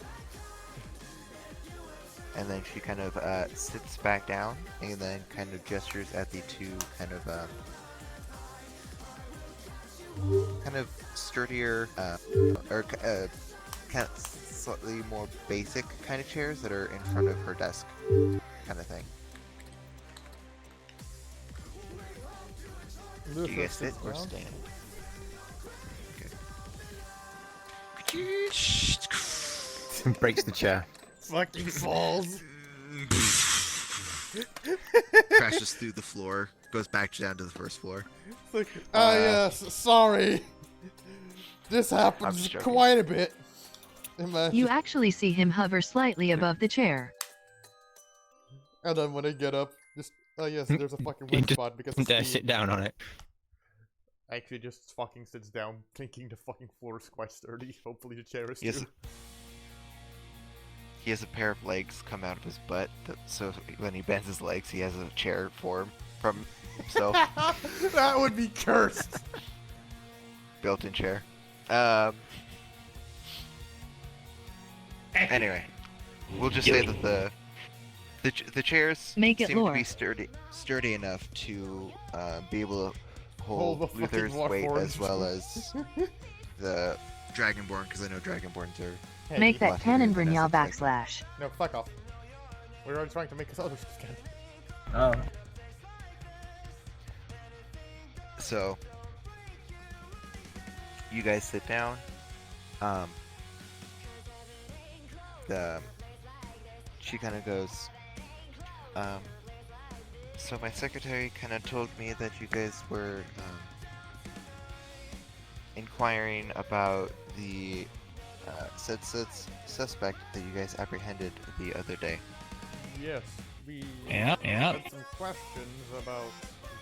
And then she kind of sits back down and then kind of gestures at the 2 kind of sturdier or kind of slightly more basic kind of chairs that are in front of her desk, kind of thing. Do you guys sit or stand? Okay. Breaks the chair. Fucking falls. Crashes through the floor, goes back down to the first floor. It's like, yes, sorry. This happens quite a bit. Imagine. You actually see him hover slightly above the chair. And then when I get up, just, yes, there's a fucking wet spot because Dare sit down on it. Actually just fucking sits down, thinking the fucking floor is quite sturdy. Hopefully the chair is too. He has a pair of legs come out of his butt, so when he bends his legs, he has a chair form from himself. That would be cursed. Built-in chair. Anyway, we'll just say that the chairs seem to be sturdy enough to be able to hold Luther's weight as well as the Dragonborn, because I know Dragonborns are. Hey, make that cannon Brynjal backslash. No, fuck off. We're already trying to make us others can. Oh. So, you guys sit down. She kind of goes, so my secretary kind of told me that you guys were inquiring about the said suspect that you guys apprehended the other day. Yes, we Yeah. had some questions about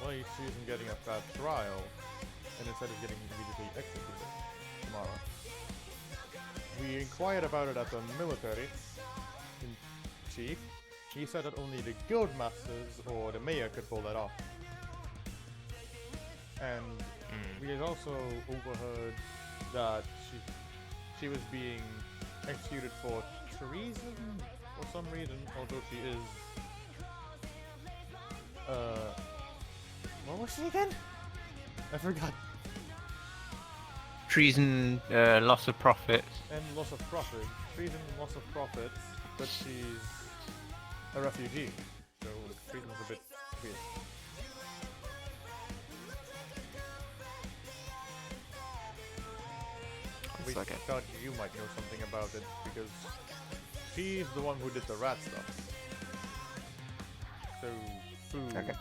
why she isn't getting a fat trial, and instead of getting immediately executed tomorrow. We inquired about it at the military chief. He said that only the guild masters or the mayor could pull that off. And We had also overheard that she was being executed for treason for some reason, although she is what was she again? I forgot. Treason, loss of profits. And loss of profit. Treason, loss of profits, but she's a refugee. So treason's a bit weird. We thought you might know something about it because she's the one who did the rat stuff. So food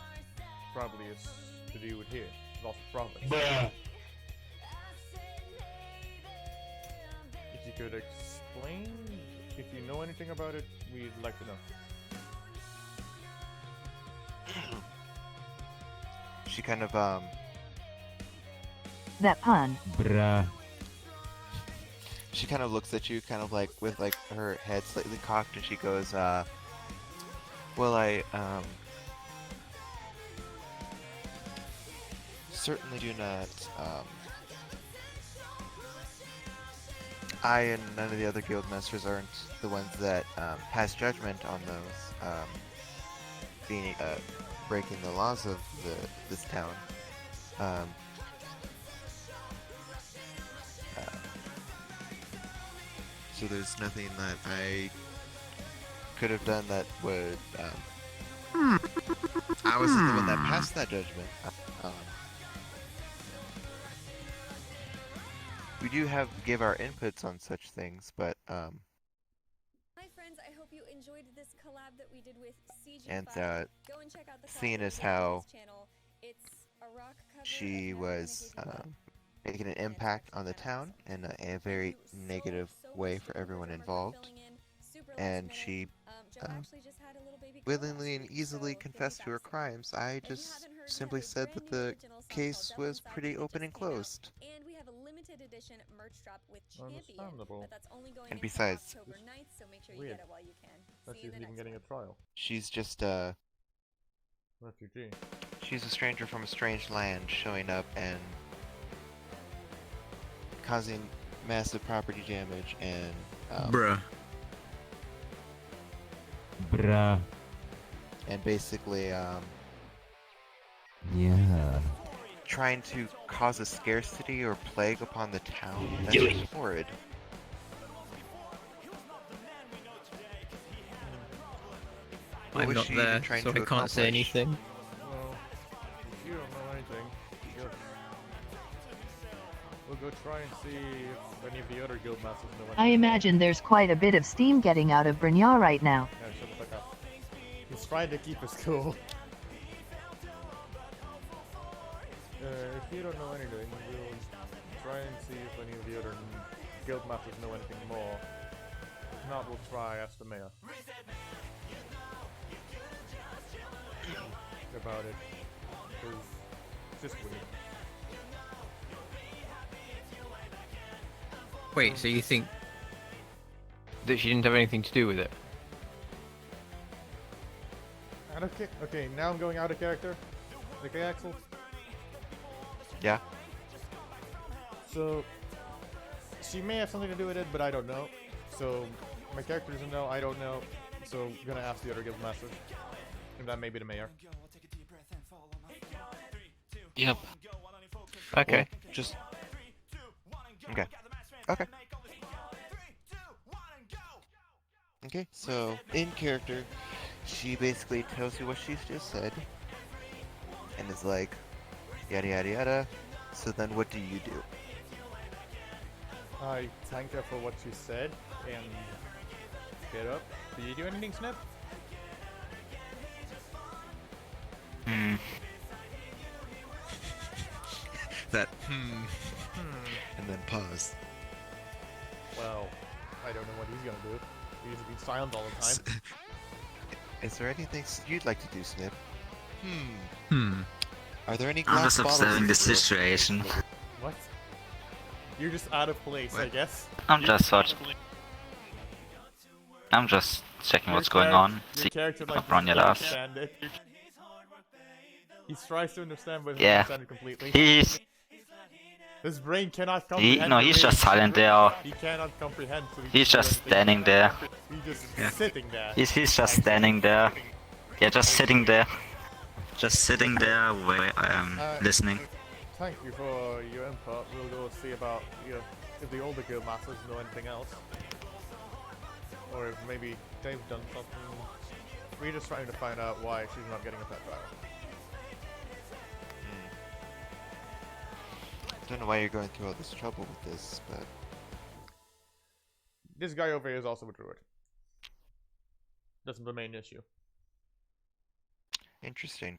probably is to do with here. Lost profits. Bruh. If you could explain, if you know anything about it, we'd like to know. She kind of That pun. Bruh. she kind of looks at you, kind of like with like her head slightly cocked, and she goes, well, I certainly do not, I and none of the other guild masters aren't the ones that pass judgment on those being breaking the laws of this town. So there's nothing that I could have done that would. I wasn't the one that passed that judgment. We do give our inputs on such things, but Hi friends, I hope you enjoyed this collab that we did with CG5. and Go and check out the seeing collab as on how his channel. It's a rock cover she of was Renegade making an impact on the town in a very negative way for everyone involved, and she willingly and easily confessed to her crimes. I just simply said that the case was pretty open and closed. And we have a limited edition merch drop with Champion, Understandable. but that's only going And until besides, October 9th, so make sure you weird get it while you can. that See you she's in the even next getting one. a trial. she's just Refugee. she's a stranger from a strange land showing up and causing massive property damage and Bruh. Bruh. and basically Yeah. trying to cause a scarcity or plague upon the town. That's Do just horrid. What I'm was not she even there, trying so to I can't say accomplish? anything. Well, if you don't know anything, we'll go try and see if any of the other guild masters know anything. I imagine there's quite a bit of steam getting out of Brynjar right now. Yeah, shut the fuck up. He's trying to keep us cool. If you don't know anything, we'll try and see if any of the other guild masters know anything more. If not, we'll try ask the mayor about it. Because it's just weird. Wait, so you think that she didn't have anything to do with it? Okay, now I'm going out of character. Okay, Axel? Yeah. So, she may have something to do with it, but I don't know. So, my character doesn't know, I don't know. So, I'm gonna ask the other guild masters. And that may be the mayor. Yep. Okay. Well, just... Okay. Okay. Okay, so, in character, she basically tells you what she's just said. And is like, yada yada yada. So then what do you do? I thank her for what she said, and get up. Do you do anything, Snip? That and then pause. Well, I don't know what he's gonna do. He's been silent all the time. Is there anything you'd like to do, Snip? Hmm. Are there any I'm glass just bottles observing in the this room? situation. What? You're just out of place, I guess. I'm just checking what's going on. Your See character if like Branya doesn't does. understand it. He tries to understand, but Yeah. doesn't understand it completely. His brain cannot comprehend. No, the he's way just silent there. He cannot comprehend. So He's just standing there. He's just Yeah. sitting there. He's just standing there. Yeah, just sitting there. Just sitting there, listening. Thank you for your input. We'll go see about if the older guild masters know anything else, or if maybe they've done something. We're just trying to find out why she's not getting a pet battle. I don't know why you're going through all this trouble with this, but this guy over here is also a druid. That's the main issue. interesting.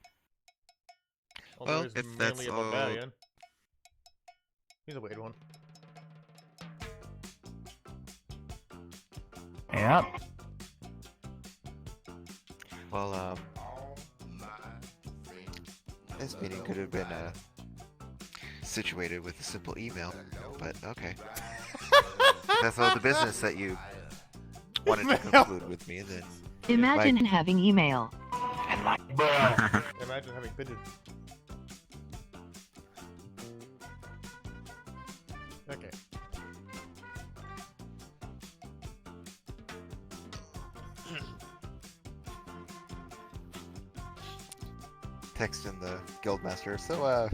Although Well, he's if mainly that's a all- barbarian. He's a weird one. Yeah. Well, this meeting could have been situated with a simple email, but okay. If that's all the business that you wanted to conclude with me, then Imagine having email. Imagine having pigeons. Okay. text in the guildmaster. So,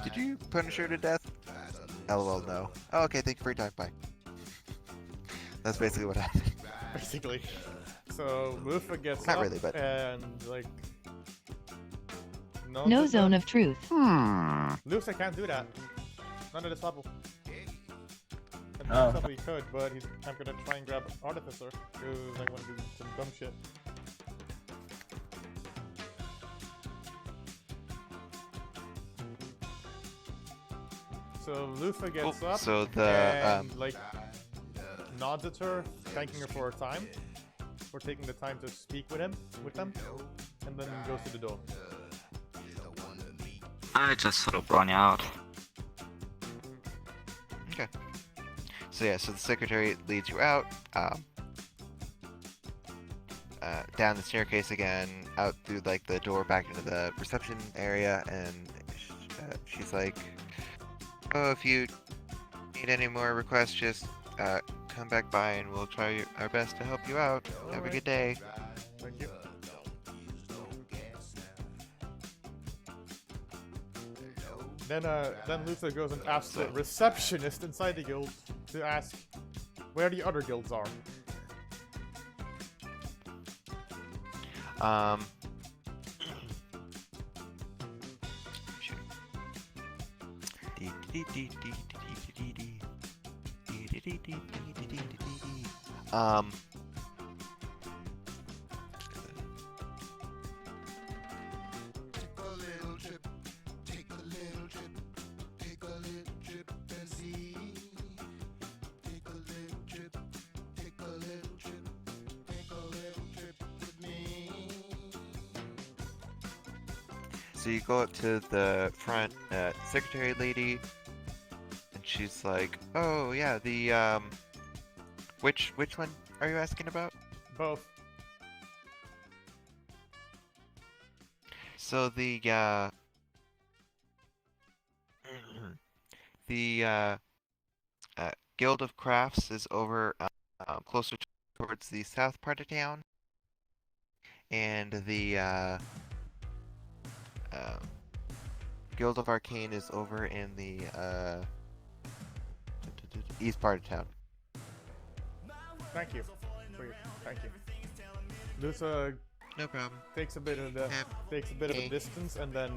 did you punish her to death? LOL, no. Oh, okay, thank you for your time. Bye. That's basically what happened. Basically. So Lufa gets Not up really, but- and like No zone of truth. Lufa can't do that. None of this level. Oh. He could, but I'm gonna try and grab Artificer because I want to do some dumb shit. So Lufa gets up so the, and like nods at her, thanking her for her time, for taking the time to speak with them, and then goes to the door. I just sort of run you out. Okay. So yeah, so the secretary leads you out, down the staircase again, out through like the door back into the reception area, and she's like, "Oh, if you need any more requests, just come back by, and we'll try our best to help you out. Have a good day." Thank you. Then Luther goes and asks the receptionist inside the guild to ask where the other guilds are. So you go up to the front secretary lady, and she's like, "Oh yeah, the which one are you asking about?" Both. So the Guild of Crafts is over closer towards the south part of town, and the Guild of Arcane is over in the east part of town. Thank you. Thank you. Luther No problem. takes a bit of a distance and then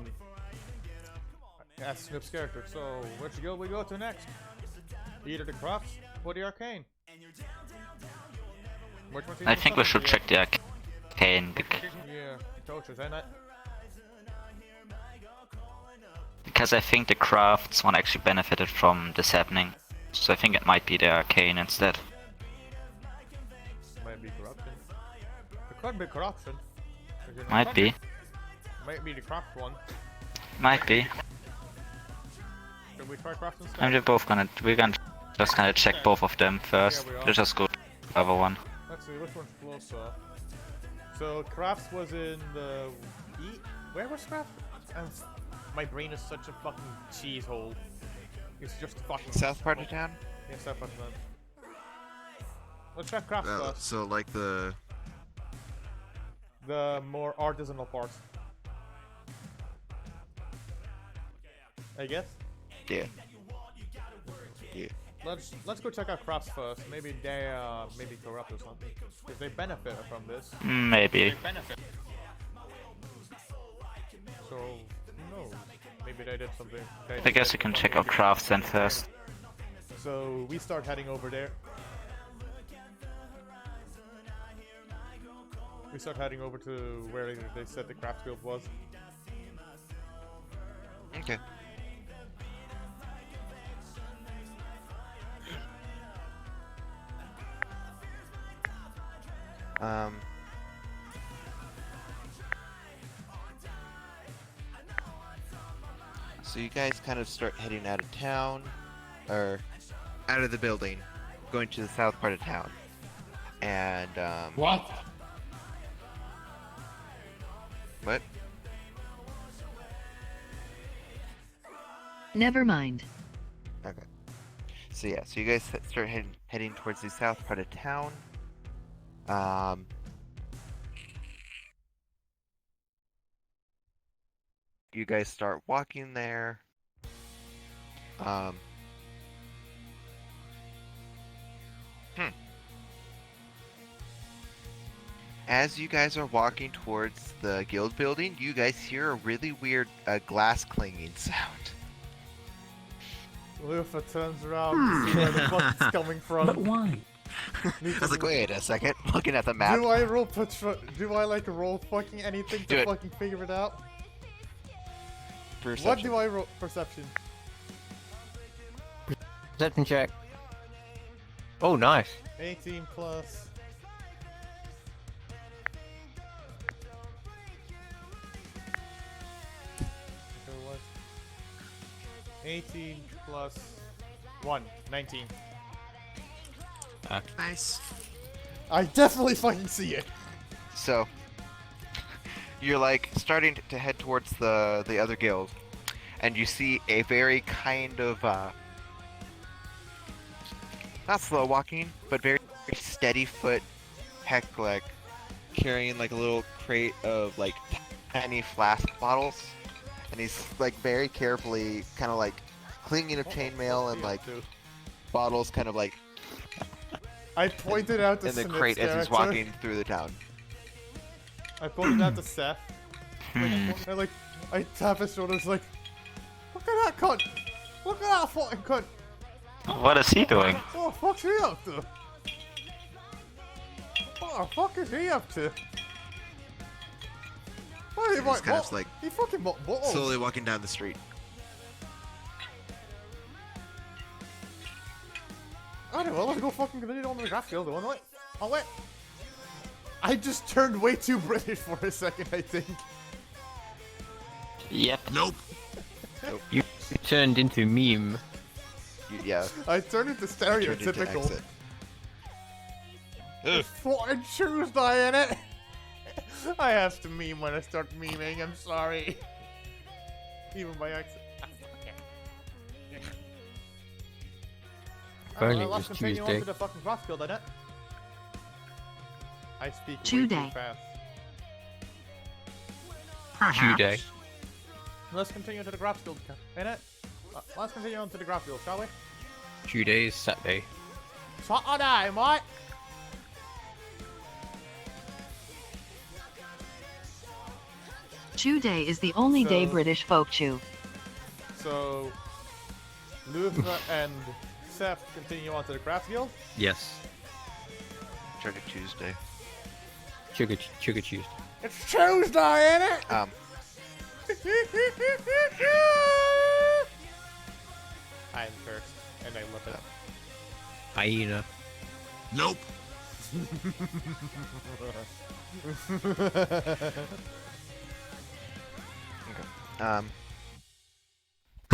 asks Snoop's character, "So which guild we go to next? Either the Crafts or the Arcane?" Which one seems I to think we suck? should check the arcane Yeah, coaches, ain't it? because I think the crafts one actually benefited from this happening. So I think it might be the arcane instead. Might be corruption. It could be corruption. Might be. Might be the craft one. Might be. Should we try craft instead? And we're just gonna check both of them first. Yeah, we are. Let's just go to the other one. Let's see which one's closer. So crafts was in the where was craft? My brain is such a fucking cheese hole. It's just fucking South part of town? Yeah, south part of town. Let's check crafts first. So like the more artisanal parts. I guess. Yeah. Yeah. Let's go check out crafts first. Maybe they maybe corrupt or something. If they benefit from this. Maybe. So who knows? Maybe they did something. I guess you can check out crafts then first. So we start heading over there. We start heading over to where they said the craft guild was. Okay. So you guys kind of start heading out of town, or out of the building, going to the south part of town. And, What? What? Never mind. Okay. So yeah, so you guys start heading towards the south part of town. You guys start walking there. As you guys are walking towards the guild building, you guys hear a really weird glass clanging sound. Lufa turns around to see where the fuck it's coming from. But why? I was like, wait a second, looking at the map. Do I roll like roll fucking anything Do to it. fucking figure it out? Perception. What do I roll? Perception. Perception check. Oh, nice. 18 plus. There was 18 plus 1, 19. Nice. I definitely fucking see it. So, you're like starting to head towards the other guild, and you see a very kind of not slow walking, but very steady foot heck like carrying like a little crate of like tiny flask bottles, and he's like very carefully kind of like clinging of chainmail and like bottles kind of like I pointed out to in the Snip's crate as he's character. walking through the town. I pointed out to Seth. I tap his shoulders like, look at that cunt! Look at that fucking cunt! What is he doing? What the fuck's he up to? What the fuck is he up to? What He's kind of like he fucking bought bottles. slowly walking down the street. Alright, well, let's go fucking continue on the graph field. Oh wait. I just turned way too British for a second, I think. Yep. Nope. You turned into meme. Yeah. I turned into Turned into stereotypical. exit. It's fucking Tuesday, innit? I have to meme when I start memeing, I'm sorry. Even by accident. If only it Let's was continue on Tuesday. to the fucking cross guild, innit? I speak way Tuesday. too fast. Tuesday. Let's continue to the graph guild, innit? Let's continue on to the graph guild, shall we? Tuesday is Saturday. Saturday, mate! Chew Day is the only day So- British folk chew. So, Luther and Seth continue on to the craft guild. Yes. Turn to Tuesday. Sugar Tuesday. It's Tuesday, ain't it? I'm cursed, and I love it. Hyena. Nope.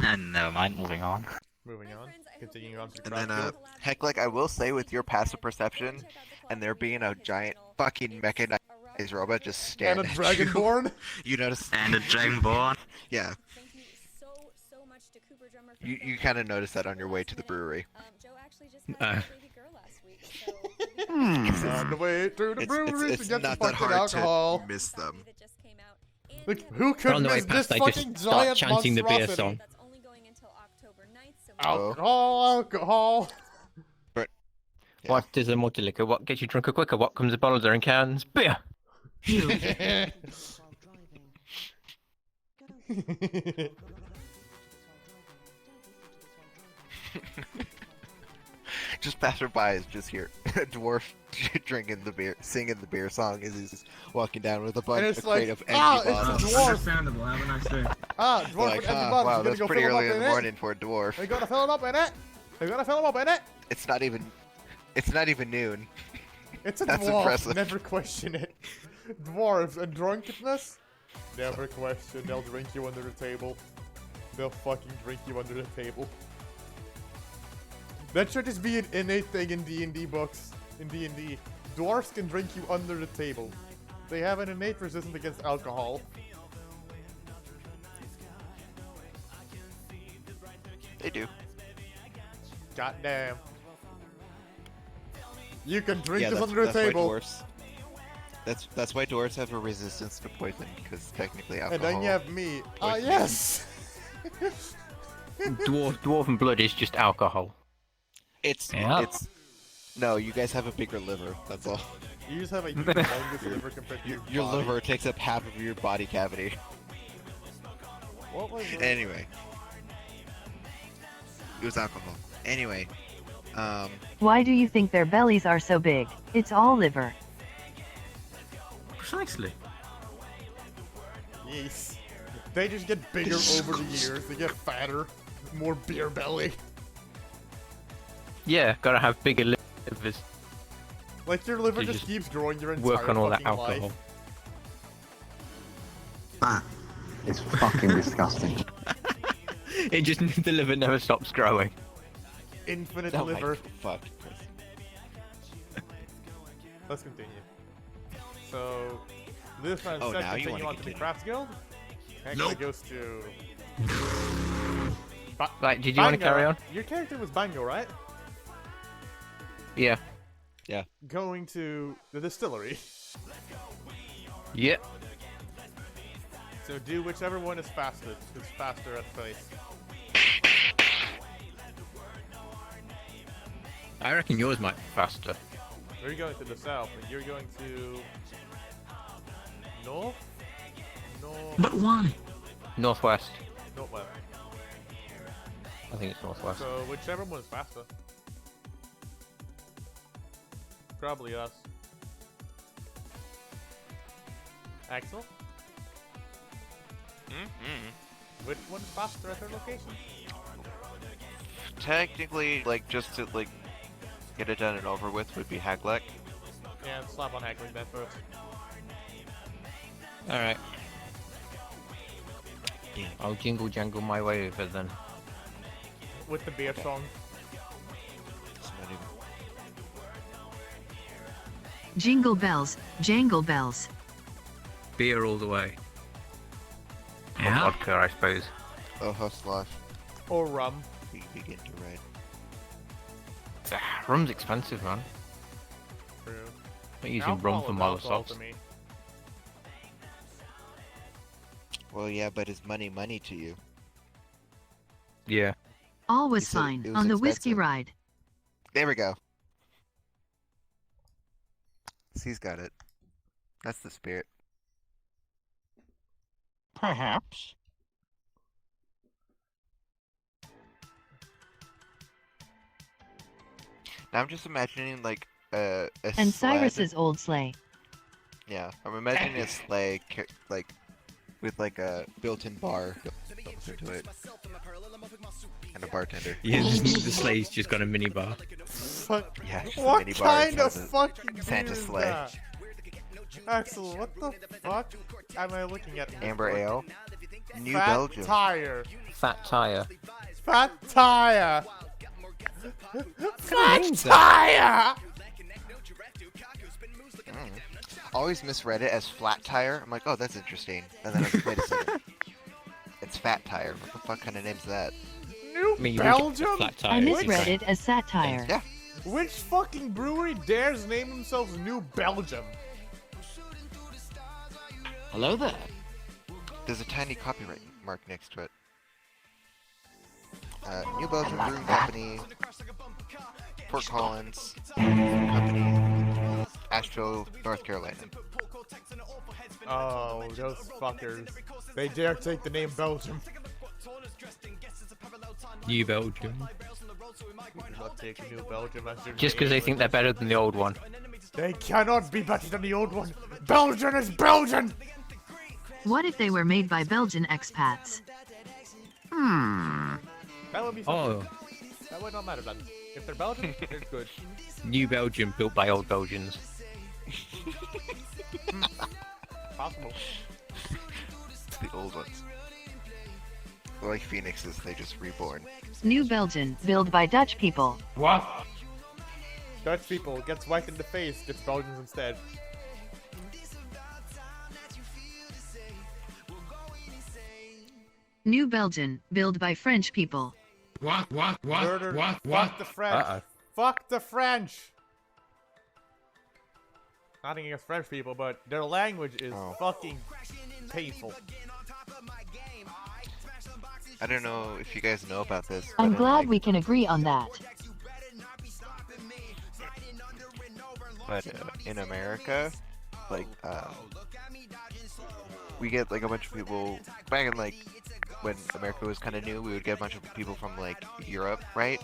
And never mind, moving on. Moving on, continuing on to the And craft then, guild. heck, like I will say, with your passive perception, and there being a giant fucking mechanized robot just staring And a at dragonborn. you notice? And a dragonborn. Yeah. Thank you so much to the Cooper drummer from You kind of noticed that on your way to the brewery. Joe actually just had a baby girl last week, so On the way to the brewery to It's get not some that fucking hard alcohol. to miss them. Like, who could On the way miss this past, I just fucking start giant chanting the beer monstrosity? song. that's only going until October 9th, so Alcohol, alcohol. What is a multi liquor? What gets you drunker quicker? What comes in bottles or in cans? Beer. Just passerby is just here. A dwarf drinking the beer, singing the beer song as he's walking down with a bunch it's of like, crate of empty it's bottles. dwarf. Understandable. Have a nice day. Dwarf Like, with empty huh, bottles. wow, You gotta that's go pretty fill 'em early up in the it. morning for a dwarf. They gotta fill it up in it. They gotta fill them up in it. It's not even noon. It's a That's dwarf. impressive. Never question it. Dwarves and drunkenness. Never question. They'll drink you under the table. They'll fucking drink you under the table. That should just be an innate thing in D&D books. In D&D, dwarves can drink you under the table. They have an innate resistance against alcohol. They do. Goddamn. You can drink Yeah, this that's, under the that's table. why dwarfs. That's why dwarves have a resistance to poison, because technically alcohol. And then you have me. Ah, poison. yes! Dwarven blood is just alcohol. It's no, you guys have a bigger liver. That's all. You just have a humongous liver compared to Your body. liver takes up half of your body cavity. What was it? Anyway, it was alcohol. Anyway, Why do you think their bellies are so big? It's all liver. Precisely. Yes. They just get bigger over the years. They get fatter, more beer belly. Yeah, gotta have bigger livers. Like your liver You just just keeps growing your entire Work on all that fucking alcohol. life. That is fucking disgusting. It just the liver never stops growing. Infinite oh liver. my fuck. Let's continue. So, this round Oh, set now you continue wanna on to the continue. Crafts Guild. Actually Nope. goes to... Like, did you want to carry on? Your character was Bango, right? Yeah. Yeah. Going to the distillery. Yep. So do whichever one is fastest. It's faster at pace. I reckon yours might be faster. We're going to the south, and you're going to... North? North... But why? Northwest. Northwest. I think it's northwest. So whichever one is faster. Probably us. Axel? Which one's faster at their location? Technically, like, just to like get it done and over with would be Haglek. Yeah, slap on Hackling then first. Alright. I'll jingle jangle my way over then. With the beer song. Jingle bells, jangle bells. Beer all the way. Or Yeah. vodka, I suppose. Oh, slash. Or rum. We begin to ride. Rum's expensive, man. True. Not using rum for Molotovs. Well, yeah, but is money to you? Yeah. All was You said fine it was on the whiskey expensive. ride. There we go. He's got it. That's the spirit. Perhaps. Now I'm just imagining like a And sled. Cyrus's old sleigh. Yeah, I'm imagining a sleigh like with like a built-in bar built into it, and a bartender. Yeah, the sleigh's just got a minibar. Fuck. Yeah, just a What minibar kind inside of the fucking Santa beer is sleigh. that? Axel, what the fuck am I looking at? in this Amber book? ale. New Fat Belgium. Tire. Fat tire. Fat tire. Fat name's tire. Always misread it as flat tire. I'm like, oh, that's interesting. And then I was like, wait a second. It's Fat Tire. What the fuck kind of name's that? New I mean, you Belgium? flat tire. I is misread insane. it as satire. Yeah. Which fucking brewery dares name themselves New Belgium? Hello there. There's a tiny copyright mark next to it. New Belgium Brewing Company, Fort Collins Company, Asheville, North Carolina. Oh, those fuckers. They dare take the name Belgium. New Belgium. We do not take New Belgium as their Just because name. they think they're better than the old one. They cannot be better than the old one. Belgian is Belgian! What if they were made by Belgian expats? That would be something. Oh, That would not matter, then. If they're Belgian, they're good. New Belgium built by old Belgians. Possible. The old ones. Like phoenixes, they just reborn. New Belgian, built by Dutch people. What? Dutch people gets whacked in the face, gets Belgians instead. New Belgian, built by French people. What? Murder. What? Fuck the French. Uh-oh. Fuck the French. Nothing against French people, but their language is fucking painful. I don't know if you guys know about this. I'm but glad we can agree on that. But in America, like, we get like a bunch of people back in like when America was kind of new. We would get a bunch of people from like Europe, right?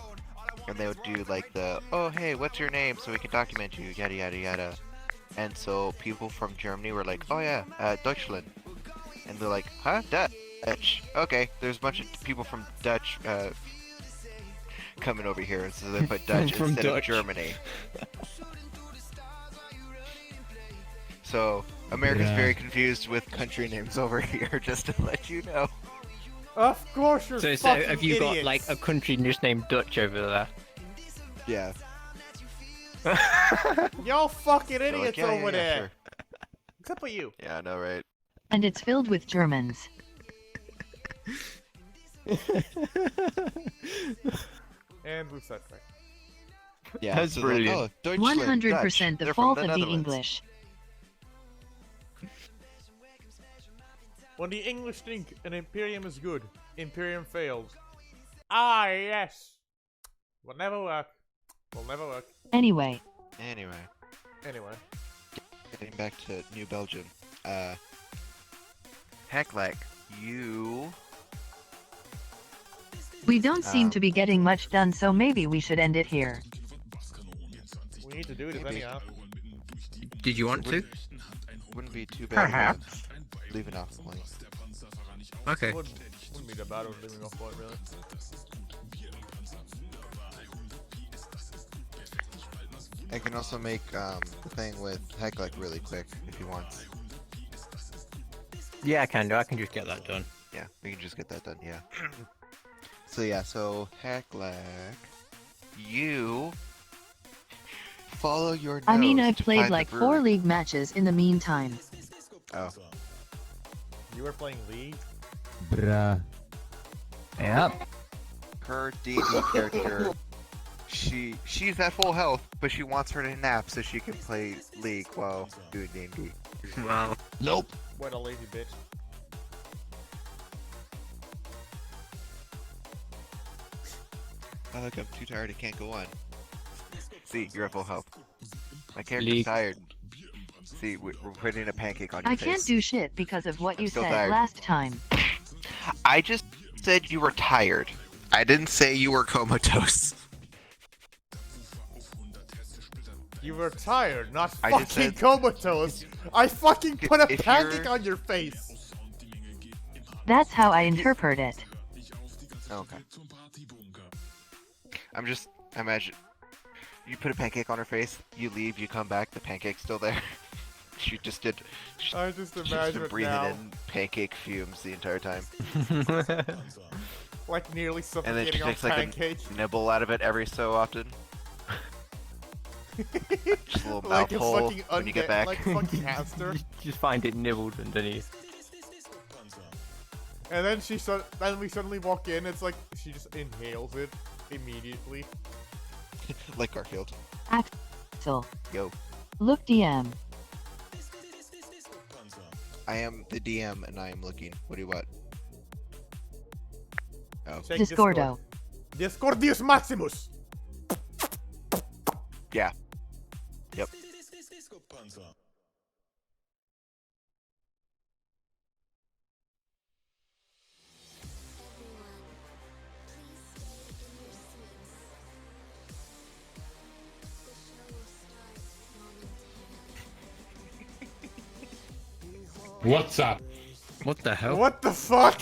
And they would do like the, oh hey, what's your name, so we can document you, yada yada yada. And so people from Germany were like, oh yeah, Deutschland, and they're like, huh, Dutch. Okay, there's a bunch of people from Dutch coming over here, and so they put Dutch From instead of Dutch. Germany. So America's Yeah. very confused with country names over here, just to let you know. Of course you're So fucking have you got idiots. like a country just named Dutch over there? Yeah. Y'all fucking They're idiots like, yeah, over there. Sure. Except for you. Yeah, I know, right? And it's filled with Germans. And we've said right. Yeah, That's so they're like, brilliant. oh, Deutschland, 100% Dutch. the They're from fault of the Netherlands. English. When the English think an Imperium is good, Imperium fails. Ah, yes. Will never work. Will never work. Anyway, Anyway, Anyway. getting back to New Belgium. Hecklek, you... we don't seem to be getting much done, so maybe we should end it here. We need to do this Maybe. anyhow. Did you want to? Wouldn't be too bad. Perhaps. Leaving off point. Okay. Wouldn't be that bad of living off point, really. I can also make the thing with Hecklek really quick if you want. Yeah, I can do. I can just get that done. Yeah, we can just get that done, yeah. So yeah, so Hecklek, you follow your nose I mean, I've to played find the like 4 brewery. league matches in the meantime. Oh. You were playing League? Bruh. Yep. Her D&D character, she's at full health, but she wants her to nap so she can play League while doing D&D. Wow. Nope. What a lazy bitch. Oh look, I'm too tired, I can't go on. See, you're at full health. My character's League. tired. See, we're putting a pancake on your I face. can't do shit because of what you still said tired. last time. I just said you were tired. I didn't say you were comatose. You were tired, not I fucking just said- comatose. I fucking put a If pancake you're- on your face. That's how I interpret it. Okay. I'm just imagine you put a pancake on her face, you leave, you come back, the pancake's still there. She just did. I just She's imagine been it breathing now. in pancake fumes the entire time, Like nearly and then she suffocating on takes like pancake. a nibble out of it every so often. Just a little Like a mouthful fucking when you get back. like a fucking hamster. Just find it nibbled underneath. And then then we suddenly walk in. It's like she just inhales it immediately. Like Garfield. Axel. Yo. Look DM. I am the DM and I am looking. What do you want? Oh. Check Discordo. Discordius Maximus. Yeah. Yep. What's up? What the hell? What the fuck?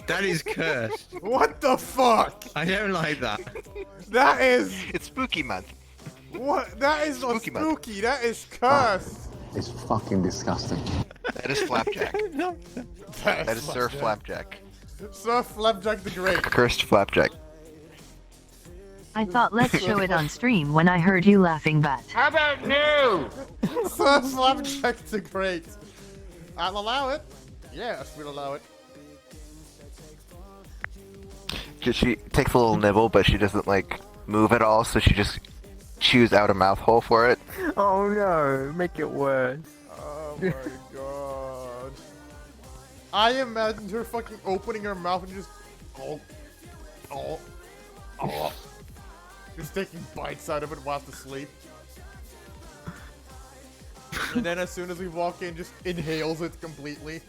That is cursed. What the fuck? I don't like that. That is. It's spooky month. What? That is not Spooky month. spooky. That is cursed. It's fucking disgusting. That is Flapjack. No. That is Sir Flapjack. Sir Flapjack the Great. Cursed Flapjack. I thought let's show it on stream when I heard you laughing, but How about no? Sir Flapjack the Great. I'll allow it. Yes, we'll allow it. She takes a little nibble, but she doesn't like move at all, so she just chews out a mouth hole for it. Oh no, make it worse. Oh my god. I imagined her fucking opening her mouth and just oh. Just taking bites out of it whilst asleep. And then as soon as we walk in, just inhales it completely.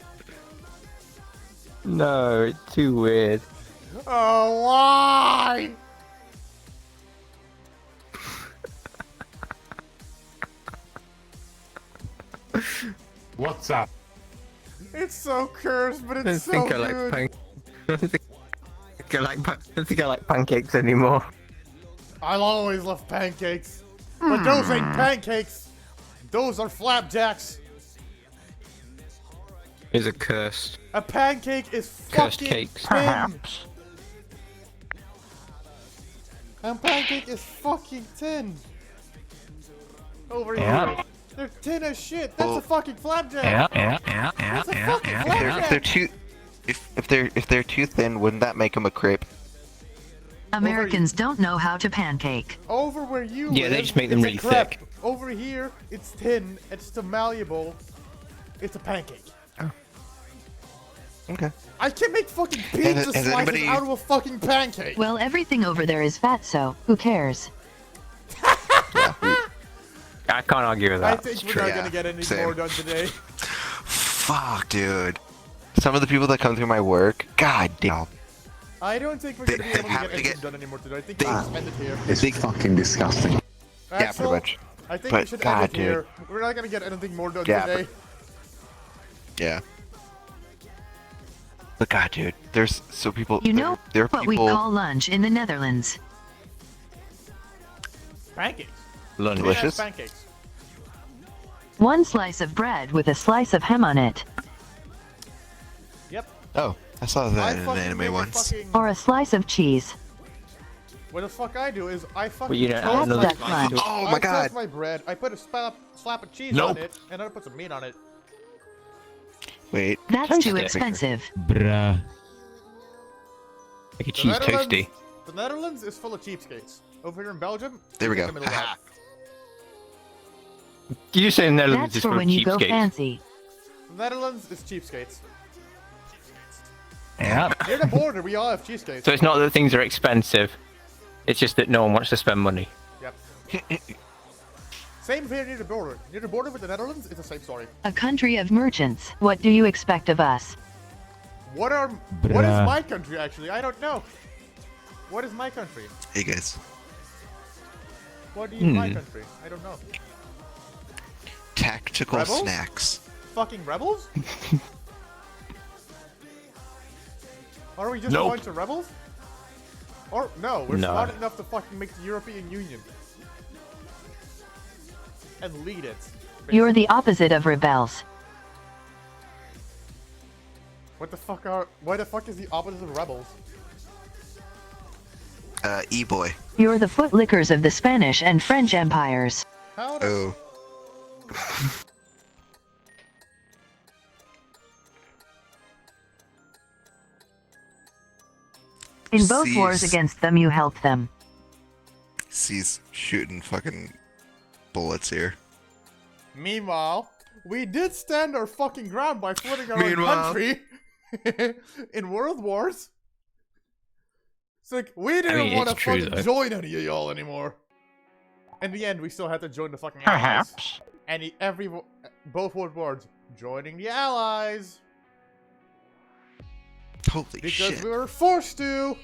No, it's too weird. Oh, why? What's up? It's so cursed, but I don't it's so think I good. like I don't think I like pancakes anymore. I'll always love pancakes. But those ain't pancakes. Those are flapjacks. Is a cursed. A pancake is Cursed fucking cakes. thin. A pancake is fucking tin. Over Yeah. here. They're tin as shit. That's Well- a fucking flapjack. Yeah. That's a fucking flapjack. If they're too thin, wouldn't that make them a crepe? Americans don't know how to pancake. Over where you Yeah, they live, just make them it's really a crepe. thick. Over here, it's thin. It's still malleable. It's a pancake. Okay. I can make fucking pizza has slices anybody- out of a fucking pancake. Well, everything over there is fat, so who cares? I can't argue with I that. think we're true. not Yeah, gonna get any same. more done today. Fuck, dude. Some of the people that come through my work, god damn. I don't think we're gonna be able to have get to anything get- done anymore today. I think we should end it here. It's fucking disgusting. Yeah, Axel, pretty much. I think But we should god, end it dude. here. We're not gonna get anything more done Yeah, today. Yeah. But god, dude, there's so people. You know there are what we people. call lunch in the Netherlands? Pancakes. Lunch. Delicious. Pancakes. One slice of bread with a slice of ham on it, Yep. Oh, I saw I that in an fucking anime make a once. fucking- or a slice of cheese. What the fuck I do is I fucking Well, you don't toast add another That's slice lunch. to it. Oh I my toast god. my bread. I put a slap of cheese Nope. on it, and then I put some meat on it. Wait. That's Toast too it. expensive. Bruh. Like a The cheese Netherlands- toasty. The Netherlands is full of cheapskates. Over here in Belgium, There we get go. them in the middle. Haha. Did you say the Netherlands That's is for full of when you go cheapskates? fancy. The Netherlands is cheapskates. Yeah. Near the border, we all have cheapskates. So it's not that things are expensive. It's just that no one wants to spend money. Yep. Same here near the border. Near the border with the Netherlands, it's the same story. A country of merchants. What do you expect of us? What is Bruh. my country actually? I don't know. What is my country? Hey guys. What do you my country? I don't know. Tactical Rebels? snacks. Fucking rebels? Are we just Nope. a bunch of rebels? Or no, we're No. smart enough to fucking make the European Union. And lead it. You're the opposite of rebels. Why the fuck is the opposite of rebels? E-boy. You're the footlickers of the Spanish and French empires. How the Oh. In both wars Cease. against them, you helped them. He's shooting fucking bullets here. Meanwhile, we did stand our fucking ground by flooding our own Meanwhile. country in world wars. It's like, we didn't want to it's true, fucking though. join any of y'all anymore. In the end, we still had to join the fucking Allies. Perhaps. Both world wars, joining the Allies. Holy Because shit. we were forced to.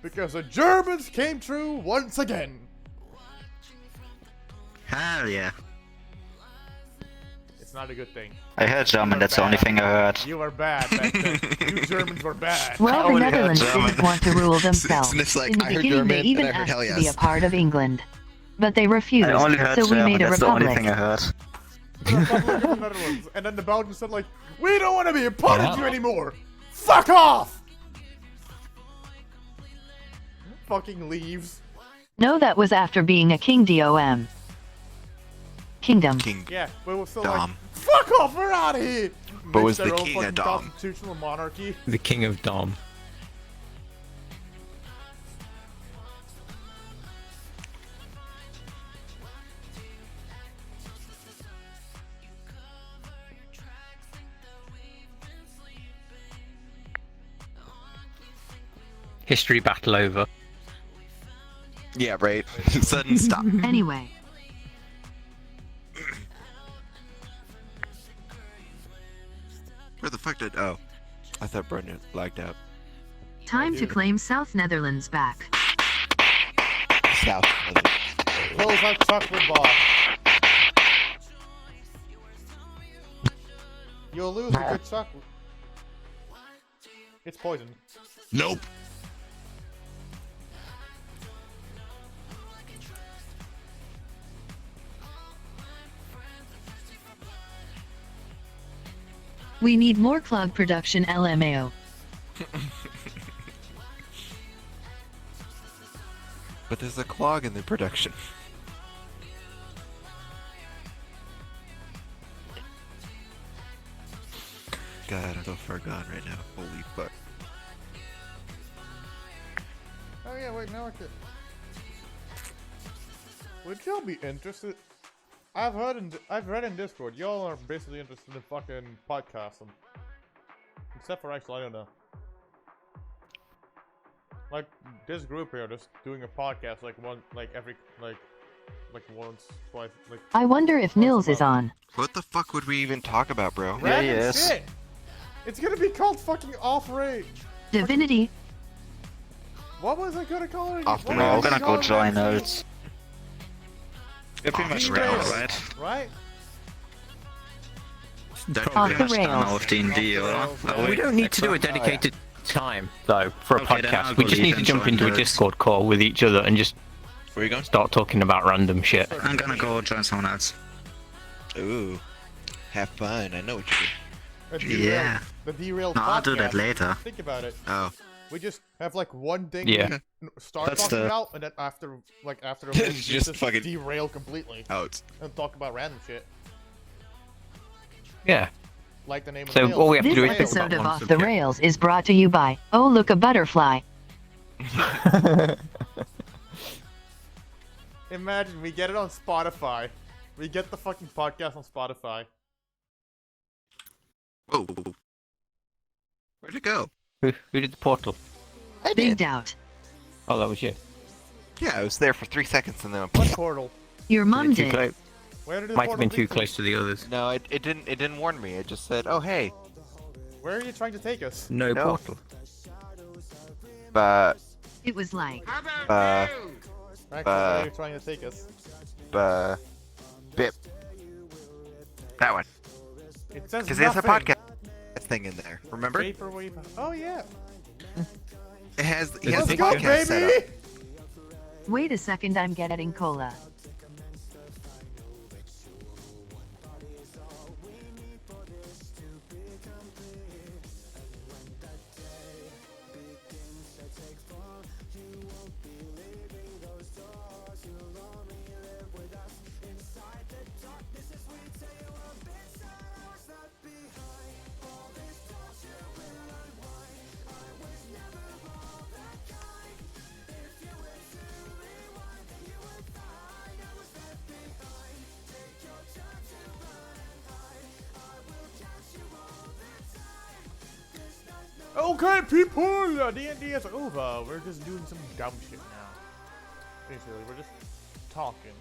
Because the Germans came true once again. Hell yeah. It's not a good thing. I heard German, You that's were the only bad. thing I heard. You were bad back then. You Germans were bad. Well, the only heard Netherlands German. didn't want to rule themselves. It's like, In the I heard beginning, they German, even and I heard asked hell to be yes. a part of England. But they refused, I only heard so we German, made a that's the only republic. thing I heard. The Republic of the Netherlands. And then the Belgians said like, we don't want to be a part of Yeah. you anymore. Fuck off! Fucking leaves. No, that was after being a kingdom. Kingdom. King. Yeah, but it was still Dom. like, fuck off, we're out of here! But was Makes the their own king a fucking Dom? constitutional monarchy. The king of Dom. History battle over. Yeah, right. Sudden stop. Anyway, Where the fuck did... Oh. I thought Brendan lagged out. time to claim South Netherlands back. South. Close that chocolate bar. You'll lose a good chocolate. It's poisoned. Nope. We need more clog production, LMAO. But there's a clog in the production. God, I'm so far gone right now. Holy fuck. Oh yeah, wait, now I can. Would y'all be interested? I've read in Discord, y'all are basically interested in fucking podcasting. Except for actually, I don't know. Like this group here, just doing a podcast like every once, twice, like. I wonder if Nils is on. What the fuck would we even talk about, bro? Random shit. It's gonna be called fucking off rate. Divinity. What was I gonna call it? Off the What No, was we're I gonna call go it join next week? those. We're pretty much Derails, done, right? Right? They're Off pretty the much done rails. now with D&D, or? Are We don't need to do a Excellent. dedicated time though for a Okay, then I'll podcast. We go just leave need to and jump join into a those. Discord call with each other and just Where you going? start talking about random shit. I'm gonna go join someone else. Ooh. Have fun. I know what you A derail- Yeah. The derailed No, I'll do that podcast. later. Think about it. do. Oh. We just have like one thing Yeah. we start That's talking the- about, and then after a bit, Just just fucking- derail completely Out. and talk about random shit, Yeah. like the name of So the all we have to This do is talk episode about of one Off the subject. Rails is brought to you by Oh Look a Butterfly. Imagine we get it on Spotify. We get the fucking podcast on Spotify. Whoa. Where'd it go? Who did the portal? I Big did. doubt. Oh, that was you. Yeah, I was there for 3 seconds and then. What portal? Your mom Too did. close. Where did the Might have portal been too lead to? close to the others. No, it didn't. It didn't warn me. It just said, "Oh hey, Where are you trying to take us? No, No. portal. but It was like, Actually, where are you trying to take us? bip." That one. It says Because there's a nothing. podcast thing in there. Remember? Vaporwave. Oh yeah. It has. He Let's has the Let's go, podcast set up. baby! wait a second, I'm getting cola. Okay, people, D&D is over. We're just doing some dumb shit now. Basically, we're just talking.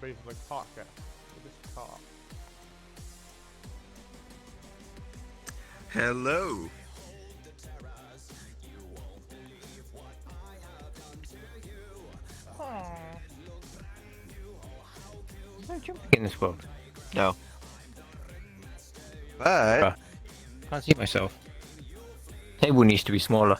We're basically like podcast. We just talk. Hello. Is there jumping in this world? No. But Can't see myself. Table needs to be smaller.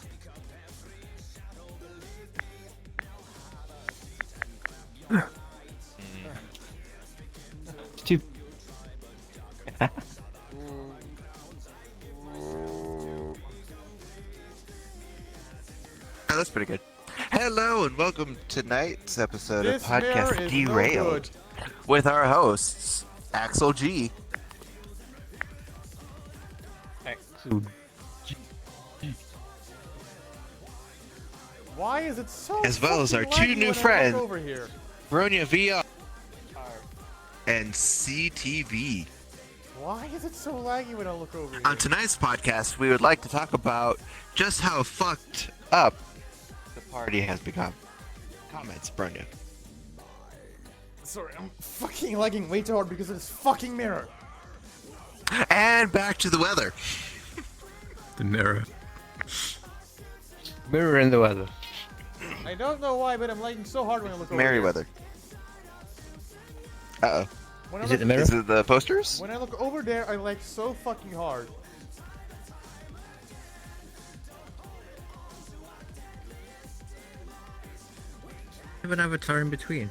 It's too. Oh, that's pretty good. Hello and welcome to tonight's episode This of Podcast mirror is no Derailed good. with our hosts, Axel G. Why is it so As well as our fucking two laggy new when I look friends. over here? Bronya VR and CTV. Why is it so laggy when I look over here? On tonight's podcast, we would like to talk about just how fucked up the party has become. Comments, Bronya. Sorry, I'm fucking lagging way too hard because of this fucking mirror. And back to the weather. The mirror. Mirror in the weather. I don't know why, but I'm lagging so hard when I look over Merryweather. Uh-oh. When I Is look- it the mirror? Is it the posters? When I look over there, I lag so fucking hard. Have an avatar in between.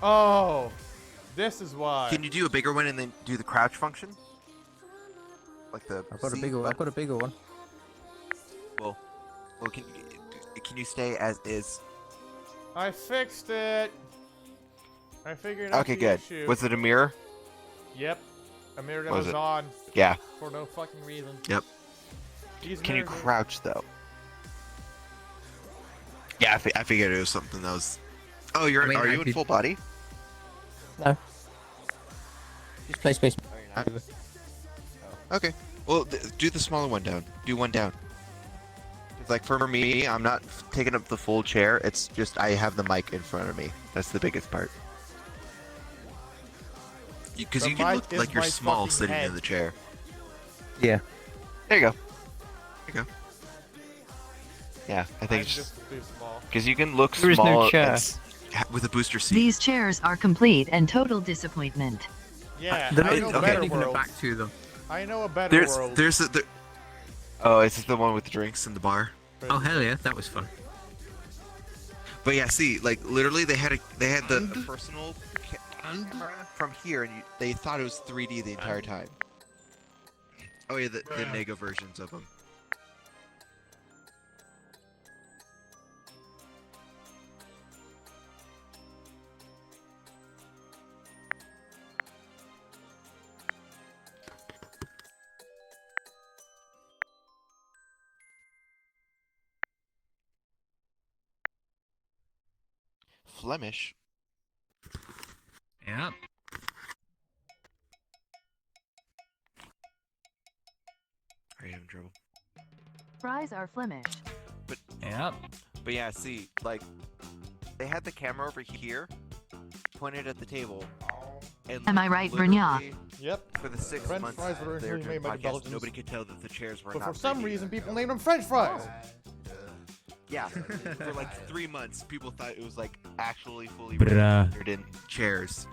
Oh, this is why. Can you do a bigger one and then do the crouch function? Like the I've got a C bigger one. I've button? got a bigger one. Well, can you stay as is? I fixed it. I figured out Okay, the good. issue. Was it a mirror? Yep. A mirror that Was was it? on. Yeah. For no fucking reason. Yep. These Can you mirrors are- crouch though? Yeah, I figured it was something that was. Oh, are I you in could- full body? No. Just play space. Okay. Well, do the smaller one down. Do one down. It's like for me, I'm not taking up the full chair. It's just I have the mic in front of me. That's the biggest part. Because The you can mic look is like you're my small fucking sitting head. in the chair. Yeah. There you go. There you go. Yeah, I think I'm it's just just too small. because you can look There is no small chair. with a booster seat. These chairs are complete and total disappointment. Yeah, They're I not know okay. better even the worlds. back to them. I know a better world. Oh, is this the one with the drinks in the bar? Oh hell yeah, that was fun. But yeah, see, like literally, they had the personal camera from here, and they thought it was 3D the entire time. Oh yeah, the Nego versions of them. Flemish. Yeah. Are you having trouble? Fries are Flemish. But Yeah. But yeah, see, like they had the camera over here, pointed at the table. And Am I right, Brynja? literally, Yep. For the 6 French months fries were they were originally doing made by the podcasts, Belgians. nobody could tell that the chairs were But not for some 3D. reason, people named them French fries. Yeah, for like 3 months, people thought it was like actually fully Bruh. rendered in chairs.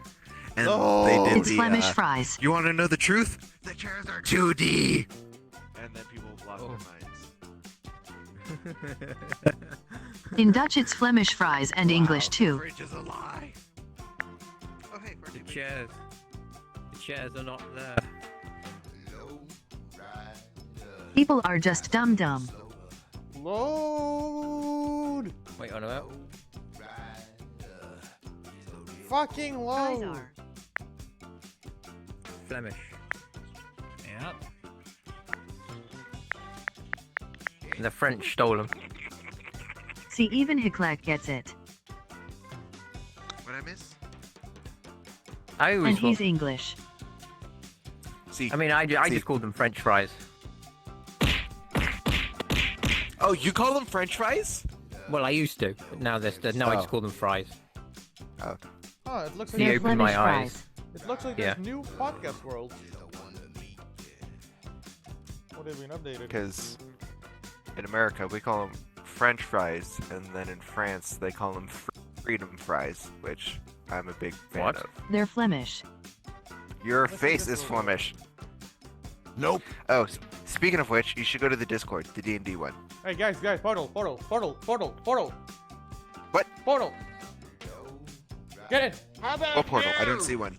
And No. they did It's the, Flemish fries. You want to know the truth? The chairs are 2D! And then people lost their minds. In Dutch, it's Flemish fries and English too. Fridge is a lie. Oh, hey, The chairs. The chairs are not there. People are just dumb. Load. Wait on a minute. Fucking Fries load. are. Flemish. Yep. The French stole them. See, even Hicklek gets it. What I miss? I always And he's thought- English. See, I mean, I see. just called them French fries. Oh, you call them French fries? Well, I used to, but now now I just call them fries. Oh. Oh, it looks like You They're opened my Flemish eyes. fries. it looks like Yeah. there's new podcast world. What have been updated? Because in America we call them French fries, and then in France they call them freedom fries, which I'm a big fan What? of. They're Flemish. Your Listen face to is this Flemish. Nope. Oh, speaking of which, you should go to the Discord, the D&D one. Hey guys, portal. What? Portal. Get it. What portal? I don't see one.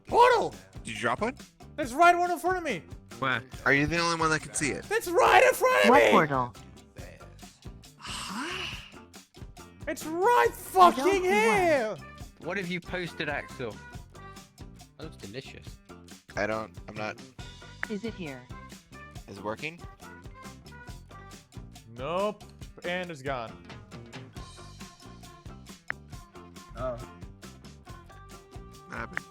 Portal. Did you drop one? There's right one in front of me. Where? Are you the only one that can see it? It's right in front of What me. portal? It's right fucking see here. What have you posted, Axel? That looks delicious. I'm not. Is it here? Is it working? Nope. And it's gone. Oh. What happened?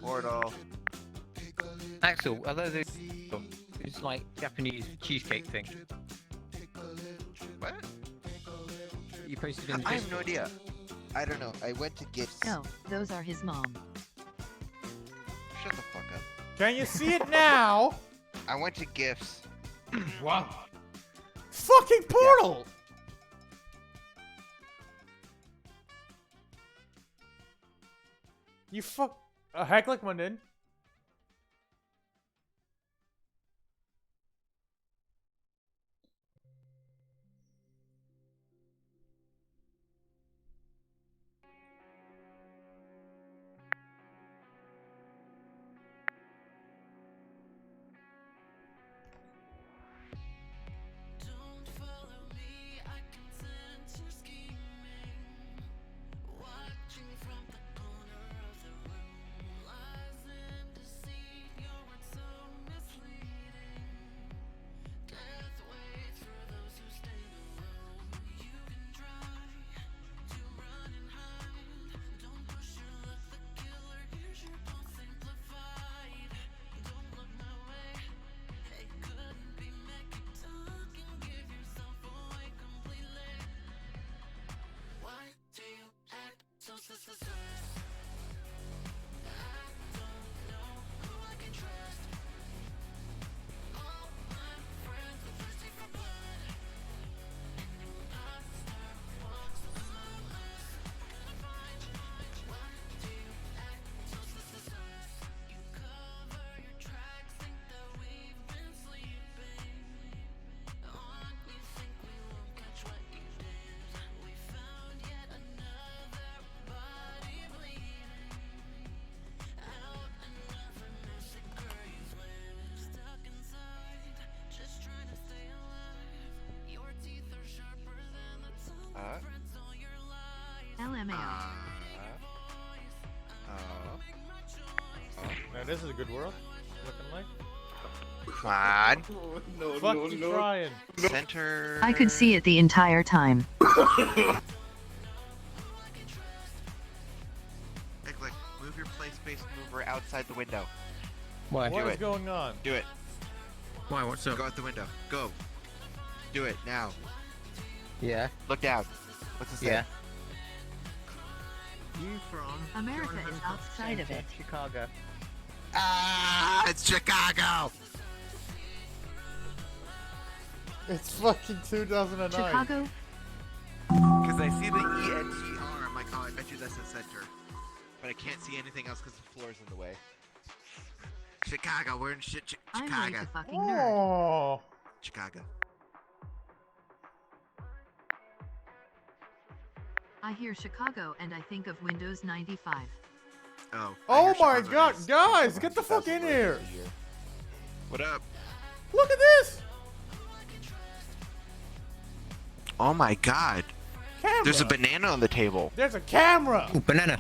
Portal. Axel, are those it's like Japanese cheesecake thing? What? You posted in I have no idea. I don't know. I went to gifts. No, those are his mom. Shut the fuck up. Can you see it now? I went to gifts. Wow. Fucking portal. You fuck. A hack like one did. Don't follow me, I can sense you're scheming. Watching from the corner of the room. Lies and deceit, your words so misleading. Death waits for those who stand alone. You can try to run and hide. Don't push your luck, the killer hears your bones simplified. Don't look my way, it couldn't be me. Keep talking, give yourself away completely. Why do you act so suspicious? I don't know who I can trust. All my friends are thirsty for blood. Imposter walks among us. Gonna find why do you act so suspicious? You cover your tracks, think that we've been sleeping. On you think we won't catch what you did. We found yet another body bleeding. Out another missing grave with stuck inside, just trying to stay alive. Your teeth are sharper than the tongue threads all your lies. LMAO. Now this is a good world. Looking like. Come on. No, Fuck you trying. Center. I could see it the entire time. Like, move your play space mover outside the window. Why? What Do is it. going on? Do it. Why? What's up? Go out the window. Go. Do it now. Yeah. Look down. What's it say? Yeah. You from? America is outside of it. Chicago. Ah, it's Chicago. It's fucking 2009. Chicago? Because I see the ENTR. I'm like, oh, I bet you that's the center. But I can't see anything else because the floor's in the way. Chicago. We're in I'm Chicago. like a fucking nerd. Oh. Chicago. I hear Chicago and I think of Windows 95. Oh. I Oh hear my Chicago god, is guys, get the fuck 2000 in here. What up? Look at this. Oh my god. Camera. There's a banana on the table. There's a camera. Ooh, banana.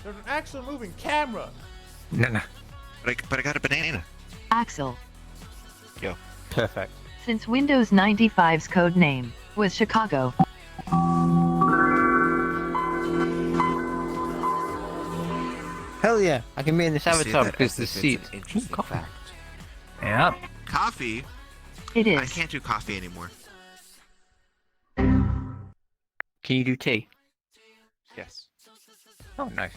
There's an actual moving camera. Banana. But I got a banana. Axel. Yo. Perfect. Since Windows 95's code name was Chicago, Hell yeah! I can be in this See avatar that because as the if it's seat. an interesting fact. Yep. coffee. It is. I can't do coffee anymore. Can you do tea? Yes. Oh, nice.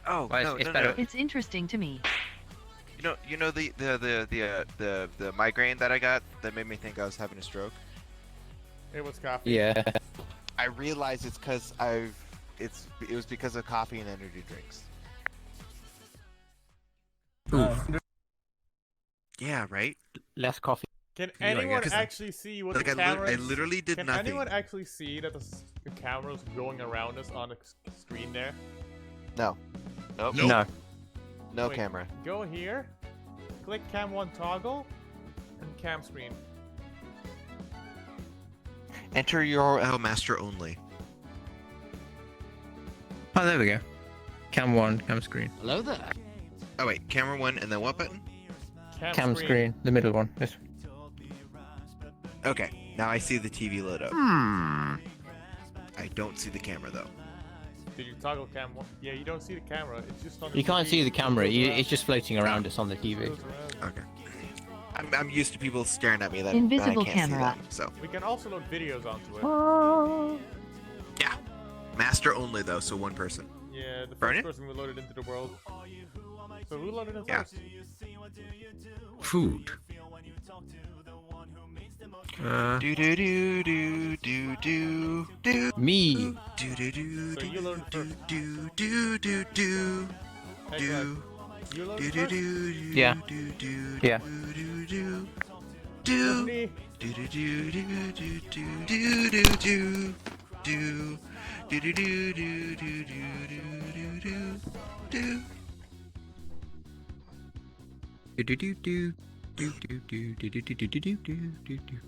Oh, Well, no, it's no, better. no. It's interesting to me. You know the migraine that I got that made me think I was having a stroke. It was coffee. Yeah. I realized it's because it was because of coffee and energy drinks. Oof. Yeah, right. Less coffee. Can for you, I anyone guess. actually see what Like, the camera? I literally did Can nothing. anyone actually see that the camera's going around us on the screen there? No. Nope. No. No Wait, camera. Go here, click cam 1 toggle, and cam screen. Enter URL master only. Oh, there we go. Cam 1, cam screen. Hello there. Oh wait, camera 1 and then what button? Cam screen, the middle one. This. Okay, now I see the TV load up. I don't see the camera though. Did you toggle cam 1? Yeah, you don't see the camera. It's just on the You can't TV. see the camera. It goes around. It's just floating around us on the TV. It goes around. Okay. I'm used to people staring at me that Invisible I can't camera. see them, so We can also load videos onto it. yeah. Master only though, so one person. Yeah, the Burn first it? person we loaded into the world. So who loaded it Yeah. first? Food. Do do do do do do do. Me. Do do do So you loaded first. do do do do Hey, do. Greg, you loaded Do do first? do Yeah. do do Yeah. do do Just do me. do do do do do do do do do do do do do do do do do do. Do do do do do do do do do do do do do do.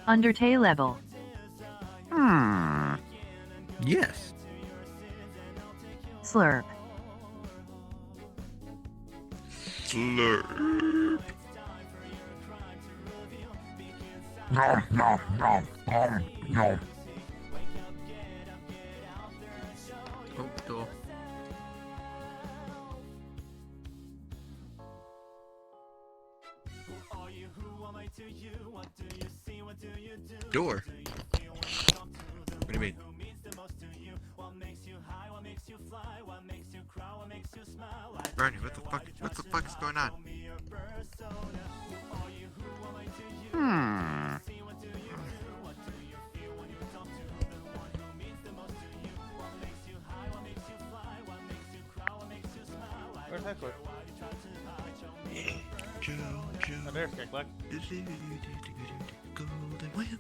Undertale level. Yes. Slurp. Slurp. Nom nom nom nom nom. Oh, door. Door. What do you mean? Bernie, what the fuck is going on? Where's Heckler? Joe, Oh, there's Heckler. Golden Wind.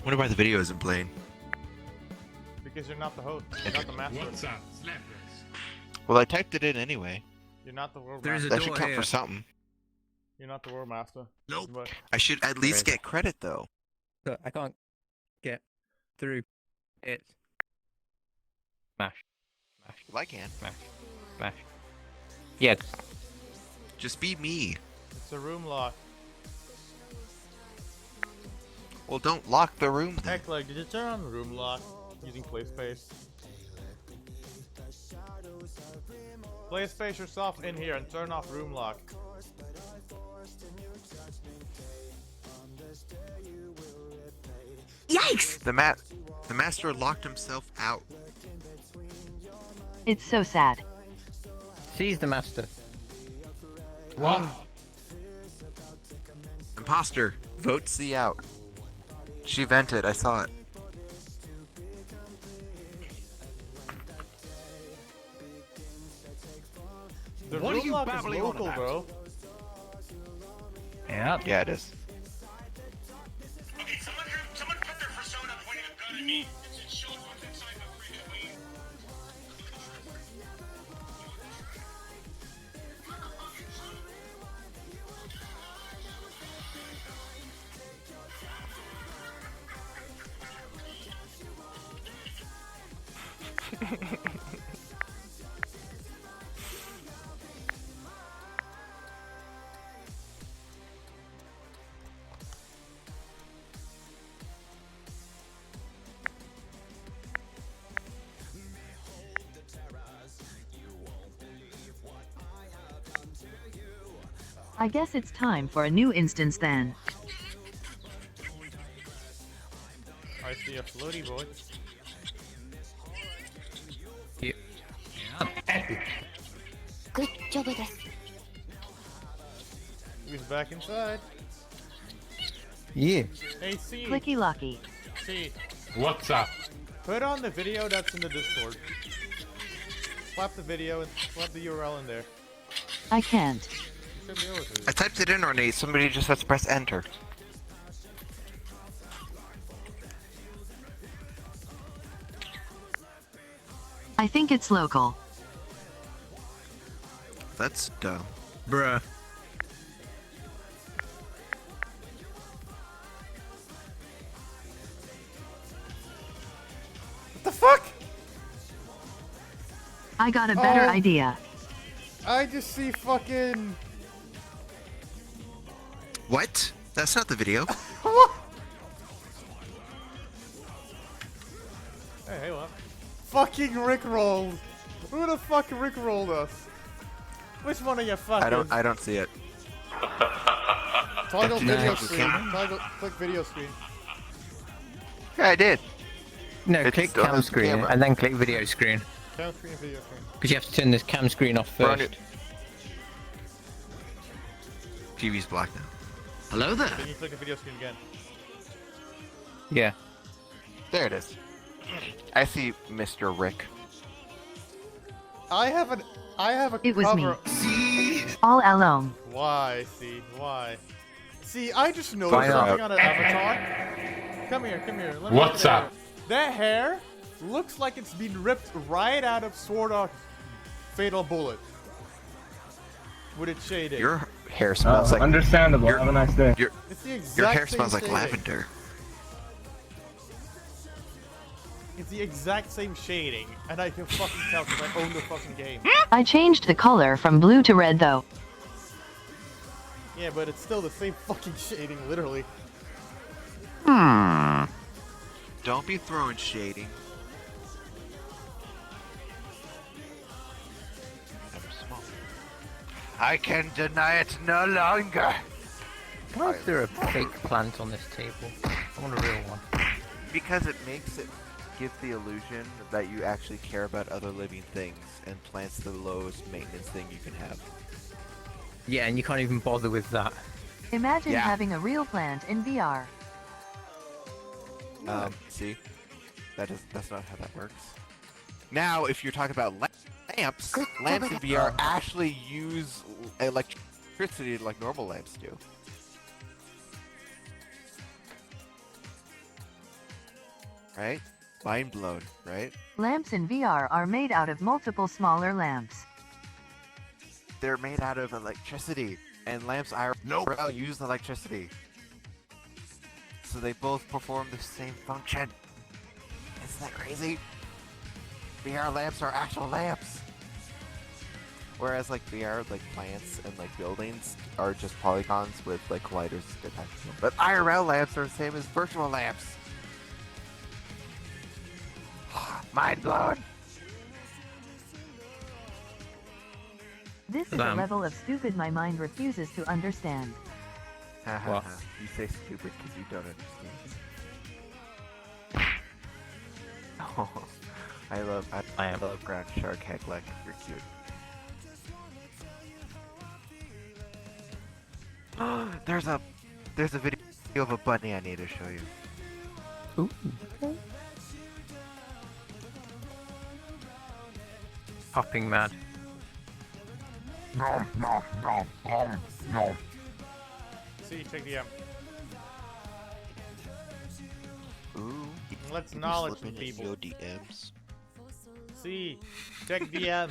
Wonder why the video isn't playing. Because you're not the host. You're not the master. What's up, slappers? Well, I typed it in anyway. You're not the world There's master. That should count for something. You're not the world master. Nope. But I should at least get credit though. So I can't get through it. Smash. Smash. Well, I can. Smash. Smash. Yeah. Just be me. it's a room lock. Well, don't lock the room then. Heckler, did you turn on room lock using play space? Play space yourself in here and turn off room lock. Yikes! The master locked himself out. It's so sad. Seize the master. What? Imposter. Vote C out. She vented. I saw it. The What are room you lock is babbling on local, about? bro. Yeah. Yeah, it is. Okay, someone put their persona pointing a gun at me. It shows what's inside my freaking wing. I guess it's time for a new instance then. I see a floaty boy. Yeah. Good job with us. He's back inside. Yeah. Hey, C. Clicky locky. C. What's up? Put on the video that's in the Discord. Slap the video and slap the URL in there. I can't. You should be able to. I typed it in, Renee. Somebody just has to press enter. I think it's local. That's dumb. Bruh. What the fuck? I got a better Oh. idea. I just see fucking. What? That's not the video. What? Hey, what? Fucking rickrolled. Who the fuck rickrolled us? Which one of you fucking? I don't see it. Toggle No, video you screen. can't. Click video screen. Yeah, I did. No, It's click still cam has the screen camera. and then click video screen. Cam screen, video screen. Because you have to turn this cam screen off We're on first. it. TV's black now. Hello there. Then you click the video screen again. Yeah. There it is. I see Mr. Rick. I have a It was me. cover. All alone. Why? See? Why? See, I just noticed Find out. something on an avatar. Come here, come here. Let me What's look at up? it. That hair looks like it's been ripped right out of Sword Art Fatal Bullet. With its shading. Your hair smells like Understandable. Your- Have a nice day. your It's the exact your hair same smells like shading. lavender. It's the exact same shading, and I can fucking tell because I own the fucking game. I changed the color from blue to red though. Yeah, but it's still the same fucking shading, literally. Don't be throwing shading. Never smoke. I can deny it no longer. Why is there a fake plant on this table? I want a real one. Because it makes it give the illusion that you actually care about other living things, and plants the lowest maintenance thing you can have. Yeah, and you can't even bother with that. Imagine Yeah. having a real plant in VR. See? That's not how that works. Now, if you're talking about lamps, lamps in VR actually use electricity like normal lamps do. Right? Mind blown, right? Lamps in VR are made out of multiple smaller lamps. They're made out of electricity, and lamps IRL use electricity. So they both perform the same function. Isn't that crazy? VR lamps are actual lamps. Whereas VR plants and buildings are just polygons with colliders attached to them. But IRL lamps are the same as virtual lamps. Mind blown. This is a Lamp. level of stupid my mind refuses to understand. What? You say stupid because you don't understand. Oh, I love ground shark head like you're cute. there's a video of a bunny I need to show you. Ooh, okay. Hopping mad. No, no, no, no, no. See, check the Ooh. Let's You be knowledge slipping some in people. Your DMs. See, check DM.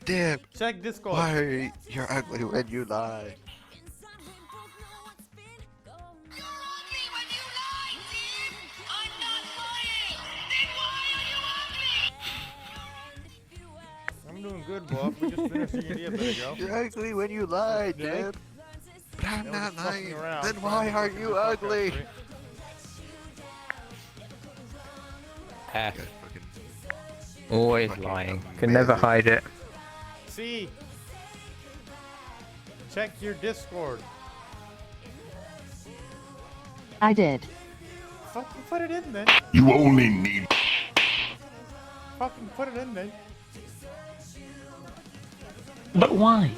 Damn. Check Discord. Why you're ugly when you lie? I'm doing good, Bob. We just finished the idea a bit ago. You're ugly when you lie, Okay. Dad. But I'm Now we're not just fucking lying. around, Then trying why to are fucking you fuck up, ugly? right? F. Guys fucking Always fucking lying. Can never amazing. hide it. See, Check your Discord. I did. Fucking put it in then. You only need. Fucking put it in then. But why?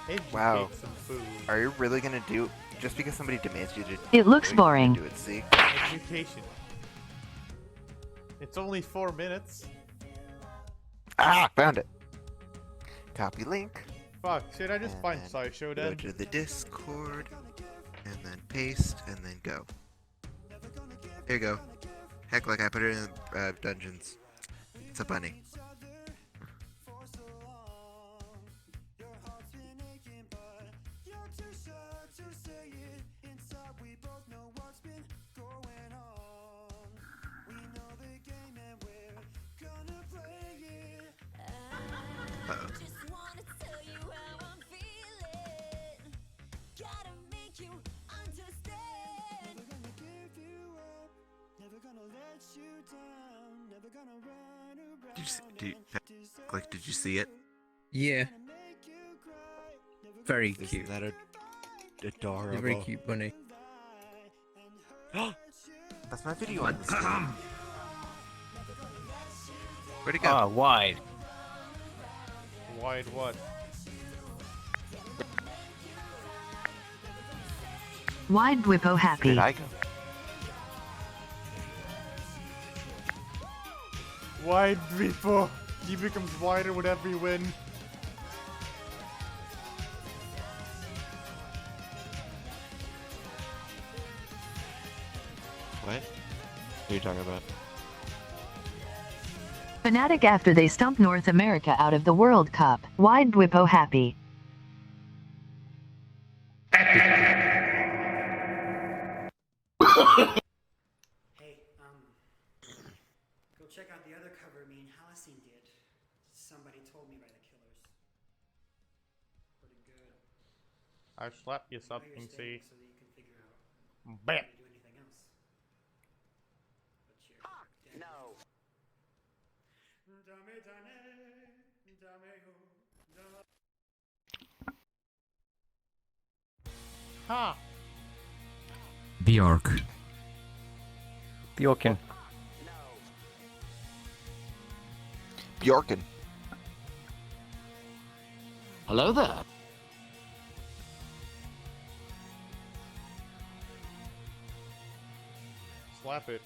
Educate Wow. some food. Are you really gonna do just because somebody demands you to? It looks are you gonna boring. Do it, see? Education. It's only 4 minutes. Ah, found it. Copy link. Fuck, should I just And find then SciShow Go then? to the Discord, and then paste, and then go. There you go. Heck, like I put it in dungeons. It's a bunny. Uh-oh. Just wanna tell you how I'm feeling. Gotta make you understand. Never gonna give you up, never gonna let you down, never gonna run around. Did you see it? Yeah. Very Isn't cute. that adorable? He's a very cute bunny. That's my video on the screen. Where'd it go? Ah, wide. Wide what? Wide Dwippo Where happy. did I go? Wide Vipo. He becomes wider with every win. What? What are you talking about? Fanatic after they stump North America out of the World Cup. Wide Dwippo happy. Hey, go check out the other cover me and Halcyon did. Somebody told me by the killers. Pretty good. I slap you I know something, you're staying see? so that you can figure out Bam. how to do anything else. But you're no. Ha! Bjork. Bjorken. Bjorken. Hello there. Slap it.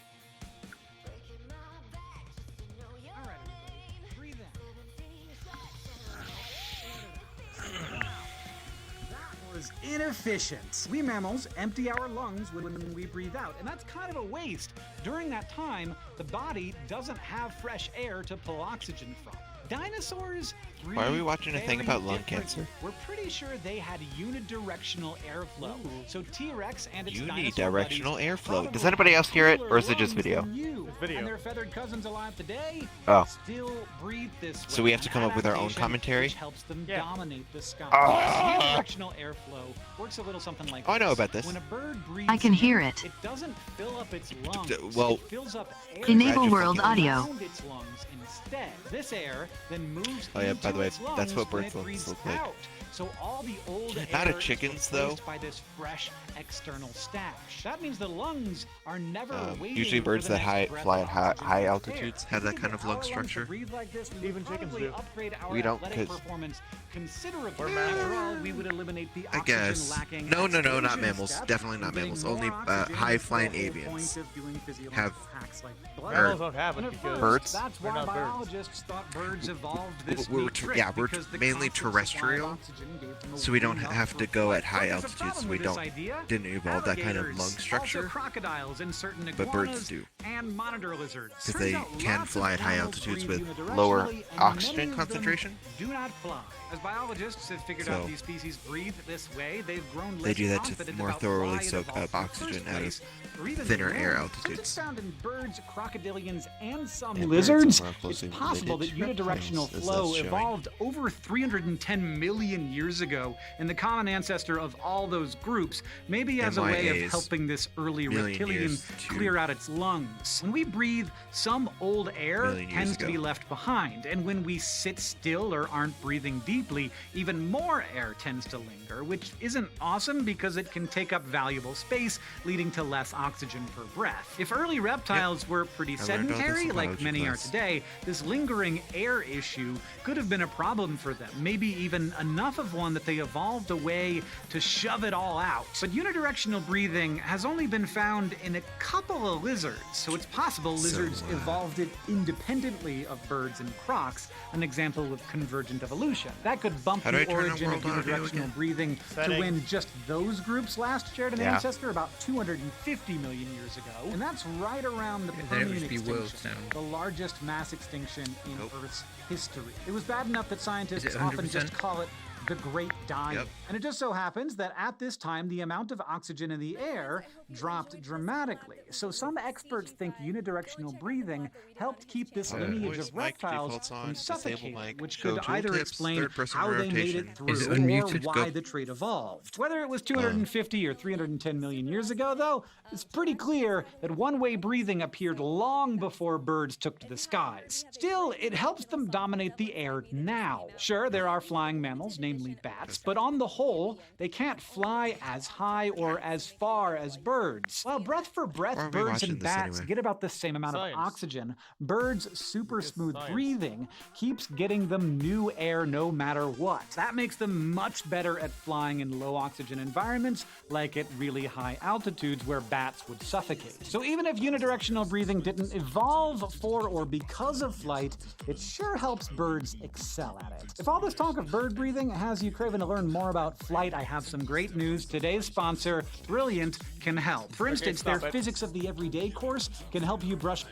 Was inefficient. We mammals empty our lungs when we breathe out, and that's kind of a waste. During that time, the body doesn't have fresh air to pull oxygen from. Dinosaurs? Why are we watching a thing very about lung different. cancer? We're pretty sure they had unidirectional airflow. So T-Rex and its dinosaur Unidirectional buddies airflow. probably Does anybody else hear it, cooler or is it just lungs video? than you. It's video. And their feathered cousins alive today Oh. still breathe this way. So we have to come An up with our own adaptation commentary? which helps them Yeah. dominate the sky. Ah. Unidirectional airflow works a little something like Oh, I know this. about this. When a bird breathes I can in, hear it. It doesn't fill up its lungs. well, it fills up air Enable Imagine world fucking- audio. around its lungs instead. This air then moves Oh, yeah, by the into way, its lungs that's what when birds' it lungs breathes look like. out. So all the old Not air a is chicken's, replaced though. by this fresh external stash. That means the lungs are never waiting Usually for birds the that next breath fly of at high oxygen in altitudes air. have that If kind of our lung lungs structure. could breathe like this, we Even would chickens probably do. upgrade our We don't, athletic 'cause performance considerably. We're After mammals. all, we would eliminate the I oxygen guess. lacking No, not exclusion mammals. step, Definitely not and getting mammals. more Only oxygen high-flying is the whole avians point of doing have physiological hacks like blood. Mammals don't have And it at because first, Birds? That's They're why not birds. biologists thought birds evolved this We're neat ter- trick yeah, we're because the mainly constant supply of terrestrial, oxygen gave them a so we don't wing up have for to go flight. at high But there's a altitudes, problem so we with this don't idea. didn't evolve that kind of lung Alligators, structure. also crocodiles and certain But birds iguanas do. and monitor lizards. Because they Turns out can lots fly of at high animals altitudes breathe with unidirectionally, lower and oxygen many of them concentration. do not fly. As biologists have figured So, out these species breathe this way, they've grown They less do that to confident more about thoroughly why it soak evolved up in the oxygen first out of place, or even thinner more. air Since it's altitudes. found in birds, crocodilians, and some And birds are lizards, more it's closely possible that related to unidirectional reptiles, as flow that's showing evolved evolved over 310 million years ago, and the common ancestor of all those groups, maybe as a way of MYAs. helping this early Million reptilian years to- clear out its lungs. When we breathe, some old air Million years tends to ago. be left behind, and when we sit still or aren't breathing deeply, even more air tends to linger, which isn't awesome because it can take up valuable space, leading to less oxygen per breath. If early reptiles were pretty I learned all this sedentary, in like biology many class. are today, this lingering air issue could have been a problem for them, maybe even enough of one that they evolved a way to shove it all out. But unidirectional breathing has only been found in a couple of lizards, so it's possible lizards evolved it independently of birds and crocs, an example of convergent evolution. That could bump How do I the turn on origin of world audio unidirectional again? breathing to Settings. when just those groups last shared an Yeah. ancestor about 250 million years ago, and that's right around the Then it Permian must be world extinction, sound. the largest mass extinction in Nope. Earth's history. It was bad enough that scientists Is it often 100%? just call it the Great Dying. Yep. And it just so happens that at this time, the amount of oxygen in the air dropped dramatically. So some experts think unidirectional breathing helped keep this lineage voice of mic reptiles defaults on, from disable suffocating, mic, which go could tool either tips, explain third person how they made rotation. it through Is it or unmuted? why Go. the trait evolved. Whether it was 250 or 310 million years ago, though, it's pretty clear that one-way breathing appeared long before birds took to the skies. Still, it helps them dominate the air now. Sure, there are flying mammals, namely bats, but on the whole, they can't fly as high or as far as birds. While breath for Why breath, are we birds watching and this bats anyway? get about the same amount Science. of oxygen. Birds' super smooth science. breathing keeps getting them new air no matter what. That makes them much better at flying in low oxygen environments, like at really high altitudes where bats would suffocate. So even if unidirectional breathing didn't evolve for or because of flight, it sure helps birds excel at it. If all this talk of bird breathing has you craving to learn more about flight, I have some great news. Today's sponsor, Brilliant, can help. For instance, their stop it. Physics of the Everyday course can help you brush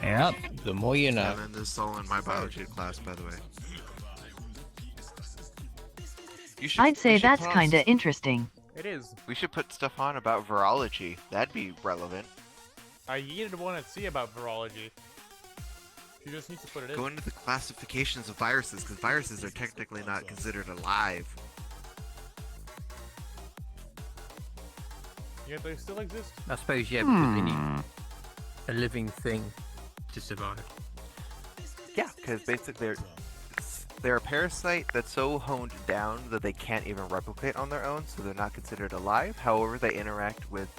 Yep, the more you know. And then this is all in my biology class, by the way. You should, I'd say we should that's pause. kinda interesting. It is. We should put stuff on about virology. That'd be relevant. I needed one to see about virology. You just need to put it in. Go into the classifications of viruses, because viruses are technically not considered alive. Yeah, they still exist. I suppose, yeah, because they need a living thing to survive. Yeah, because basically they're a parasite that's so honed down that they can't even replicate on their own, so they're not considered alive. However, they interact with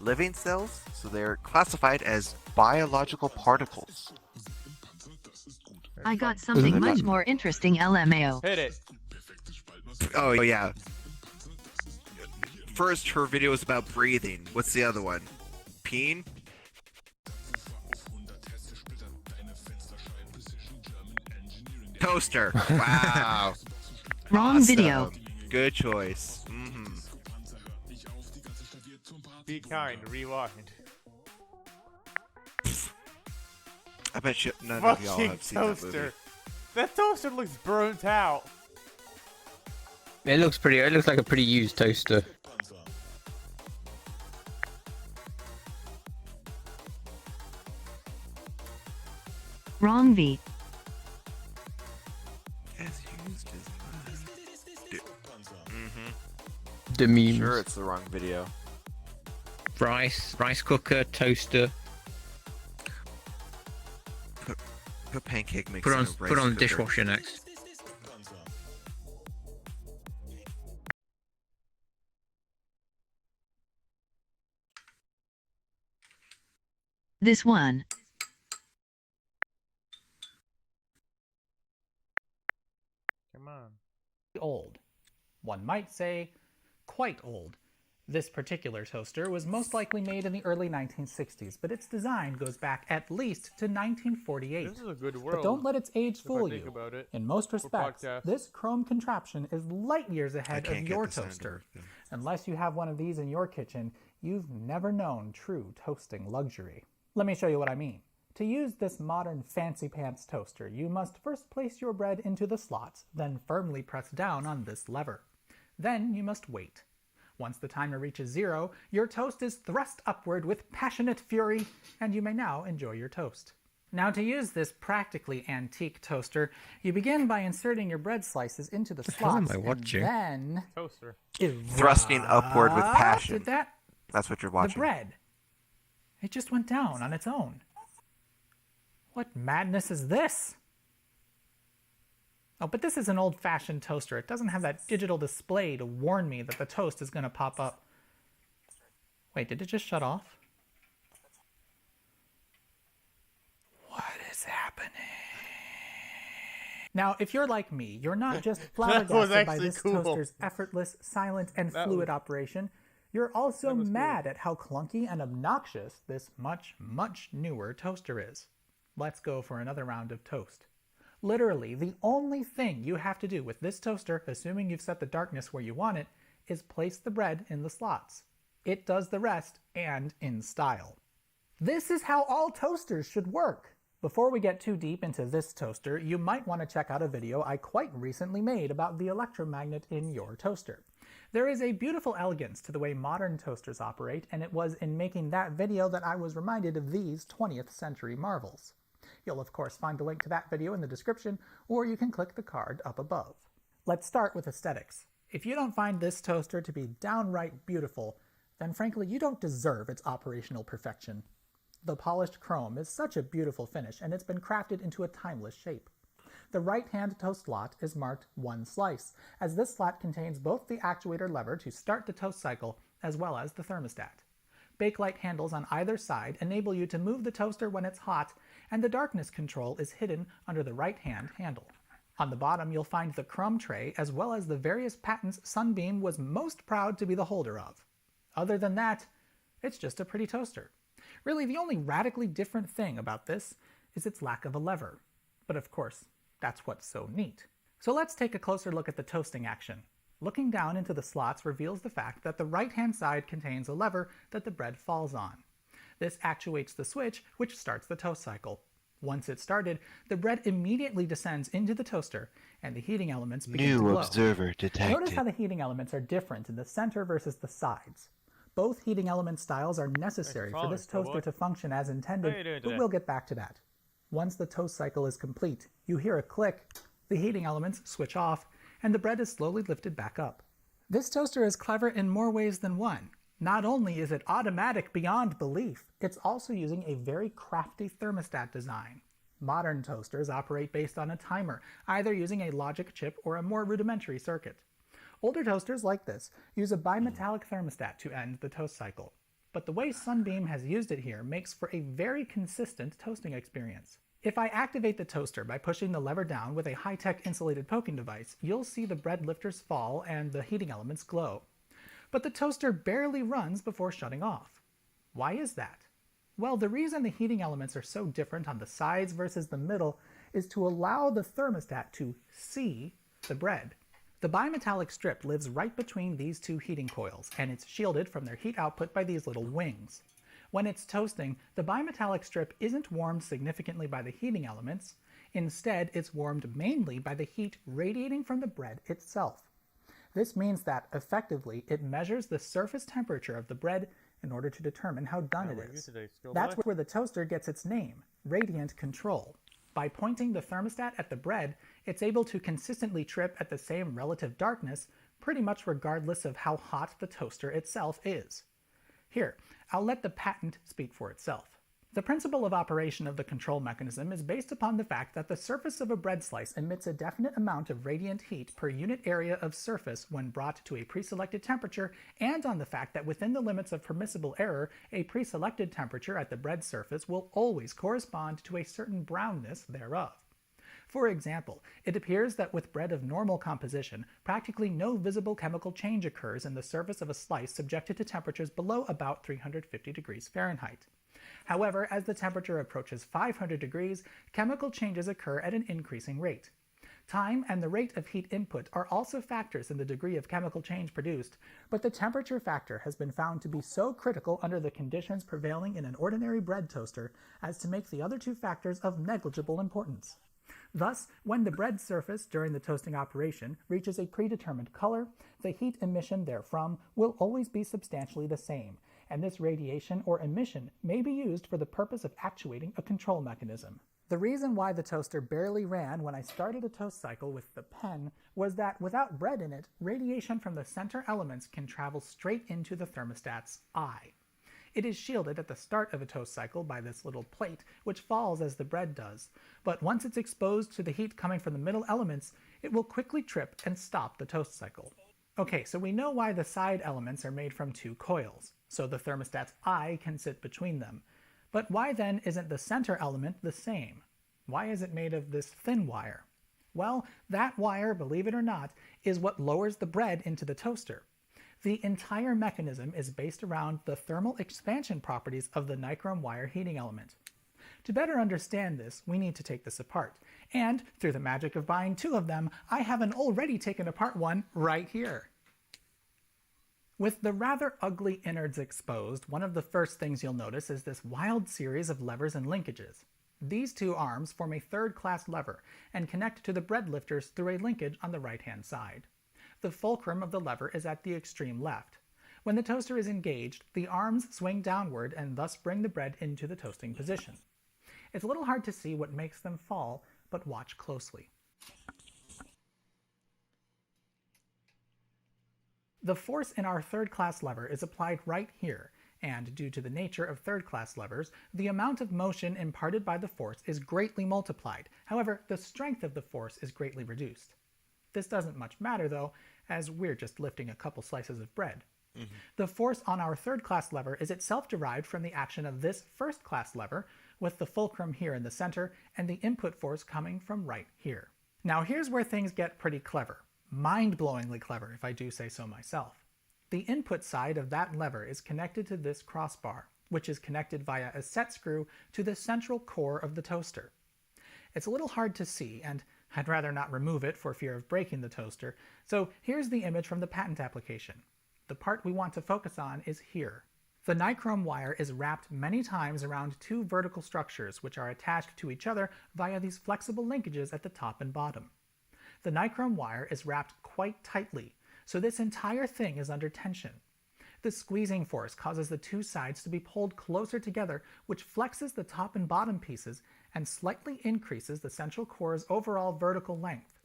living cells, so they're classified as biological particles. I got something much more interesting, LMAO. Hit it. Oh yeah. First, her video is about breathing. What's the other one? Peeing? Toaster. Wow. Wrong video. Awesome. Good choice. Be kind. Rewind. I bet you none of y'all Fucking have seen that movie. toaster. That toaster looks burnt out. It looks pretty. It looks like a pretty used toaster. Wrong V. As used as The memes. Sure, it's the wrong video. Rice cooker, toaster. Put pancake mix Put in on a rice put on the cooker. dishwasher next. This one. Come on. Old. One might say, quite old. This particular toaster was most likely made in the early 1960s, but its design goes back at least to 1948. This is a good world. But don't let its age if I fool think you. about it. In most For respects, podcasts. this chrome contraption is light years ahead can't of get your the sound to toaster. work, though. Unless you have one of these in your kitchen, you've never known true toasting luxury. Let me show you what I mean. To use this modern fancy pants toaster, you must first place your bread into the slots, then firmly press down on this lever. Then you must wait. Once the timer reaches 0, your toast is thrust upward with passionate fury, and you may now enjoy your toast. Now, to use this practically antique toaster, you begin by inserting your bread slices into the hell am slots, I and watching? then Toaster. Thrusting upward with passion. Did that? That's what you're The watching. bread. It just went down on its own. What madness is this? Oh, but this is an old-fashioned toaster. It doesn't have that digital display to warn me that the toast is going to pop up. Wait, did it just shut off? What is happening? Now, if you're like me, you're not just flabbergasted by this toaster's effortless, silent, and fluid operation. You're also mad at how clunky and obnoxious this much, much newer toaster is. Let's go for another round of toast. Literally, the only thing you have to do with this toaster, assuming you've set the darkness where you want it, is place the bread in the slots. It does the rest, and in style. This is how all toasters should work. Before we get too deep into this toaster, you might want to check out a video I quite recently made about the electromagnet in your toaster. There is a beautiful elegance to the way modern toasters operate, and it was in making that video that I was reminded of these 20th century marvels. You'll of course find a link to that video in the description, or you can click the card up above. Let's start with aesthetics. If you don't find this toaster to be downright beautiful, then frankly you don't deserve its operational perfection. The polished chrome is such a beautiful finish, and it's been crafted into a timeless shape. The right-hand toast slot is marked 1 slice, as this slot contains both the actuator lever to start the toast cycle as well as the thermostat. Bakelite handles on either side enable you to move the toaster when it's hot, and the darkness control is hidden under the right-hand handle. On the bottom you'll find the crumb tray as well as the various patents Sunbeam was most proud to be the holder of. Other than that, it's just a pretty toaster. Really, the only radically different thing about this is its lack of a lever. But of course, that's what's so neat. So let's take a closer look at the toasting action. Looking down into the slots reveals the fact that the right-hand side contains a lever that the bread falls on. This actuates the switch, which starts the toast cycle. Once it's started, the bread immediately descends into the toaster, and the heating elements begin to glow. New observer detected. Notice how the heating elements are different in the center versus the sides. Both heating element styles are necessary for this toaster to function as intended, but we'll get back to that. Once the toast cycle is complete, you hear a click, the heating elements switch off, and the bread is slowly lifted back up. This toaster is clever in more ways than one. Not only is it automatic beyond belief, it's also using a very crafty thermostat design. Modern toasters operate based on a timer, either using a logic chip or a more rudimentary circuit. Older toasters like this use a bimetallic thermostat to end the toast cycle. But the way Sunbeam has used it here makes for a very consistent toasting experience. If I activate the toaster by pushing the lever down with a high-tech insulated poking device, you'll see the bread lifters fall and the heating elements glow. But the toaster barely runs before shutting off. Why is that? Well, the reason the heating elements are so different on the sides versus the middle is to allow the thermostat to see the bread. The bimetallic strip lives right between these two heating coils, and it's shielded from their heat output by these little wings. When it's toasting, the bimetallic strip isn't warmed significantly by the heating elements. Instead, it's warmed mainly by the heat radiating from the bread itself. This means that, effectively, it measures the surface temperature of the bread in order to determine how done it is. That's where the toaster gets its name, radiant control. By pointing the thermostat at the bread, it's able to consistently trip at the same relative darkness, pretty much regardless of how hot the toaster itself is. Here, I'll let the patent speak for itself. The principle of operation of the control mechanism is based upon the fact that the surface of a bread slice emits a definite amount of radiant heat per unit area of surface when brought to a preselected temperature, and on the fact that within the limits of permissible error, a preselected temperature at the bread surface will always correspond to a certain brownness thereof. For example, it appears that with bread of normal composition, practically no visible chemical change occurs in the surface of a slice subjected to temperatures below about 350 degrees Fahrenheit. However, as the temperature approaches 500 degrees, chemical changes occur at an increasing rate. Time and the rate of heat input are also factors in the degree of chemical change produced, but the temperature factor has been found to be so critical under the conditions prevailing in an ordinary bread toaster as to make the other two factors of negligible importance. Thus, when the bread surface during the toasting operation reaches a predetermined color, the heat emission therefrom will always be substantially the same, and this radiation or emission may be used for the purpose of actuating a control mechanism. The reason why the toaster barely ran when I started a toast cycle with the pen was that without bread in it, radiation from the center elements can travel straight into the thermostat's eye. It is shielded at the start of a toast cycle by this little plate, which falls as the bread does, but once it's exposed to the heat coming from the middle elements, it will quickly trip and stop the toast cycle. Okay, so we know why the side elements are made from two coils, so the thermostat's eye can sit between them. But why then isn't the center element the same? Why is it made of this thin wire? Well, that wire, believe it or not, is what lowers the bread into the toaster. The entire mechanism is based around the thermal expansion properties of the nichrome wire heating element. To better understand this, we need to take this apart. And, through the magic of buying two of them, I have an already taken apart one right here. With the rather ugly innards exposed, one of the first things you'll notice is this wild series of levers and linkages. These two arms form a third-class lever and connect to the bread lifters through a linkage on the right-hand side. The fulcrum of the lever is at the extreme left. When the toaster is engaged, the arms swing downward and thus bring the bread into the toasting position. It's a little hard to see what makes them fall, but watch closely. The force in our third-class lever is applied right here, and due to the nature of third-class levers, the amount of motion imparted by the force is greatly multiplied. However, the strength of the force is greatly reduced. This doesn't much matter though, as we're just lifting a couple slices of bread. The force on our third-class lever is itself derived from the action of this first-class lever, with the fulcrum here in the center, and the input force coming from right here. Now here's where things get pretty clever. Mind-blowingly clever, if I do say so myself. The input side of that lever is connected to this crossbar, which is connected via a set screw to the central core of the toaster. It's a little hard to see, and I'd rather not remove it for fear of breaking the toaster, so here's the image from the patent application. The part we want to focus on is here. The nichrome wire is wrapped many times around two vertical structures which are attached to each other via these flexible linkages at the top and bottom. The nichrome wire is wrapped quite tightly, so this entire thing is under tension. The squeezing force causes the two sides to be pulled closer together, which flexes the top and bottom pieces and slightly increases the central core's overall vertical length.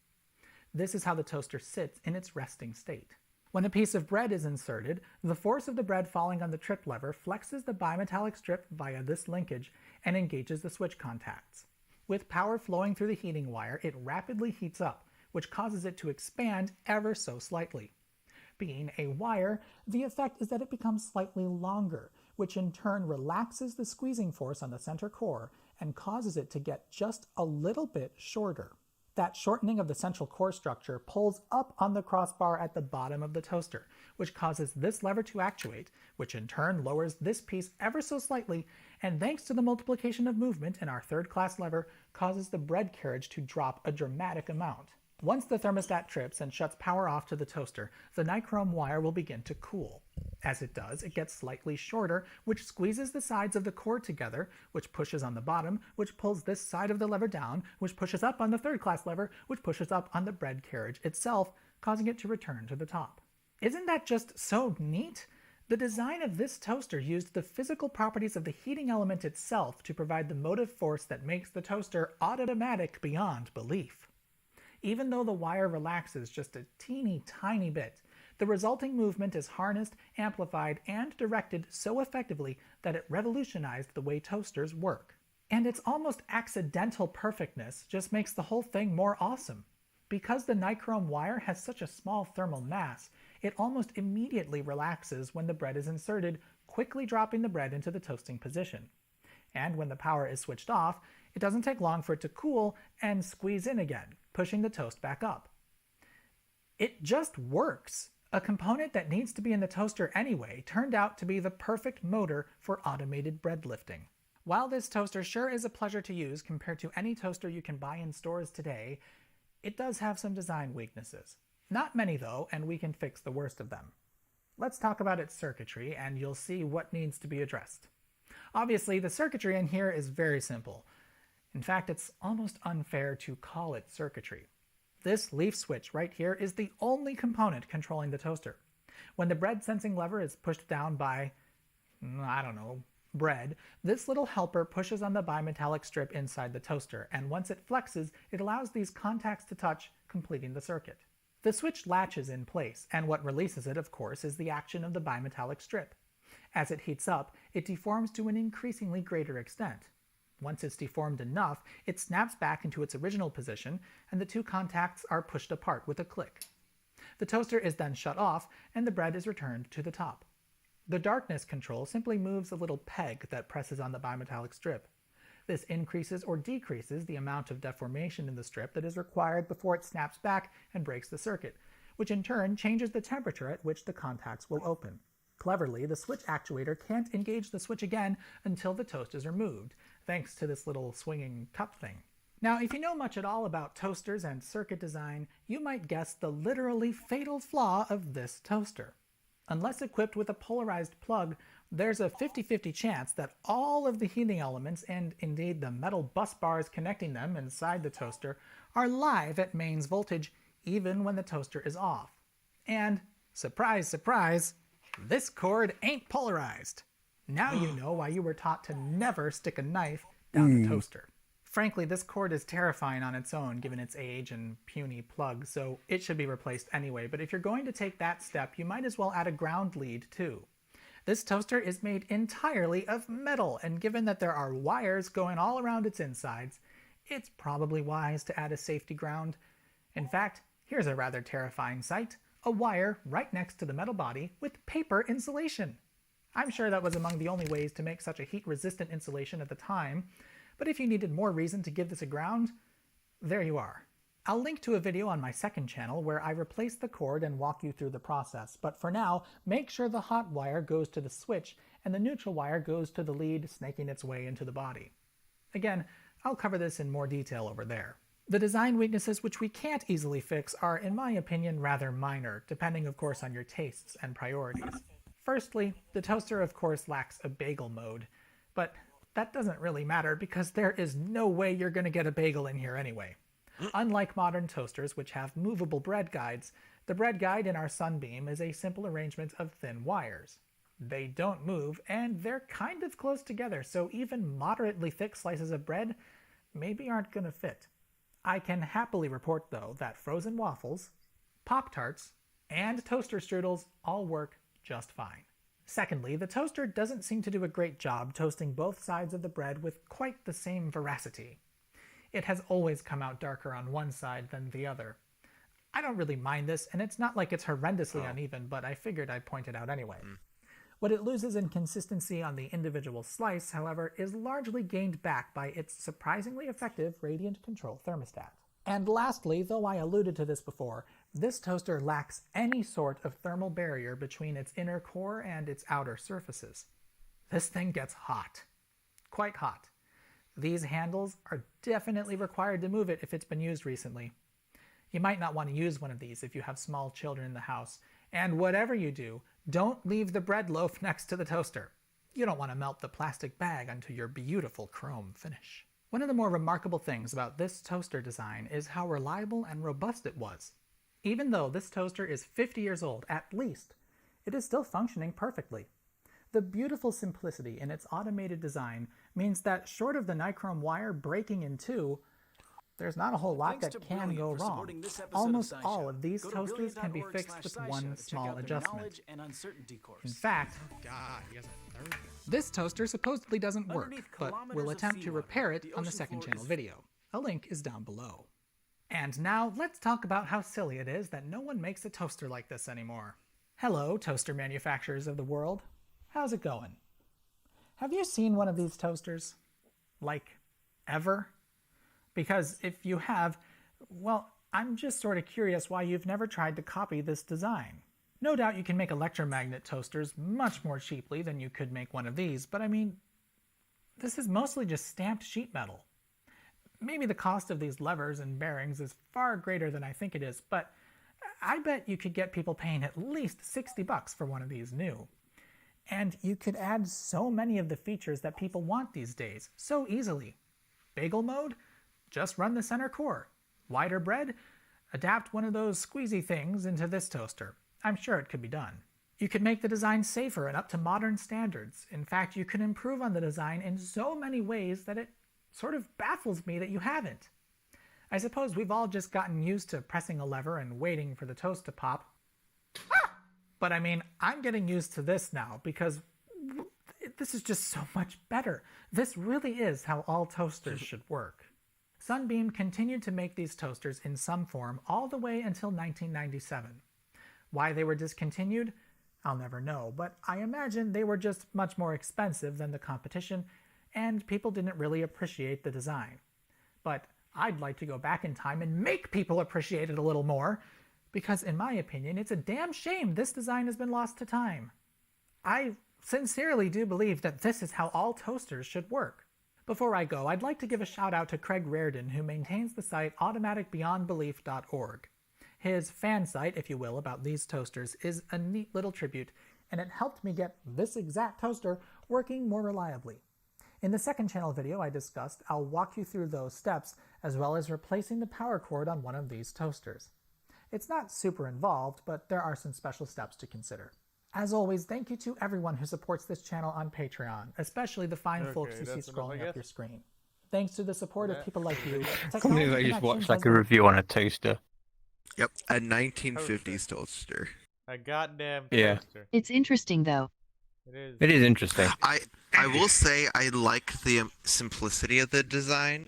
This is how the toaster sits in its resting state. When a piece of bread is inserted, the force of the bread falling on the trip lever flexes the bimetallic strip via this linkage and engages the switch contacts. With power flowing through the heating wire, it rapidly heats up, which causes it to expand ever so slightly. Being a wire, the effect is that it becomes slightly longer, which in turn relaxes the squeezing force on the center core and causes it to get just a little bit shorter. That shortening of the central core structure pulls up on the crossbar at the bottom of the toaster, which causes this lever to actuate, which in turn lowers this piece ever so slightly, and thanks to the multiplication of movement in our third-class lever, causes the bread carriage to drop a dramatic amount. Once the thermostat trips and shuts power off to the toaster, the nichrome wire will begin to cool. As it does, it gets slightly shorter, which squeezes the sides of the core together, which pushes on the bottom, which pulls this side of the lever down, which pushes up on the third-class lever, which pushes up on the bread carriage itself, causing it to return to the top. Isn't that just so neat? The design of this toaster used the physical properties of the heating element itself to provide the motive force that makes the toaster automatic beyond belief. Even though the wire relaxes just a teeny tiny bit, the resulting movement is harnessed, amplified, and directed so effectively that it revolutionized the way toasters work. And its almost accidental perfectness just makes the whole thing more awesome. Because the nichrome wire has such a small thermal mass, it almost immediately relaxes when the bread is inserted, quickly dropping the bread into the toasting position. And when the power is switched off, it doesn't take long for it to cool and squeeze in again, pushing the toast back up. It just works! A component that needs to be in the toaster anyway turned out to be the perfect motor for automated bread lifting. While this toaster sure is a pleasure to use compared to any toaster you can buy in stores today, it does have some design weaknesses. Not many though, and we can fix the worst of them. Let's talk about its circuitry and you'll see what needs to be addressed. Obviously, the circuitry in here is very simple. In fact, it's almost unfair to call it circuitry. This leaf switch right here is the only component controlling the toaster. When the bread sensing lever is pushed down by, I don't know, bread, this little helper pushes on the bimetallic strip inside the toaster, and once it flexes, it allows these contacts to touch, completing the circuit. The switch latches in place, and what releases it, of course, is the action of the bimetallic strip. As it heats up, it deforms to an increasingly greater extent. Once it's deformed enough, it snaps back into its original position, and the two contacts are pushed apart with a click. The toaster is then shut off, and the bread is returned to the top. The darkness control simply moves a little peg that presses on the bimetallic strip. This increases or decreases the amount of deformation in the strip that is required before it snaps back and breaks the circuit, which in turn changes the temperature at which the contacts will open. Cleverly, the switch actuator can't engage the switch again until the toast is removed, thanks to this little swinging cup thing. Now, if you know much at all about toasters and circuit design, you might guess the literally fatal flaw of this toaster. Unless equipped with a polarized plug, there's a 50-50 chance that all of the heating elements, and indeed the metal bus bars connecting them inside the toaster, are live at mains voltage even when the toaster is off. And, surprise, surprise, this cord ain't polarized. Now you know why you were taught to never stick a knife down the toaster. Frankly, this cord is terrifying on its own given its age and puny plug, so it should be replaced anyway, but if you're going to take that step, you might as well add a ground lead too. This toaster is made entirely of metal, and given that there are wires going all around its insides, it's probably wise to add a safety ground. In fact, here's a rather terrifying sight: a wire right next to the metal body with paper insulation. I'm sure that was among the only ways to make such a heat-resistant insulation at the time, but if you needed more reason to give this a ground, there you are. I'll link to a video on my second channel where I replace the cord and walk you through the process, but for now, make sure the hot wire goes to the switch and the neutral wire goes to the lead, snaking its way into the body. Again, I'll cover this in more detail over there. The design weaknesses which we can't easily fix are, in my opinion, rather minor, depending of course on your tastes and priorities. Firstly, the toaster of course lacks a bagel mode, but that doesn't really matter because there is no way you're going to get a bagel in here anyway. Unlike modern toasters which have movable bread guides, the bread guide in our Sunbeam is a simple arrangement of thin wires. They don't move, and they're kind of close together, so even moderately thick slices of bread maybe aren't going to fit. I can happily report though that frozen waffles, Pop-Tarts, and toaster strudels all work just fine. Secondly, the toaster doesn't seem to do a great job toasting both sides of the bread with quite the same veracity. It has always come out darker on one side than the other. I don't really mind this, and it's not like it's horrendously uneven, but I figured I'd point it out anyway. What it loses in consistency on the individual slice, however, is largely gained back by its surprisingly effective radiant control thermostat. And lastly, though I alluded to this before, this toaster lacks any sort of thermal barrier between its inner core and its outer surfaces. This thing gets hot. Quite hot. These handles are definitely required to move it if it's been used recently. You might not want to use one of these if you have small children in the house, and whatever you do, don't leave the bread loaf next to the toaster. You don't want to melt the plastic bag onto your beautiful chrome finish. One of the more remarkable things about this toaster design is how reliable and robust it was. Even though this toaster is 50 years old at least, it is still functioning perfectly. The beautiful simplicity in its automated design means that short of the nichrome wire breaking in two, there's not a whole lot that can go wrong. Almost all of these toasters can be fixed with one small adjustment. In fact, this toaster supposedly doesn't work, but we'll attempt to repair it on the second channel video. A link is down below. And now let's talk about how silly it is that no one makes a toaster like this anymore. Hello, toaster manufacturers of the world. How's it going? Have you seen one of these toasters? Like, ever? Because if you have, well, I'm just sort of curious why you've never tried to copy this design. No doubt you can make electromagnet toasters much more cheaply than you could make one of these, but I mean, this is mostly just stamped sheet metal. Maybe the cost of these levers and bearings is far greater than I think it is, but I bet you could get people paying at least $60 for one of these new. And you could add so many of the features that people want these days, so easily. Bagel mode? Just run the center core. Wider bread? Adapt one of those squeezy things into this toaster. I'm sure it could be done. You could make the design safer and up to modern standards. In fact, you can improve on the design in so many ways that it sort of baffles me that you haven't. I suppose we've all just gotten used to pressing a lever and waiting for the toast to pop. But I mean, I'm getting used to this now because this is just so much better. This really is how all toasters should work. Sunbeam continued to make these toasters in some form all the way until 1997. Why they were discontinued? I'll never know, but I imagine they were just much more expensive than the competition, and people didn't really appreciate the design. But I'd like to go back in time and make people appreciate it a little more, because in my opinion, it's a damn shame this design has been lost to time. I sincerely do believe that this is how all toasters should work. Before I go, I'd like to give a shout out to Craig Reardon, who maintains the site automaticbeyondbelief.org. His fan site, if you will, about these toasters is a neat little tribute, and it helped me get this exact toaster working more reliably. In the second channel video I discussed, I'll walk you through those steps, as well as replacing the power cord on one of these toasters. It's not super involved, but there are some special steps to consider. As always, thank you to everyone who supports this channel on Patreon, especially the fine folks you see scrolling up your screen. Thanks to the support of people like you, Maybe I just watched like a review on a toaster. Yep, a 1950s toaster. A goddamn Yeah. toaster. It's interesting though. It is. It is interesting. I will say I like the simplicity of the design.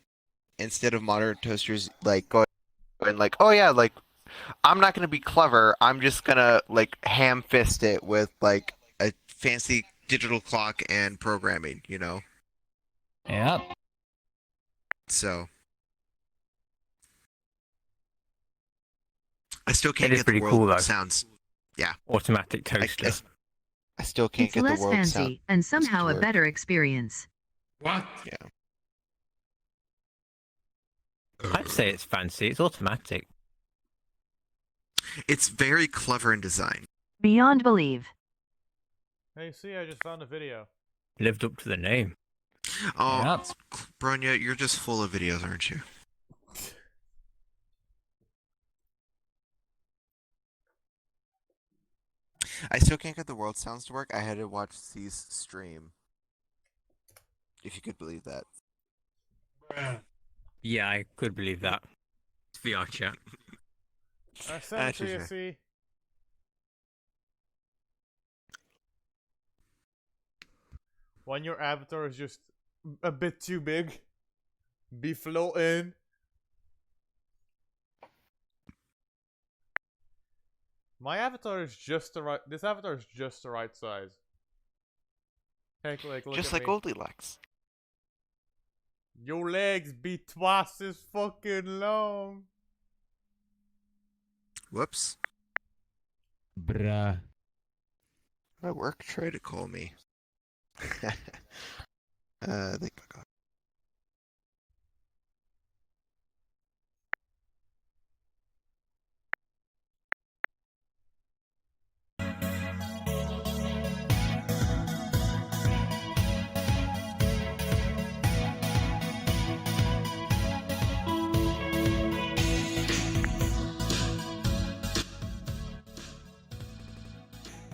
Instead of modern toasters like going like, oh yeah, like I'm not gonna be clever. I'm just gonna like ham fist it with like a fancy digital clock and programming, you know. Yeah. So I still can't It is get the pretty world cool, though. sounds. Yeah. Automatic toaster. I still can't It's get less the world fancy sound. and somehow a work. better experience. What? Yeah. I'd say it's fancy. It's automatic. It's very clever in design. Beyond belief. Hey, see, I just found a video. Lived up to the name. Oh, Yep. Bronya, you're just full of videos, aren't you? I still can't get the world sounds to work. I had to watch C's stream. If you could believe that. Yeah, I could believe that. It's VR chat. I sent it to you, touche. see. When your avatar is just a bit too big, be floating. My avatar is just the right. This avatar is just the right size. Heck, like look Just at like me. Goldilocks. Your legs be twice as fucking long. Whoops. Bruh. My work tried to call me. They click on.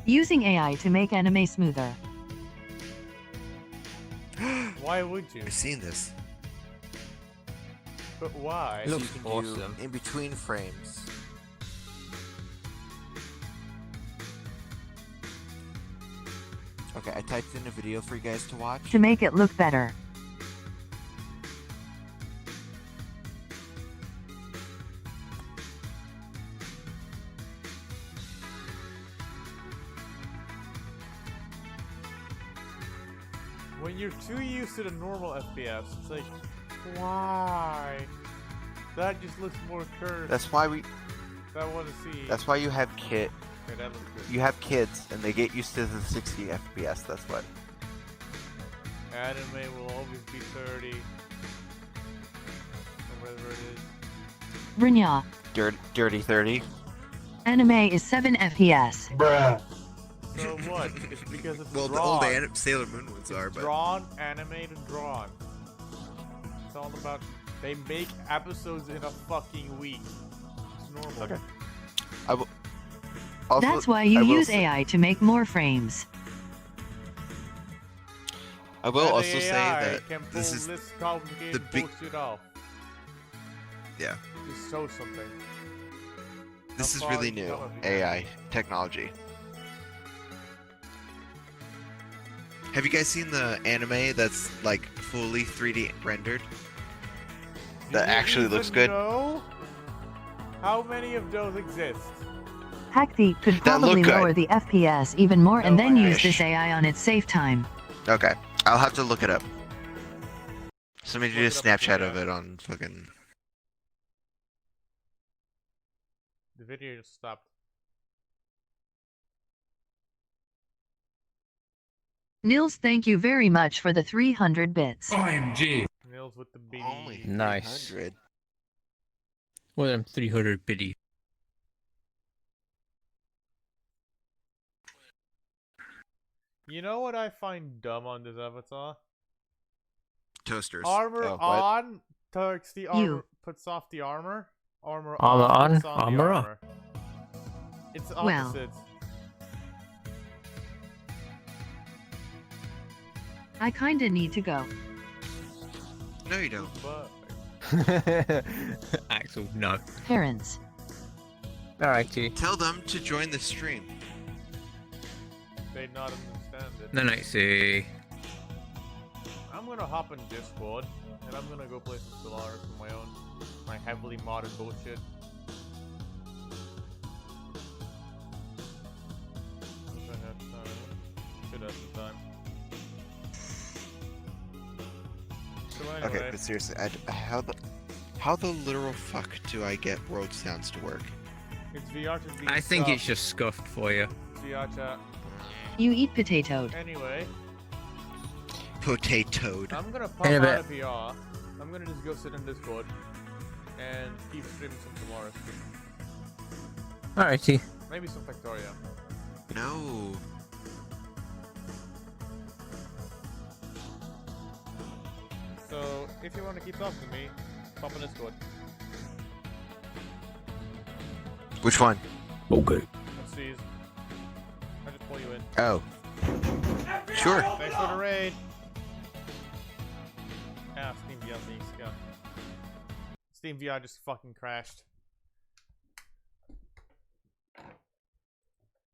Using AI to make anime smoother. Why would you? I've seen this. But why? Looks You can do awesome. in between frames. Okay, I typed in a video for you guys to watch. To make it look better. When you're too used to the normal FPS, it's like, why? That just looks more cursed. That's why we. I want to see. That's why you have Okay, that looks good. You have kids, and they get used to the 60 FPS. That's what. Anime will always be 30. Or whatever it is. Brnya. Dirty 30. Anime is 7 FPS. Bruh. So what? It's because it's Well, the drawn. old Sailor Moon ones are, but Drawn, animated, drawn. It's all about. They make episodes in a fucking week. It's normal. Okay. I will. Also, That's why you I will use say- AI to make more frames. I will And the also say AI that can this pull is this complicated the big. bullshit off. Yeah. Just show something. This How is far really you've new come with AI technology. Have you guys seen the anime that's like fully 3D rendered? That Do you actually looks even good. know how many of those exist? Hacktheat could That look probably good. lower the FPS even more and No, then I use wish. this AI on its safe time. Okay, I'll have to look it up. Somebody Look do a it up and Snapchat figure of out. it on fucking. The video just stopped. Nils, thank you very much for the 300 bits. OMG. Nails with the bitty. Only Nice. 300. Well, I'm 300 biddy. You know what I find dumb on this avatar? Toasters. Armor Oh, what? on takes the armor, puts off the armor. Armor Armor off, on, puts on armor the off. armor. It's Well. opposite. I kinda need to go. No, you don't. But Axel, no. Parents. Alrighty. Tell them to join the stream. they not understand it. Then I see. I'm gonna hop in Discord and I'm gonna go play some Stellaris on my own. My heavily modded bullshit. If I had time. Should have some time. So anyway, Okay, but seriously, how the literal fuck do I get world sounds to work? it's VR to be I think it's stuff. just scuffed for you. It's VR chat. You eat potatoed. Anyway, Potatoed. I'm gonna pop In a out bit. of VR. I'm gonna just go sit in Discord and keep streaming some Stellaris. Alrighty. Maybe some Factoria. No. So if you want to keep talking to me, pop in Discord. Which one? Okay. Let's see. I just pull you in. Oh. Sure. Thanks for the raid. Ah, Steam VR needs to go. Steam VR just fucking crashed.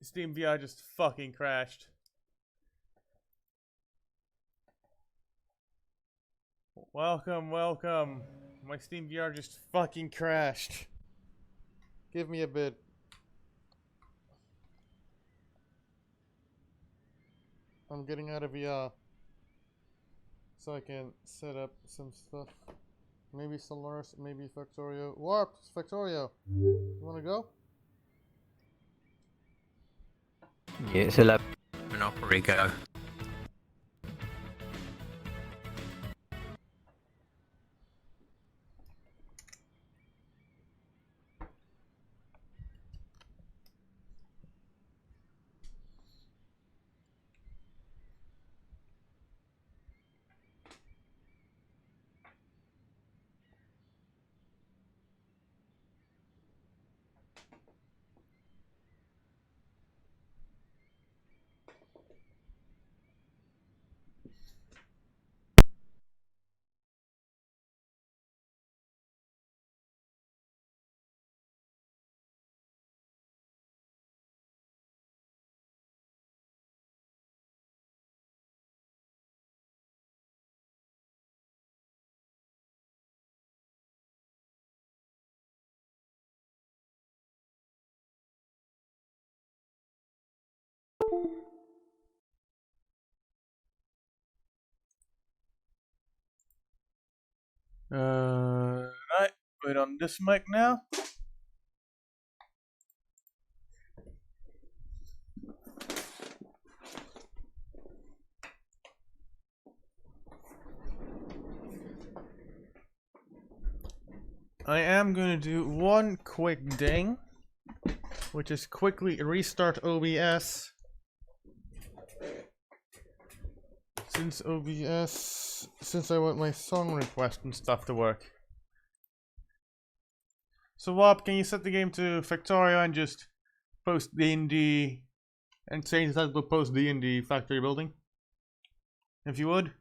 Steam VR just fucking crashed. Welcome, welcome. My Steam VR just fucking crashed. Give me a bit. I'm getting out of VR. So I can set up some stuff. Maybe Solaris, maybe Factorio. Warp! Factorio! You wanna go? Yeah, it's 11. Monopoly go. Right. Put on this mic now. I am going to do one quick ding, which is quickly restart OBS. Since I want my song request and stuff to work. So Wop, can you set the game to Factorio and just post D&D and change that to post D&D factory building. If you would.